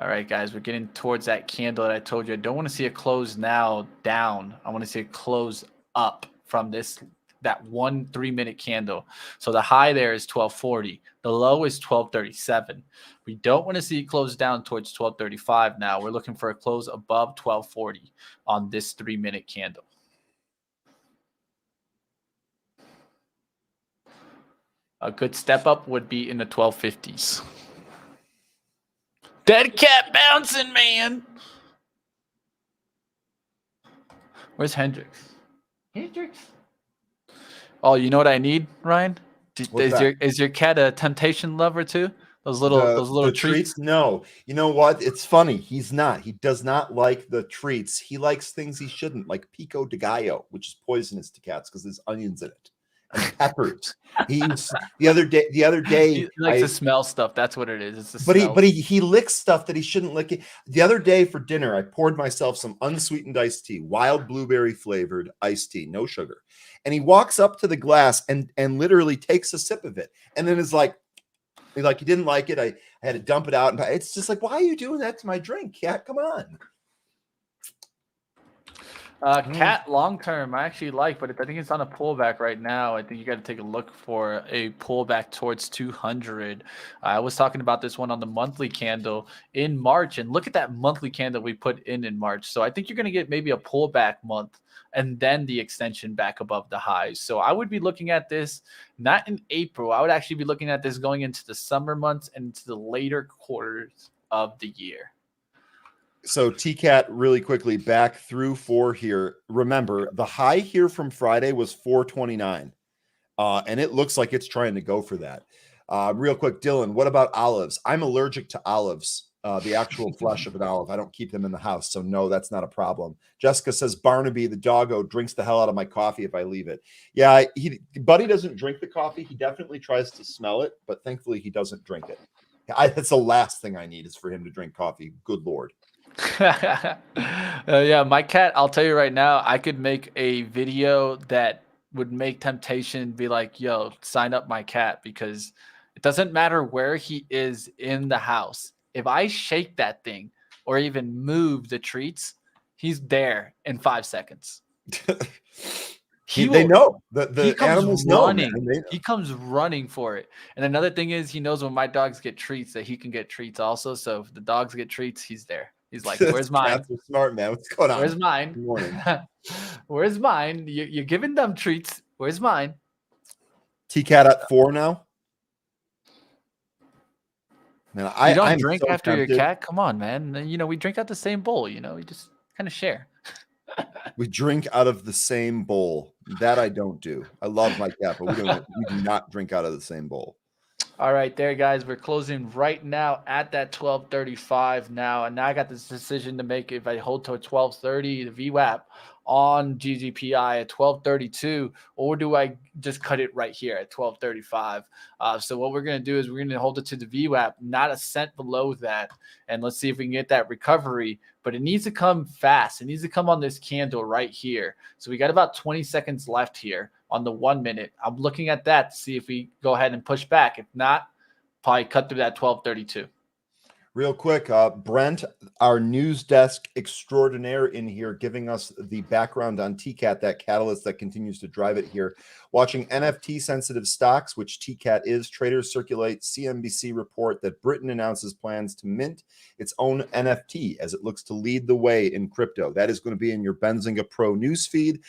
All right, guys, we're getting towards that candle that I told you. I don't want to see a close now down. I want to see a close up from that 1 3-minute candle. So the high there is 1240. The low is 1237. We don't want to see it close down towards 1235 now. We're looking for a close above 1240 on this 3-minute candle. A good step up would be in the 1250s. Dead cat bouncing, man. Where's Hendrix? Oh, you know what I need, Ryan? Is your cat a temptation lover too? Those little treats? No. You know what? It's funny. He's not. He does not like the treats. He likes things he shouldn't, like pico de gallo, which is poisonous to cats because there's onions in it. And peppers. The other day he likes to smell stuff. That's what it is. It's but he licks stuff that he shouldn't lick. The other day for dinner, I poured myself some unsweetened iced tea, wild blueberry flavored iced tea, no sugar. And he walks up to the glass and literally takes a sip of it, and then is like he didn't like it. I had to dump it out, and it's just like, why are you doing that to my drink, cat? Come on. Cat long term, I actually like, but I think it's on a pullback right now. I think you got to take a look for a pullback towards 200. I was talking about this one on the monthly candle in March, and look at that monthly candle we put in March. So I think you're going to get maybe a pullback month and then the extension back above the highs. So I would be looking at this not in April. I would actually be looking at this going into the summer months and into the later quarters of the year. So TCAT really quickly back through 4 here. Remember, the high here from Friday was 429. And it looks like it's trying to go for that. Real quick, Dylan, what about olives? I'm allergic to olives, the actual flesh of an olive. I don't keep them in the house. So no, that's not a problem. Jessica says Barnaby, the doggo, drinks the hell out of my coffee if I leave it. Yeah, Buddy doesn't drink the coffee. He definitely tries to smell it, but thankfully he doesn't drink it. That's the last thing I need is for him to drink coffee. Good Lord. Yeah, my cat, I'll tell you right now, I could make a video that would make temptation be like, yo, sign up my cat, because it doesn't matter where he is in the house. If I shake that thing or even move the treats, he's there in 5 seconds. They know the animals know. He comes running for it. And another thing is, he knows when my dogs get treats that he can get treats also. So if the dogs get treats, he's there. He's like, where's mine? Cats are smart, man. What's going on? Where's mine? Good morning. Where's mine? You're giving them treats. Where's mine? TCAT at 4 now. Man, you don't drink so after tempted. Your cat? Come on, man. You know, we drink out the same bowl. You know, we just kind of share. We drink out of the same bowl. That I don't do. I love my cat, but we do not drink out of the same bowl. All right, there, guys. We're closing right now at that 1235 now. And now I got this decision to make if I hold to 1230, the VWAP on GGPI at 1232, or do I just cut it right here at 1235? So what we're going to do is we're going to hold it to the VWAP, not a cent below that. And let's see if we can get that recovery. But it needs to come fast. It needs to come on this candle right here. So we got about 20 seconds left here on the 1 minute. I'm looking at that to see if we go ahead and push back. If not, probably cut through that 1232. Real quick, Brent, our news desk extraordinaire in here, giving us the background on TCAT, that catalyst that continues to drive it here. Watching NFT sensitive stocks, which TCAT is, traders circulate CNBC report that Britain announces plans to mint its own NFT as it looks to lead the way in crypto. That is going to be in your Benzinga Pro newsfeed.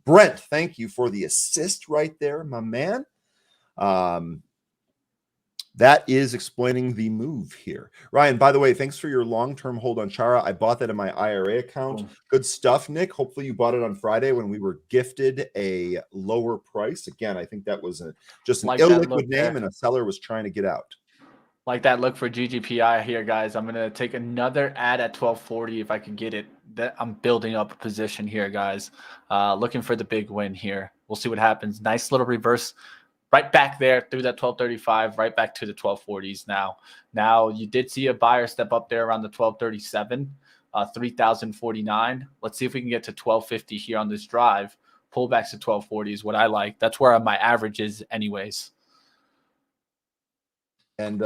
Brent, thank you for the assist right there, my man. That is explaining the move here. Ryan, by the way, thanks for your long-term hold on Chara. I bought that in my IRA account. Good stuff, Nick. Hopefully you bought it on Friday when we were gifted a lower price. Again, I think that was just an illiquid name and a seller was trying to get out. Like that look for GGPI here, guys. I'm going to take another ad at 1240 if I can get it. That I'm building up a position here, guys. Looking for the big win here. We'll see what happens. Nice little reverse. Right back there through that 1235, right back to the 1240s now. Now, you did see a buyer step up there around the 1237, 3049. Let's see if we can get to 1250 here on this drive. Pullbacks to 1240 is what I like. That's where my average is anyways. And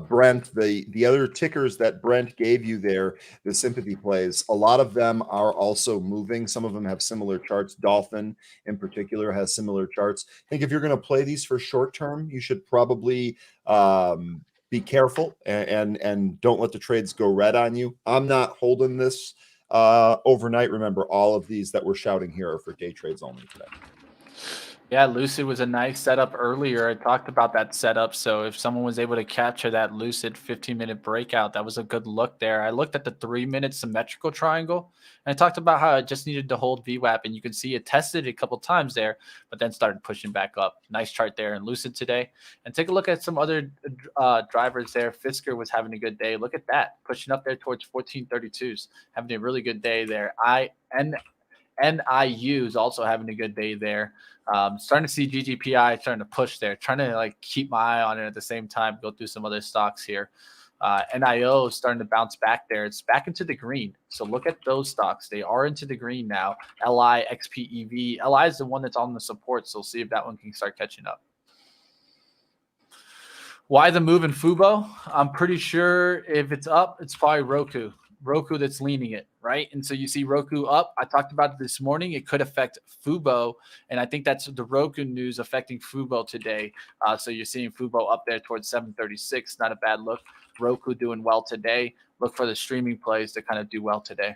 Brent, the other tickers that Brent gave you there, the sympathy plays, a lot of them are also moving. Some of them have similar charts. Dolphin in particular has similar charts. I think if you're going to play these for short term, you should probably be careful and don't let the trades go red on you. I'm not holding this overnight. Remember, all of these that we're shouting here are for day trades only today. Yeah, Lucid was a nice setup earlier. I talked about that setup. So if someone was able to capture that Lucid 15-minute breakout, that was a good look there. I looked at the 3-minute symmetrical triangle, and I talked about how it just needed to hold VWAP, and you can see it tested it a couple times there, but then started pushing back up. Nice chart there in Lucid today. And take a look at some other drivers there. Fisker was having a good day. Look at that, pushing up there towards 1432s, having a really good day there. NIU is also having a good day there. Starting to see GGPI starting to push there, trying to like keep my eye on it at the same time, go through some other stocks here. NIO is starting to bounce back there. It's back into the green. So look at those stocks. They are into the green now. LI, XPEV. LI is the one that's on the support. So we'll see if that one can start catching up. Why the move in Fubo? I'm pretty sure if it's up, it's probably Roku that's leaning it, right? And so you see Roku up. I talked about it this morning. It could affect Fubo, and I think that's the Roku news affecting Fubo today. So you're seeing Fubo up there towards 736. Not a bad look. Roku doing well today. Look for the streaming plays to kind of do well today.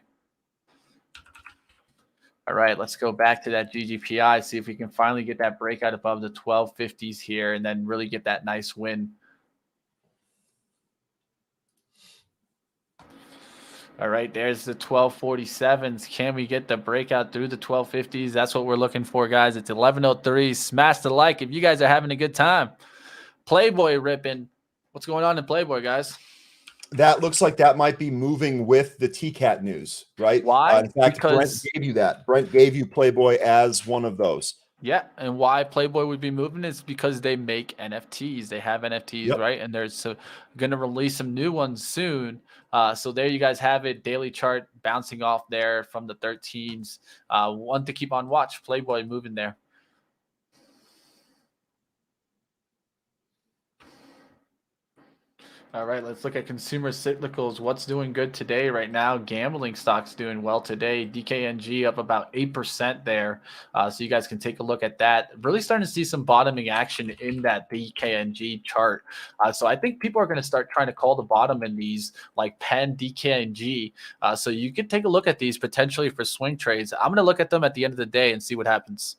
All right, let's go back to that GGPI, see if we can finally get that breakout above the 1250s here and then really get that nice win. All right, there's the 1247s. Can we get the breakout through the 1250s? That's what we're looking for, guys. It's 11:03. Smash the like if you guys are having a good time. Playboy ripping. What's going on in Playboy, guys? That looks like that might be moving with the TCAT news, right? Why? In fact, Brent gave you that. Brent gave you Playboy as one of those. Yeah, and why Playboy would be moving is because they make NFTs. They have NFTs, right? And they're going to release some new ones soon. So there you guys have it. Daily chart bouncing off there from the 13s. One to keep on watch. Playboy moving there. All right, let's look at consumer cyclicals. What's doing good today right now? Gambling stocks doing well today. DKNG up about 8% there. So you guys can take a look at that. Really starting to see some bottoming action in that DKNG chart. So I think people are going to start trying to call the bottom in these like Penn, DKNG. So you can take a look at these potentially for swing trades. I'm going to look at them at the end of the day and see what happens.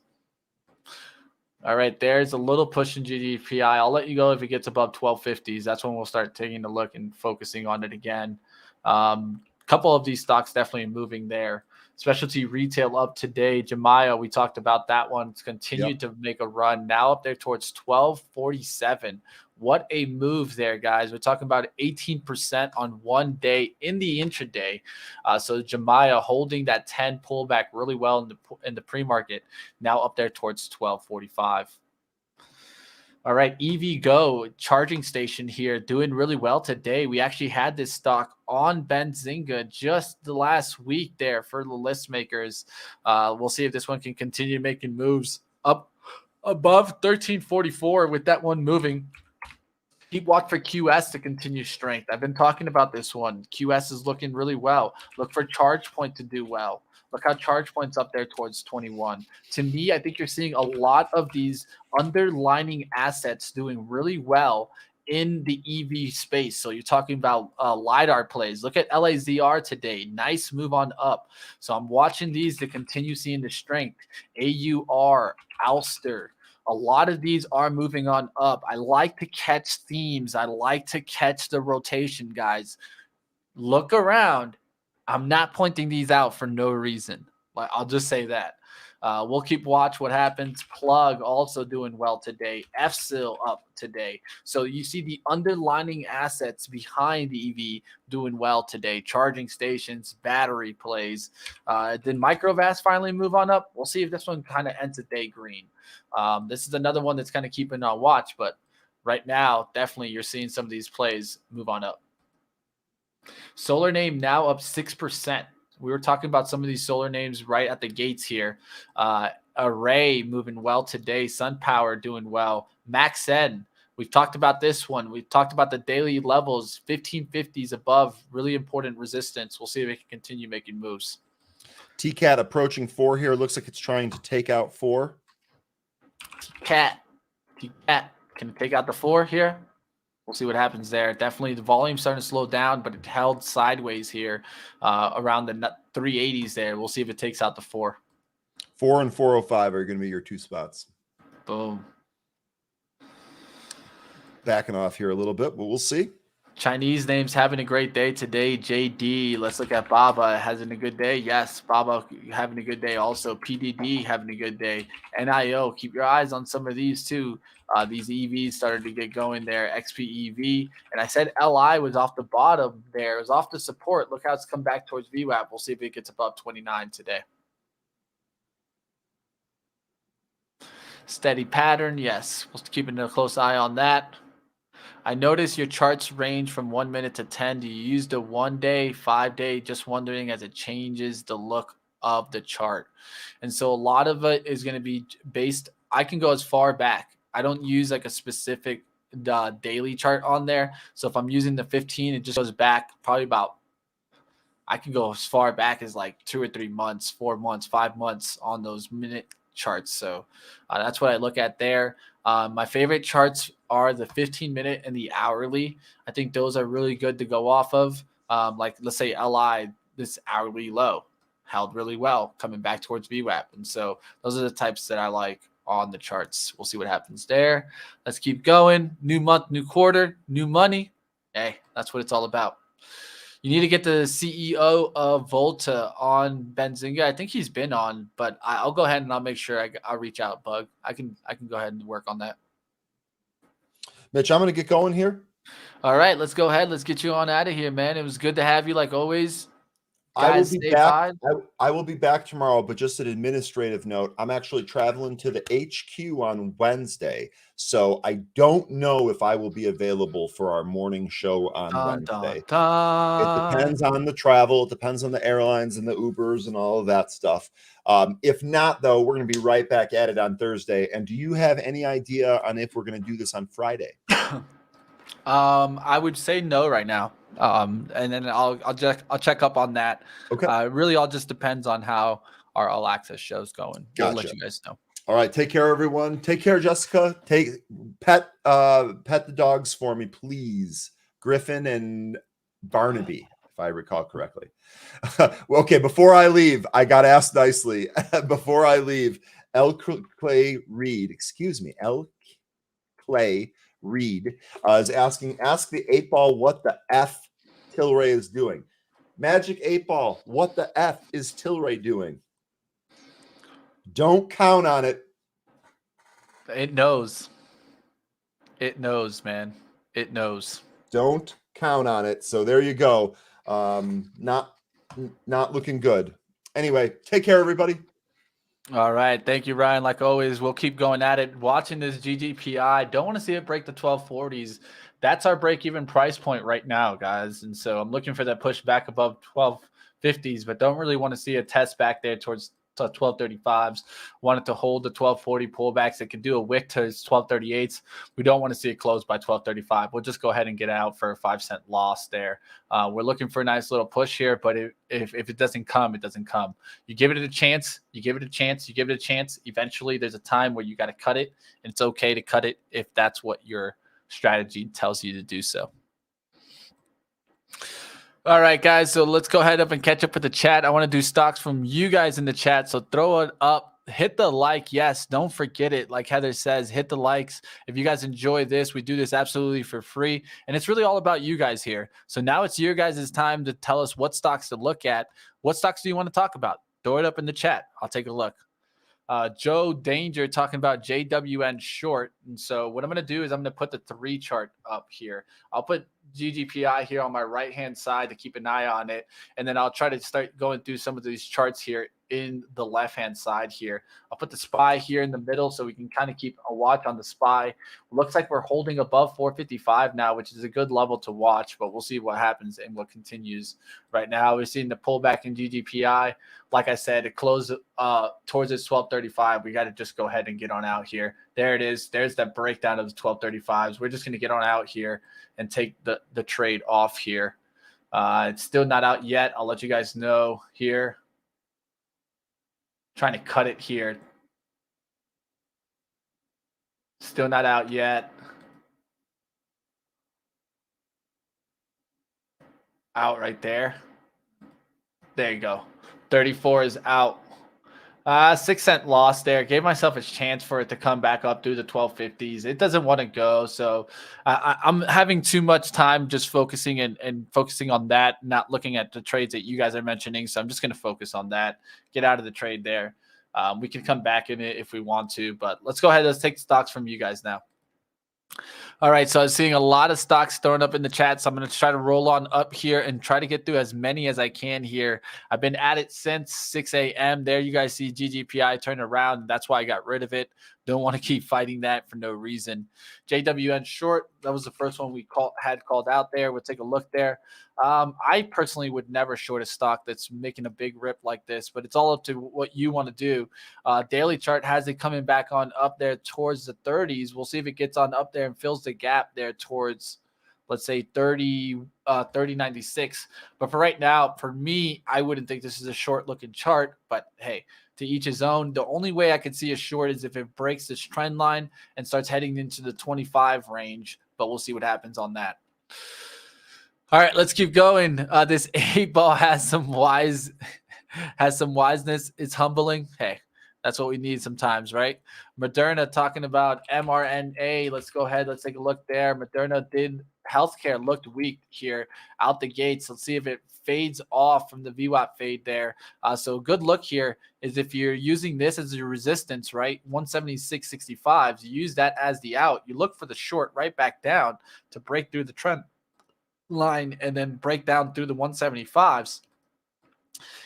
All right, there's a little push in GGPI. I'll let you go if it gets above 1250s. That's when we'll start taking a look and focusing on it again. Couple of these stocks definitely moving there. Specialty retail up today. Jemiah, we talked about that one. It's continued to make a run. Now up there towards 1247. What a move there, guys. We're talking about 18% on one day in the intraday. So Jemiah holding that 10 pullback really well in the pre-market. Now up there towards 1245. All right, EVgo charging station here doing really well today. We actually had this stock on Benzinga just the last week there for the list makers. We'll see if this one can continue making moves up above 1344 with that one moving. Keep watch for QS to continue strength. I've been talking about this one. QS is looking really well. Look for charge point to do well. Look how charge point's up there towards 21. To me, I think you're seeing a lot of these underlining assets doing really well in the EV space. So you're talking about LiDAR plays. Look at LAZR today. Nice move on up. So I'm watching these to continue seeing the strength. AUR, Alster. A lot of these are moving on up. I like to catch themes. I like to catch the rotation, guys. Look around. I'm not pointing these out for no reason. I'll just say that. We'll keep watch what happens. Plug also doing well today. FSIL up today. So you see the underlining assets behind the EV doing well today. Charging stations, battery plays. Did Microvast finally move on up? We'll see if this one kind of ends the day green. This is another one that's kind of keeping on watch, but right now, definitely you're seeing some of these plays move on up. Solar name now up 6%. We were talking about some of these solar names right at the gates here. Array moving well today. SunPower doing well. MaxN, we've talked about this one. We've talked about the daily levels, 1550s above, really important resistance. We'll see if it can continue making moves. TCAT approaching 4 here. Looks like it's trying to take out 4. TCAT can take out the 4 here. We'll see what happens there. Definitely the volume starting to slow down, but it held sideways here around the 380s there. We'll see if it takes out the 4. 4 and 405 are going to be your 2 spots. Boom. Backing off here a little bit, but we'll see. Chinese names having a great day today. JD, let's look at Baba having a good day. Yes, Baba having a good day also. PDD having a good day. NIO, keep your eyes on some of these too. These EVs started to get going there. XPEV. And I said LI was off the bottom there. It was off the support. Look how it's come back towards VWAP. We'll see if it gets above 29 today. Steady pattern. Yes, we're keeping a close eye on that. I notice your charts range from 1 minute to 10. Do you use the 1 day, 5 day? Just wondering as it changes the look of the chart. And so a lot of it is going to be based. I can go as far back. I don't use like a specific daily chart on there. So if I'm using the 15, it just goes back probably about, I can go as far back as like 2 or 3 months, 4 months, 5 months on those minute charts. So that's what I look at there. My favorite charts are the 15-minute and the hourly. I think those are really good to go off of. Like let's say LI, this hourly low held really well coming back towards VWAP. And so those are the types that I like on the charts. We'll see what happens there. Let's keep going. New month, new quarter, new money. Hey, that's what it's all about. You need to get the CEO of Volta on Benzinga. I think he's been on, but I'll go ahead and I'll make sure I'll reach out, Bug. I can go ahead and work on that. Mitch, I'm going to get going here. All right, let's go ahead. Let's get you on out of here, man. It was good to have you like always. I will be back. I will be back tomorrow, but just an administrative note. I'm actually traveling to the HQ on Wednesday, so I don't know if I will be available for our morning show on Wednesday. It depends on the travel. It depends on the airlines and the Ubers and all of that stuff. If not, though, we're going to be right back at it on Thursday. And do you have any idea on if we're going to do this on Friday? I would say no right now. And then I'll check up on that. Okay. Really all just depends on how our All Access show's going. Gotcha. We'll let you guys know. All right. Take care, everyone. Take care, Jessica. Pet the dogs for me, please. Griffin and Barnaby, if I recall correctly. Well, okay. Before I leave, I got asked nicely. Before I leave, L. Clay Reed is asking, ask the 8-ball what the F Tilray is doing. Magic 8-ball, what the F is Tilray doing? Don't count on it. It knows. It knows, man. It knows. Don't count on it. So there you go. Not looking good. Anyway, take care, everybody. All right. Thank you, Ryan. Like always, we'll keep going at it. Watching this GGPI. Don't want to see it break the 1240s. That's our break-even price point right now, guys. And so I'm looking for that push back above 1250s, but don't really want to see a test back there towards 1235s, wanted to hold the 1240 pullbacks. It could do a wick to its 1238s. We don't want to see it close by 1235. We'll just go ahead and get out for a 5-cent loss there. We're looking for a nice little push here, but if it doesn't come, it doesn't come. You give it a chance, you give it a chance, you give it a chance. Eventually, there's a time where you got to cut it, and it's okay to cut it if that's what your strategy tells you to do so. All right, guys, so let's go ahead up and catch up with the chat. I want to do stocks from you guys in the chat, so throw it up. Hit the like. Yes, don't forget it. Like Heather says, hit the likes. If you guys enjoy this, we do this absolutely for free, and it's really all about you guys here. So now it's your guys' time to tell us what stocks to look at. What stocks do you want to talk about? Throw it up in the chat. I'll take a look. Joe Danger talking about JWN short. And so what I'm going to do is I'm going to put the 3 chart up here. I'll put GGPI here on my right-hand side to keep an eye on it. And then I'll try to start going through some of these charts here in the left-hand side here. I'll put the SPY here in the middle so we can kind of keep a watch on the SPY. Looks like we're holding above 455 now, which is a good level to watch, but we'll see what happens and what continues. Right now, we're seeing the pullback in GGPI. Like I said, it closed towards its 1235. We got to just go ahead and get on out here. There it is. There's that breakdown of the 1235s. We're just going to get on out here and take the trade off here. It's still not out yet. I'll let you guys know here. Trying to cut it here. Still not out yet. Out right there. There you go. 34 is out. 6-cent loss there. Gave myself a chance for it to come back up through the 1250s. It doesn't want to go. So I'm having too much time just focusing and focusing on that, not looking at the trades that you guys are mentioning. So I'm just going to focus on that. Get out of the trade there. We can come back in it if we want to, but let's go ahead. Let's take stocks from you guys now. All right, so I'm seeing a lot of stocks thrown up in the chat, so I'm going to try to roll on up here and try to get through as many as I can here. I've been at it since 6 a.m. There you guys see GGPI turn around. That's why I got rid of it. Don't want to keep fighting that for no reason. JWN short, that was the first one we had called out there. We'll take a look there. I personally would never short a stock that's making a big rip like this, but it's all up to what you want to do. Daily chart has it coming back on up there towards the 30s. We'll see if it gets on up there and fills the gap there towards, let's say 30.96. But for right now, for me, I wouldn't think this is a short looking chart, but hey, to each his own. The only way I could see a short is if it breaks this trend line and starts heading into the 25 range, but we'll see what happens on that. All right, let's keep going. This 8-ball has some wiseness. It's humbling. Hey, that's what we need sometimes, right? Moderna talking about mRNA. Let's go ahead. Let's take a look there. Moderna did healthcare looked weak here out the gates. Let's see if it fades off from the VWAP fade there. So a good look here is if you're using this as your resistance, right? 176.65. You use that as the out. You look for the short right back down to break through the trend line and then break down through the 175s.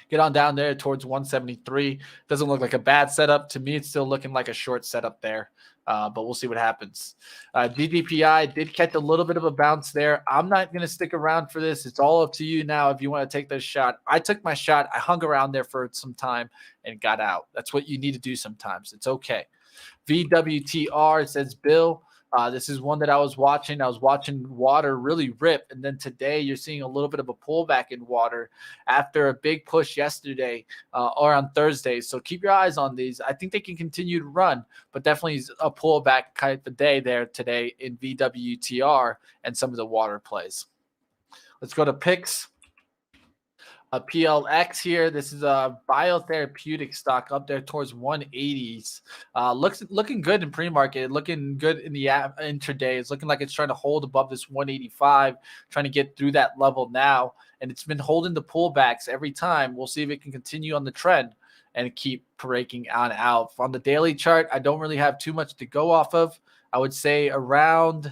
Get on down there towards 173. Doesn't look like a bad setup. To me, it's still looking like a short setup there, but we'll see what happens. GGPI did catch a little bit of a bounce there. I'm not going to stick around for this. It's all up to you now if you want to take this shot. I took my shot. I hung around there for some time and got out. That's what you need to do sometimes. It's okay. VWTR says, Bill, this is one that I was watching. I was watching water really rip. And then today you're seeing a little bit of a pullback in water after a big push yesterday or on Thursday. So keep your eyes on these. I think they can continue to run, but definitely a pullback kind of day there today in VWTR and some of the water plays. Let's go to picks. PLX here. This is a biotherapeutic stock up there towards 180s. Looking good in pre-market, looking good in the intraday. It's looking like it's trying to hold above this 185, trying to get through that level now. And it's been holding the pullbacks every time. We'll see if it can continue on the trend and keep breaking on out. On the daily chart, I don't really have too much to go off of. I would say around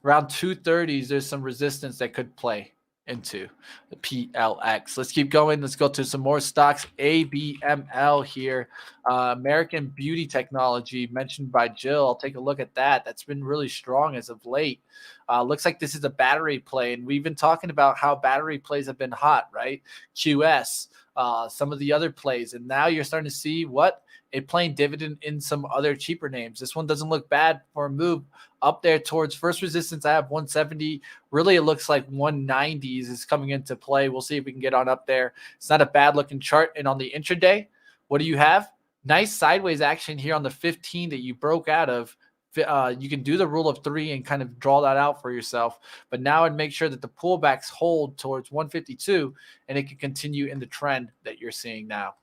230s, there's some resistance that could play into the PLX. Let's keep going. Let's go to some more stocks. ABML here, American Beauty Technology, mentioned by Jill. I'll take a look at that. That's been really strong as of late. Looks like this is a battery play, and we've been talking about how battery plays have been hot, right? QS some of the other plays. And now you're starting to see what it playing dividend in some other cheaper names. This one doesn't look bad for a move up there towards first resistance. I have 170. Really, it looks like 190s is coming into play. We'll see if we can get on up there. It's not a bad looking chart. And on the intraday, what do you have? Nice sideways action here on the 15 that you broke out of. You can do the rule of 3 and kind of draw that out for yourself. But now I'd make sure that the pullbacks hold towards 152 and it can continue in the trend that you're seeing now.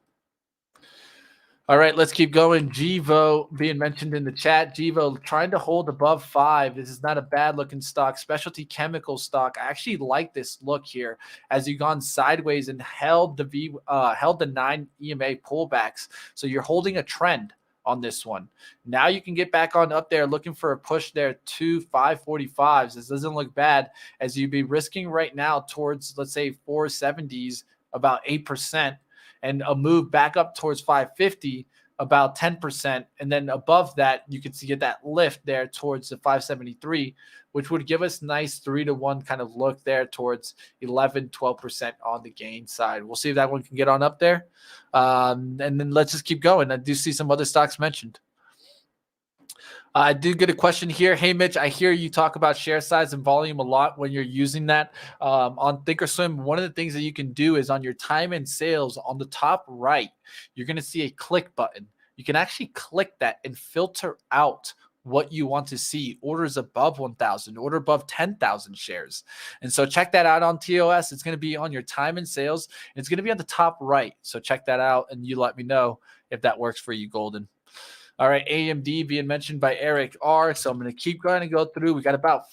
All right, let's keep going. GVO being mentioned in the chat. GVO trying to hold above 5. This is not a bad looking stock. Specialty chemical stock. I actually like this look here as you've gone sideways and held the 9 EMA pullbacks. So you're holding a trend on this one. Now you can get back on up there looking for a push there to 545s. This doesn't look bad as you'd be risking right now towards, let's say, 470s, about 8%. And a move back up towards 550, about 10%. And then above that, you can see get that lift there towards the 573, which would give us nice 3-to-1 kind of look there towards 11, 12% on the gain side. We'll see if that one can get on up there. And then let's just keep going. I do see some other stocks mentioned. I did get a question here. Hey, Mitch, I hear you talk about share size and volume a lot when you're using that. On Thinkorswim, one of the things that you can do is on your time and sales on the top right, you're going to see a click button. You can actually click that and filter out what you want to see. Orders above 1,000, order above 10,000 shares. And so check that out on TOS. It's going to be on your time and sales. And it's going to be on the top right. So check that out and you let me know if that works for you, Golden. All right, AMD being mentioned by Eric R. So I'm going to keep going and go through. We got about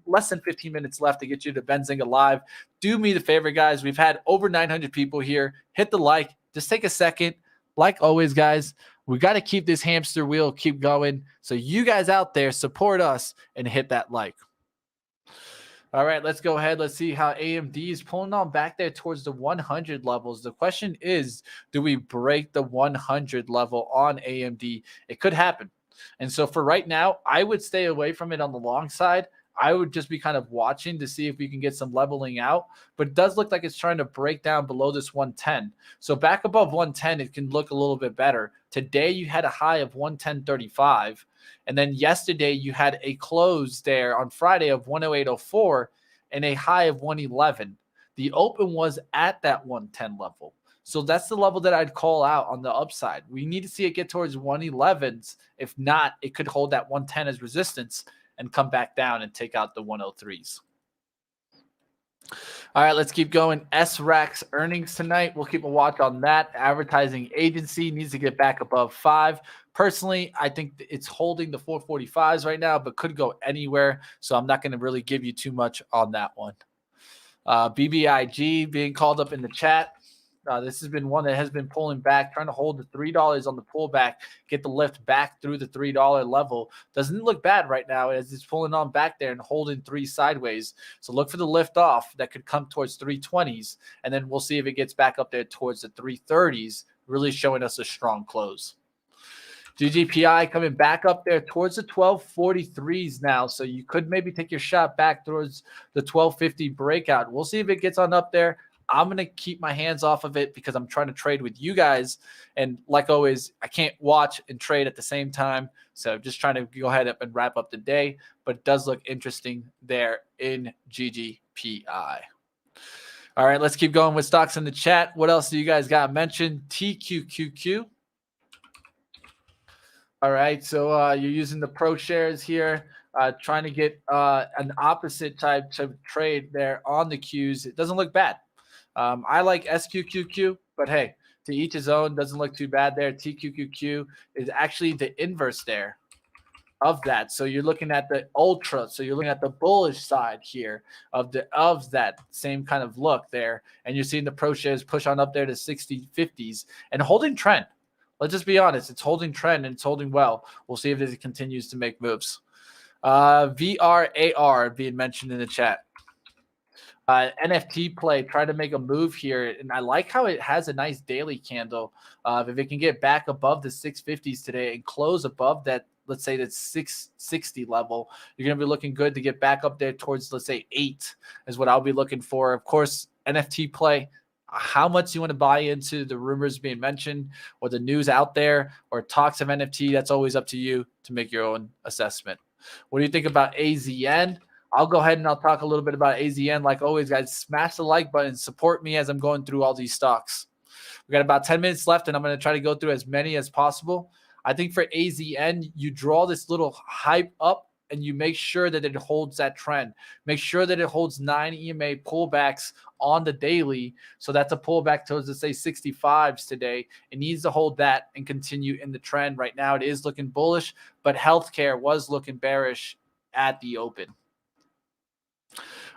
less than 15 minutes left to get you to Benzinga Live. Do me the favor, guys. We've had over 900 people here. Hit the like. Just take a second. Like always, guys, we got to keep this hamster wheel keep going. So you guys out there, support us and hit that like. All right, let's go ahead. Let's see how AMD is pulling on back there towards the 100 levels. The question is, do we break the 100 level on AMD? It could happen. And so for right now, I would stay away from it on the long side. I would just be kind of watching to see if we can get some leveling out. But it does look like it's trying to break down below this 110. So back above 110, it can look a little bit better. Today, you had a high of 110.35. And then yesterday, you had a close there on Friday of 108.04 and a high of 111. The open was at that 110 level. So that's the level that I'd call out on the upside. We need to see it get towards 111s. If not, it could hold that 110 as resistance and come back down and take out the 103s. All right, let's keep going. SRAX earnings tonight. We'll keep a watch on that. Advertising agency needs to get back above 5. Personally, I think it's holding the 445s right now, but could go anywhere. So I'm not going to really give you too much on that one. BBIG being called up in the chat. This has been one that has been pulling back, trying to hold the $3 on the pullback, get the lift back through the $3 level. Doesn't look bad right now as it's pulling on back there and holding 3 sideways. So look for the lift off that could come towards 320s, and then we'll see if it gets back up there towards the 330s, really showing us a strong close. GGPI coming back up there towards the 1243s now. So you could maybe take your shot back towards the 1250 breakout. We'll see if it gets on up there. I'm going to keep my hands off of it because I'm trying to trade with you guys. And like always, I can't watch and trade at the same time. So just trying to go ahead and wrap up the day. But it does look interesting there in GGPI. All right, let's keep going with stocks in the chat. What else do you guys got mentioned? TQQQ. All right, so you're using the pro shares here, trying to get an opposite type of trade there on the Qs. It doesn't look bad. I like SQQQ, but hey, to each his own. Doesn't look too bad there. TQQQ is actually the inverse there of that. So you're looking at the ultra. So you're looking at the bullish side here of that same kind of look there. And you're seeing the pro shares push on up there to 60, 50s and holding trend. Let's just be honest. It's holding trend and it's holding well. We'll see if it continues to make moves. VRAR being mentioned in the chat. NFT play, try to make a move here. And I like how it has a nice daily candle. If it can get back above the 650s today and close above that, let's say that 660 level, you're going to be looking good to get back up there towards, let's say, 8 is what I'll be looking for. Of course, NFT play, how much you want to buy into the rumors being mentioned or the news out there or talks of NFT. That's always up to you to make your own assessment. What do you think about AZN? I'll go ahead and I'll talk a little bit about AZN. Like always, guys, smash the like button. Support me as I'm going through all these stocks. We got about 10 minutes left, and I'm going to try to go through as many as possible. I think for AZN, you draw this little hype up, and you make sure that it holds that trend. Make sure that it holds 9 EMA pullbacks on the daily. So that's a pullback towards, let's say, 65s today. It needs to hold that and continue in the trend. Right now, it is looking bullish, but healthcare was looking bearish at the open.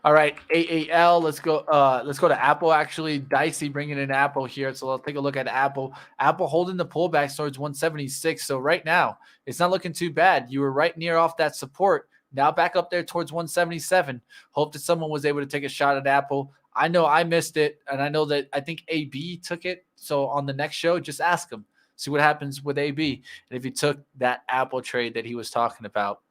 All right, AAL. Let's go to Apple. Actually, Dicey bringing in Apple here, so I'll take a look at Apple. Apple holding the pullback towards 176. So right now, it's not looking too bad. You were right near off that support. Now back up there towards 177. Hope that someone was able to take a shot at Apple. I know I missed it, and I think AB took it. So on the next show, just ask him. See what happens with AB, and if he took that Apple trade that he was talking about.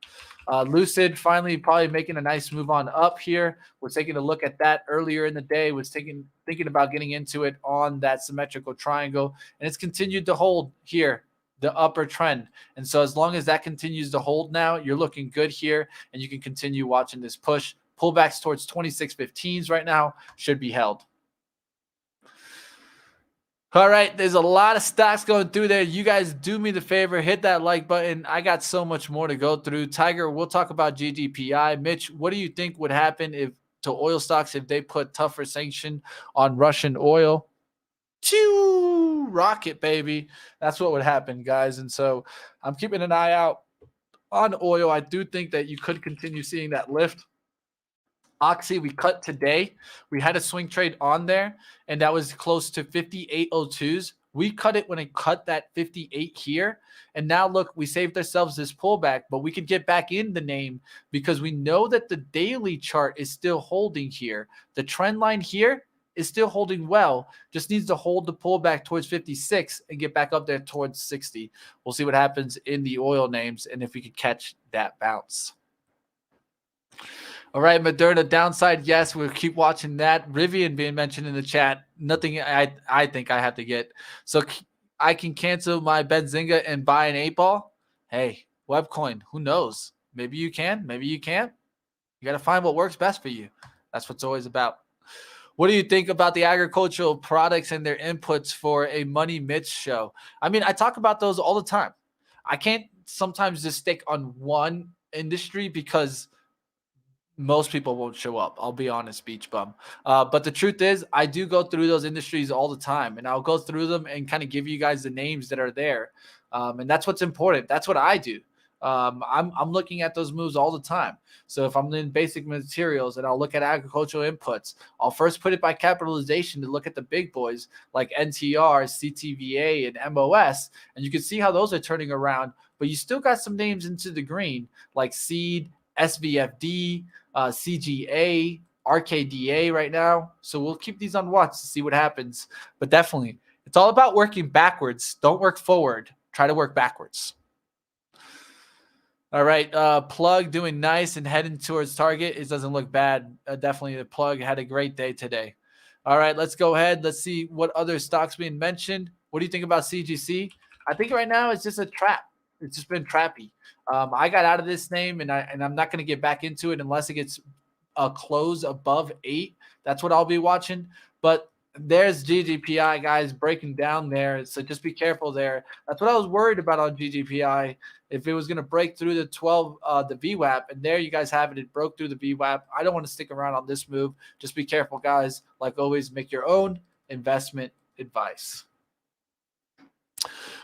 Lucid finally probably making a nice move on up here. Was taking a look at that earlier in the day. Was thinking about getting into it on that symmetrical triangle, and it's continued to hold here, the upper trend. And so as long as that continues to hold now, you're looking good here, and you can continue watching this push. Pullbacks towards 26.15s right now should be held. All right, there's a lot of stocks going through there. You guys do me the favor, hit that like button. I got so much more to go through. Tiger, we'll talk about GGPI. Mitch, what do you think would happen to oil stocks if they put tougher sanction on Russian oil? Choo, rocket, baby. That's what would happen, guys. And so I'm keeping an eye out on oil. I do think that you could continue seeing that lift. Oxy, we cut today. We had a swing trade on there, and that was close to 58.02s. We cut it when it cut that 58 here. And now, look, we saved ourselves this pullback, but we could get back in the name because we know that the daily chart is still holding here. The trend line here is still holding well, just needs to hold the pullback towards 56 and get back up there towards 60. We'll see what happens in the oil names and if we could catch that bounce. All right, Moderna downside. Yes, we'll keep watching that. Rivian being mentioned in the chat. Nothing I think I have to get. So I can cancel my Benzinga and buy an 8-ball. Hey, Webcoin, who knows? Maybe you can, maybe you can't. You got to find what works best for you. That's what it's always about. What do you think about the agricultural products and their inputs for a Money Mitch show? I mean, I talk about those all the time. I can't sometimes just stick on one industry because most people won't show up. I'll be honest, beach bum. But the truth is, I do go through those industries all the time, and I'll go through them and kind of give you guys the names that are there. And that's what's important. That's what I do. I'm looking at those moves all the time. So if I'm in basic materials and I'll look at agricultural inputs, I'll first put it by capitalization to look at the big boys like NTR, CTVA, and MOS. And you can see how those are turning around. But you still got some names into the green like Seed, SVFD, CGA, RKDA right now. So we'll keep these on watch to see what happens. But definitely, it's all about working backwards. Don't work forward. Try to work backwards. All right, Plug doing nice and heading towards target. It doesn't look bad. Definitely, the Plug had a great day today. All right, let's go ahead. Let's see what other stocks being mentioned. What do you think about CGC? I think right now it's just a trap. It's just been trappy. I got out of this name, and I'm not going to get back into it unless it gets a close above 8. That's what I'll be watching. But there's GGPI, guys, breaking down there. So just be careful there. That's what I was worried about on GGPI. If it was going to break through the 12, the VWAP, and there you guys have it. It broke through the VWAP. I don't want to stick around on this move. Just be careful, guys. Like always, make your own investment advice.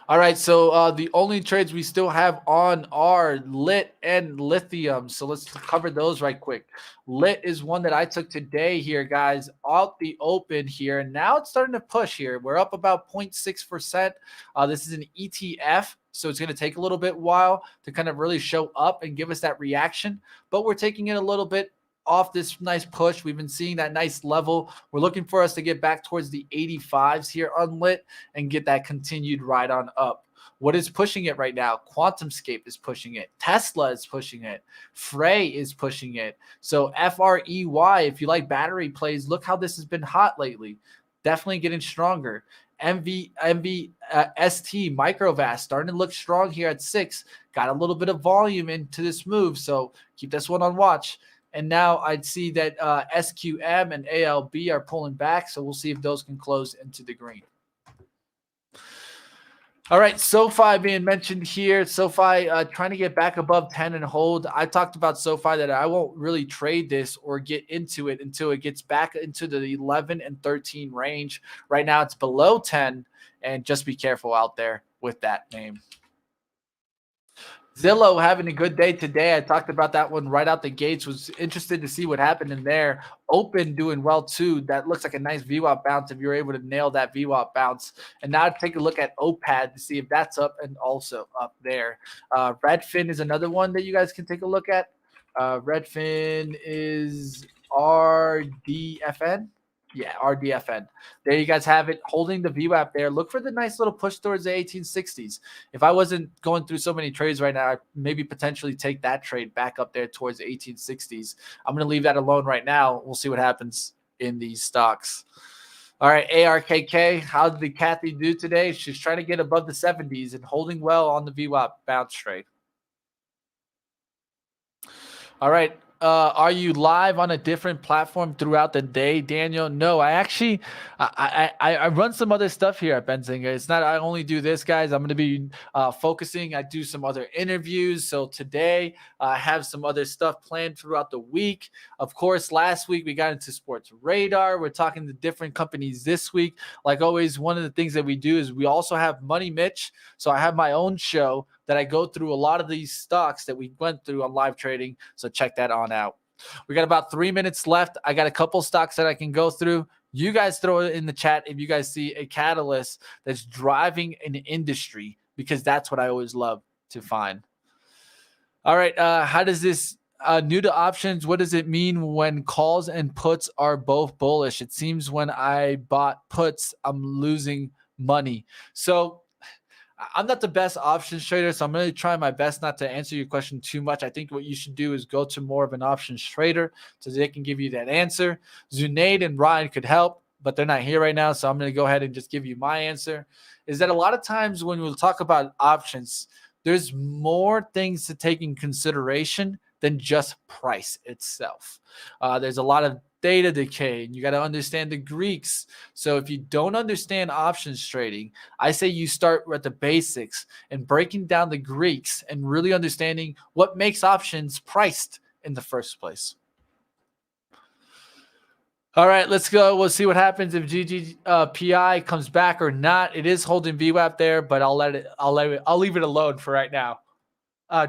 All right, so the only trades we still have on are Lit and Lithium. So let's cover those right quick. Lit is one that I took today here, guys, out the open here. And now it's starting to push here. We're up about 0.6%. This is an ETF, so it's going to take a little bit while to kind of really show up and give us that reaction. But we're taking it a little bit off this nice push. We've been seeing that nice level. We're looking for us to get back towards the 85s here on Lit and get that continued ride on up. What is pushing it right now? QuantumScape is pushing it. Tesla is pushing it. Frey is pushing it. So FREY, if you like battery plays, look how this has been hot lately. definitely getting stronger. ST Microvast starting to look strong here at 6. Got a little bit of volume into this move, so keep this one on watch. And now I'd see that SQM and ALB are pulling back, so we'll see if those can close into the green. All right, SoFi being mentioned here. SoFi trying to get back above 10 and hold. I talked about SoFi that I won't really trade this or get into it until it gets back into the 11 and 13 range. Right now it's below 10, and just be careful out there with that name. Zillow having a good day today. I talked about that one right out the gates. Was interested to see what happened in there. Open doing well too. That looks like a nice VWAP bounce if you're able to nail that VWAP bounce. And now take a look at OPAD to see if that's up and also up there. Redfin is another one that you guys can take a look at. Redfin is RDFN. Yeah, RDFN. There you guys have it, holding the VWAP there. Look for the nice little push towards the 1860s. If I wasn't going through so many trades right now, I'd maybe potentially take that trade back up there towards the 1860s. I'm going to leave that alone right now. We'll see what happens in these stocks. All right, ARKK, how did Kathy do today? She's trying to get above the 70s and holding well on the VWAP bounce trade. All right. Are you live on a different platform throughout the day, Daniel? No, I actually I run some other stuff here at Benzinga. It's not I only do this, guys. I'm going to be focusing. I do some other interviews. So today I have some other stuff planned throughout the week. Of course, last week we got into Sports Radar. We're talking to different companies this week. Like always, one of the things that we do is we also have Money Mitch. So I have my own show that I go through a lot of these stocks that we went through on live trading. So check that on out. We got about 3 minutes left. I got a couple stocks that I can go through. You guys throw it in the chat if you guys see a catalyst that's driving an industry, because that's what I always love to find. All right. How does this new to options? What does it mean when calls and puts are both bullish? It seems when I bought puts, I'm losing money. So I'm not the best options trader, so I'm going to try my best not to answer your question too much. I think what you should do is go to more of an options trader so they can give you that answer. Zunaid and Ryan could help, but they're not here right now, so I'm going to go ahead and just give you my answer. Is that a lot of times when we'll talk about options, there's more things to take in consideration than just price itself. There's a lot of data decay, and you got to understand the Greeks. So if you don't understand options trading, I say you start with the basics and breaking down the Greeks and really understanding what makes options priced in the first place. All right, let's go. We'll see what happens if GGPI comes back or not. It is holding VWAP there, but I'll leave it alone for right now.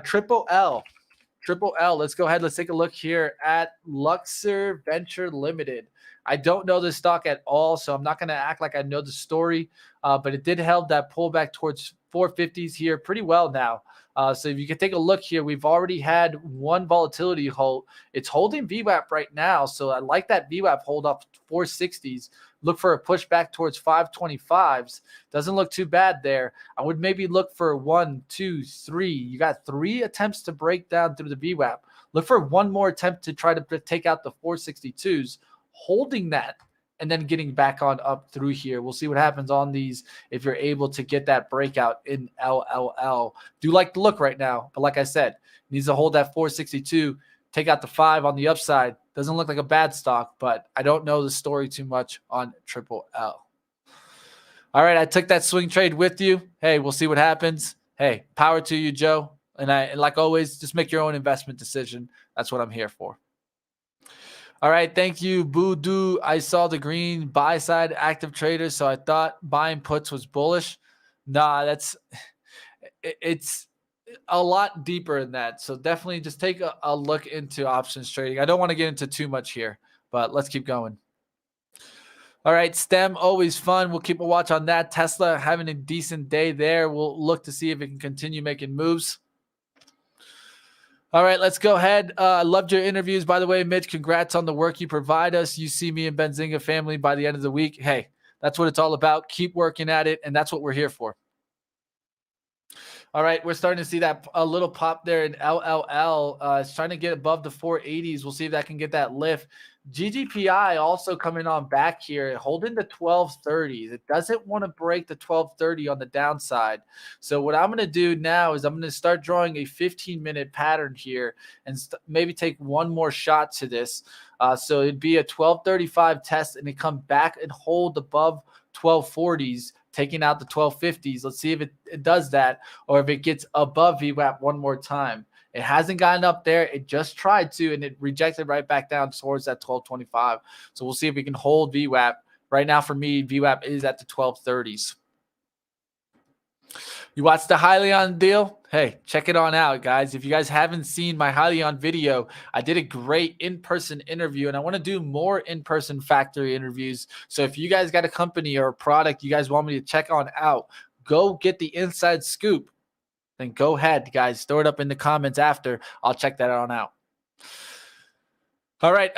Triple L. Let's go ahead. Let's take a look here at Luxor Venture Limited. I don't know this stock at all, so I'm not going to act like I know the story, but it did help that pullback towards 450s here pretty well now. So if you can take a look here, we've already had one volatility hold. It's holding VWAP right now, so I like that VWAP hold up 460s. Look for a push back towards 525s. Doesn't look too bad there. I would maybe look for 1, 2, 3. You got 3 attempts to break down through the VWAP. Look for one more attempt to try to take out the 462s, holding that, and then getting back on up through here. We'll see what happens on these if you're able to get that breakout in LLL. Do like the look right now, but like I said, needs to hold that 462, take out the 5 on the upside. Doesn't look like a bad stock, but I don't know the story too much on Triple L. All right, I took that swing trade with you. Hey, we'll see what happens. Hey, power to you, Joe. And like always, just make your own investment decision. That's what I'm here for. All right, thank you, Boodoo. I saw the green buy side active traders, so I thought buying puts was bullish. Nah, it's a lot deeper than that. So definitely just take a look into options trading. I don't want to get into too much here, but let's keep going. All right, STEM, always fun. We'll keep a watch on that. Tesla having a decent day there. We'll look to see if it can continue making moves. All right, let's go ahead. I loved your interviews, by the way, Mitch. Congrats on the work you provide us. You see me and Benzinga family by the end of the week. Hey, that's what it's all about. Keep working at it, and that's what we're here for. All right, we're starting to see that a little pop there in LLL. It's trying to get above the 480s. We'll see if that can get that lift. GGPI also coming on back here, holding the 1230s. It doesn't want to break the 1230 on the downside. So what I'm going to do now is I'm going to start drawing a 15-minute pattern here and maybe take one more shot to this. So it'd be a 1235 test and it come back and hold above 1240s, taking out the 1250s. Let's see if it does that or if it gets above VWAP one more time. It hasn't gotten up there. It just tried to, and it rejected right back down towards that 1225. So we'll see if we can hold VWAP. Right now for me, VWAP is at the 1230s. You watched the Hyliion deal? Hey, check it on out, guys. If you guys haven't seen my Hyliion video, I did a great in-person interview, and I want to do more in-person factory interviews. So if you guys got a company or a product you guys want me to check on out, go get the inside scoop. Then go ahead, guys. Throw it up in the comments after. I'll check that on out. All right,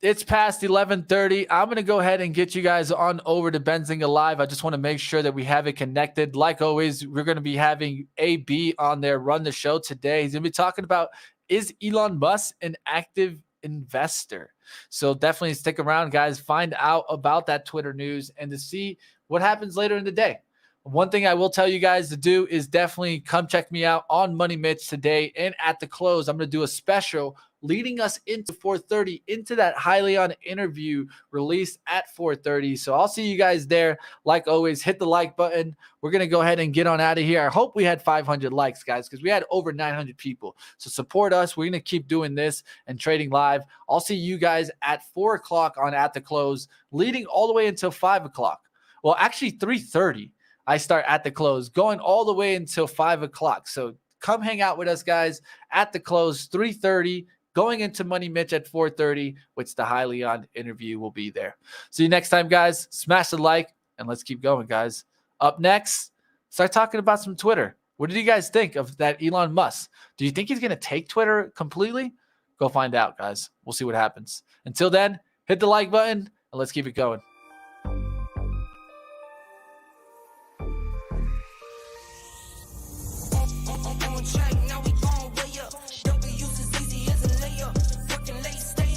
it's past 11:30. I'm going to go ahead and get you guys on over to Benzinga Live. I just want to make sure that we have it connected. Like always, we're going to be having AB on there run the show today. He's going to be talking about, is Elon Musk an active investor? So definitely stick around, guys. Find out about that Twitter news and to see what happens later in the day. One thing I will tell you guys to do is definitely come check me out on Money Mitch today and at the close. I'm going to do a special leading us into 4:30 into that Hyliion interview released at 4:30. So I'll see you guys there. Like always, hit the like button. We're going to go ahead and get on out of here. I hope we had 500 likes, guys, because we had over 900 people. So support us. We're going to keep doing this and trading live. I'll see you guys at 4 o'clock on At the Close, leading all the way until 5 o'clock. Well, actually 3:30. I start at the close, going all the way until 5 o'clock. So come hang out with us, guys, at the close, 3:30, going into Money Mitch at 4:30, which the Hyliion interview will be there. See you next time, guys. Smash the like, and let's keep going, guys. Up next, start talking about some Twitter. What did you guys think of that Elon Musk? Do you think he's going to take Twitter completely? Go find out, guys. We'll see what happens. Until then, hit the like button, and let's keep it going.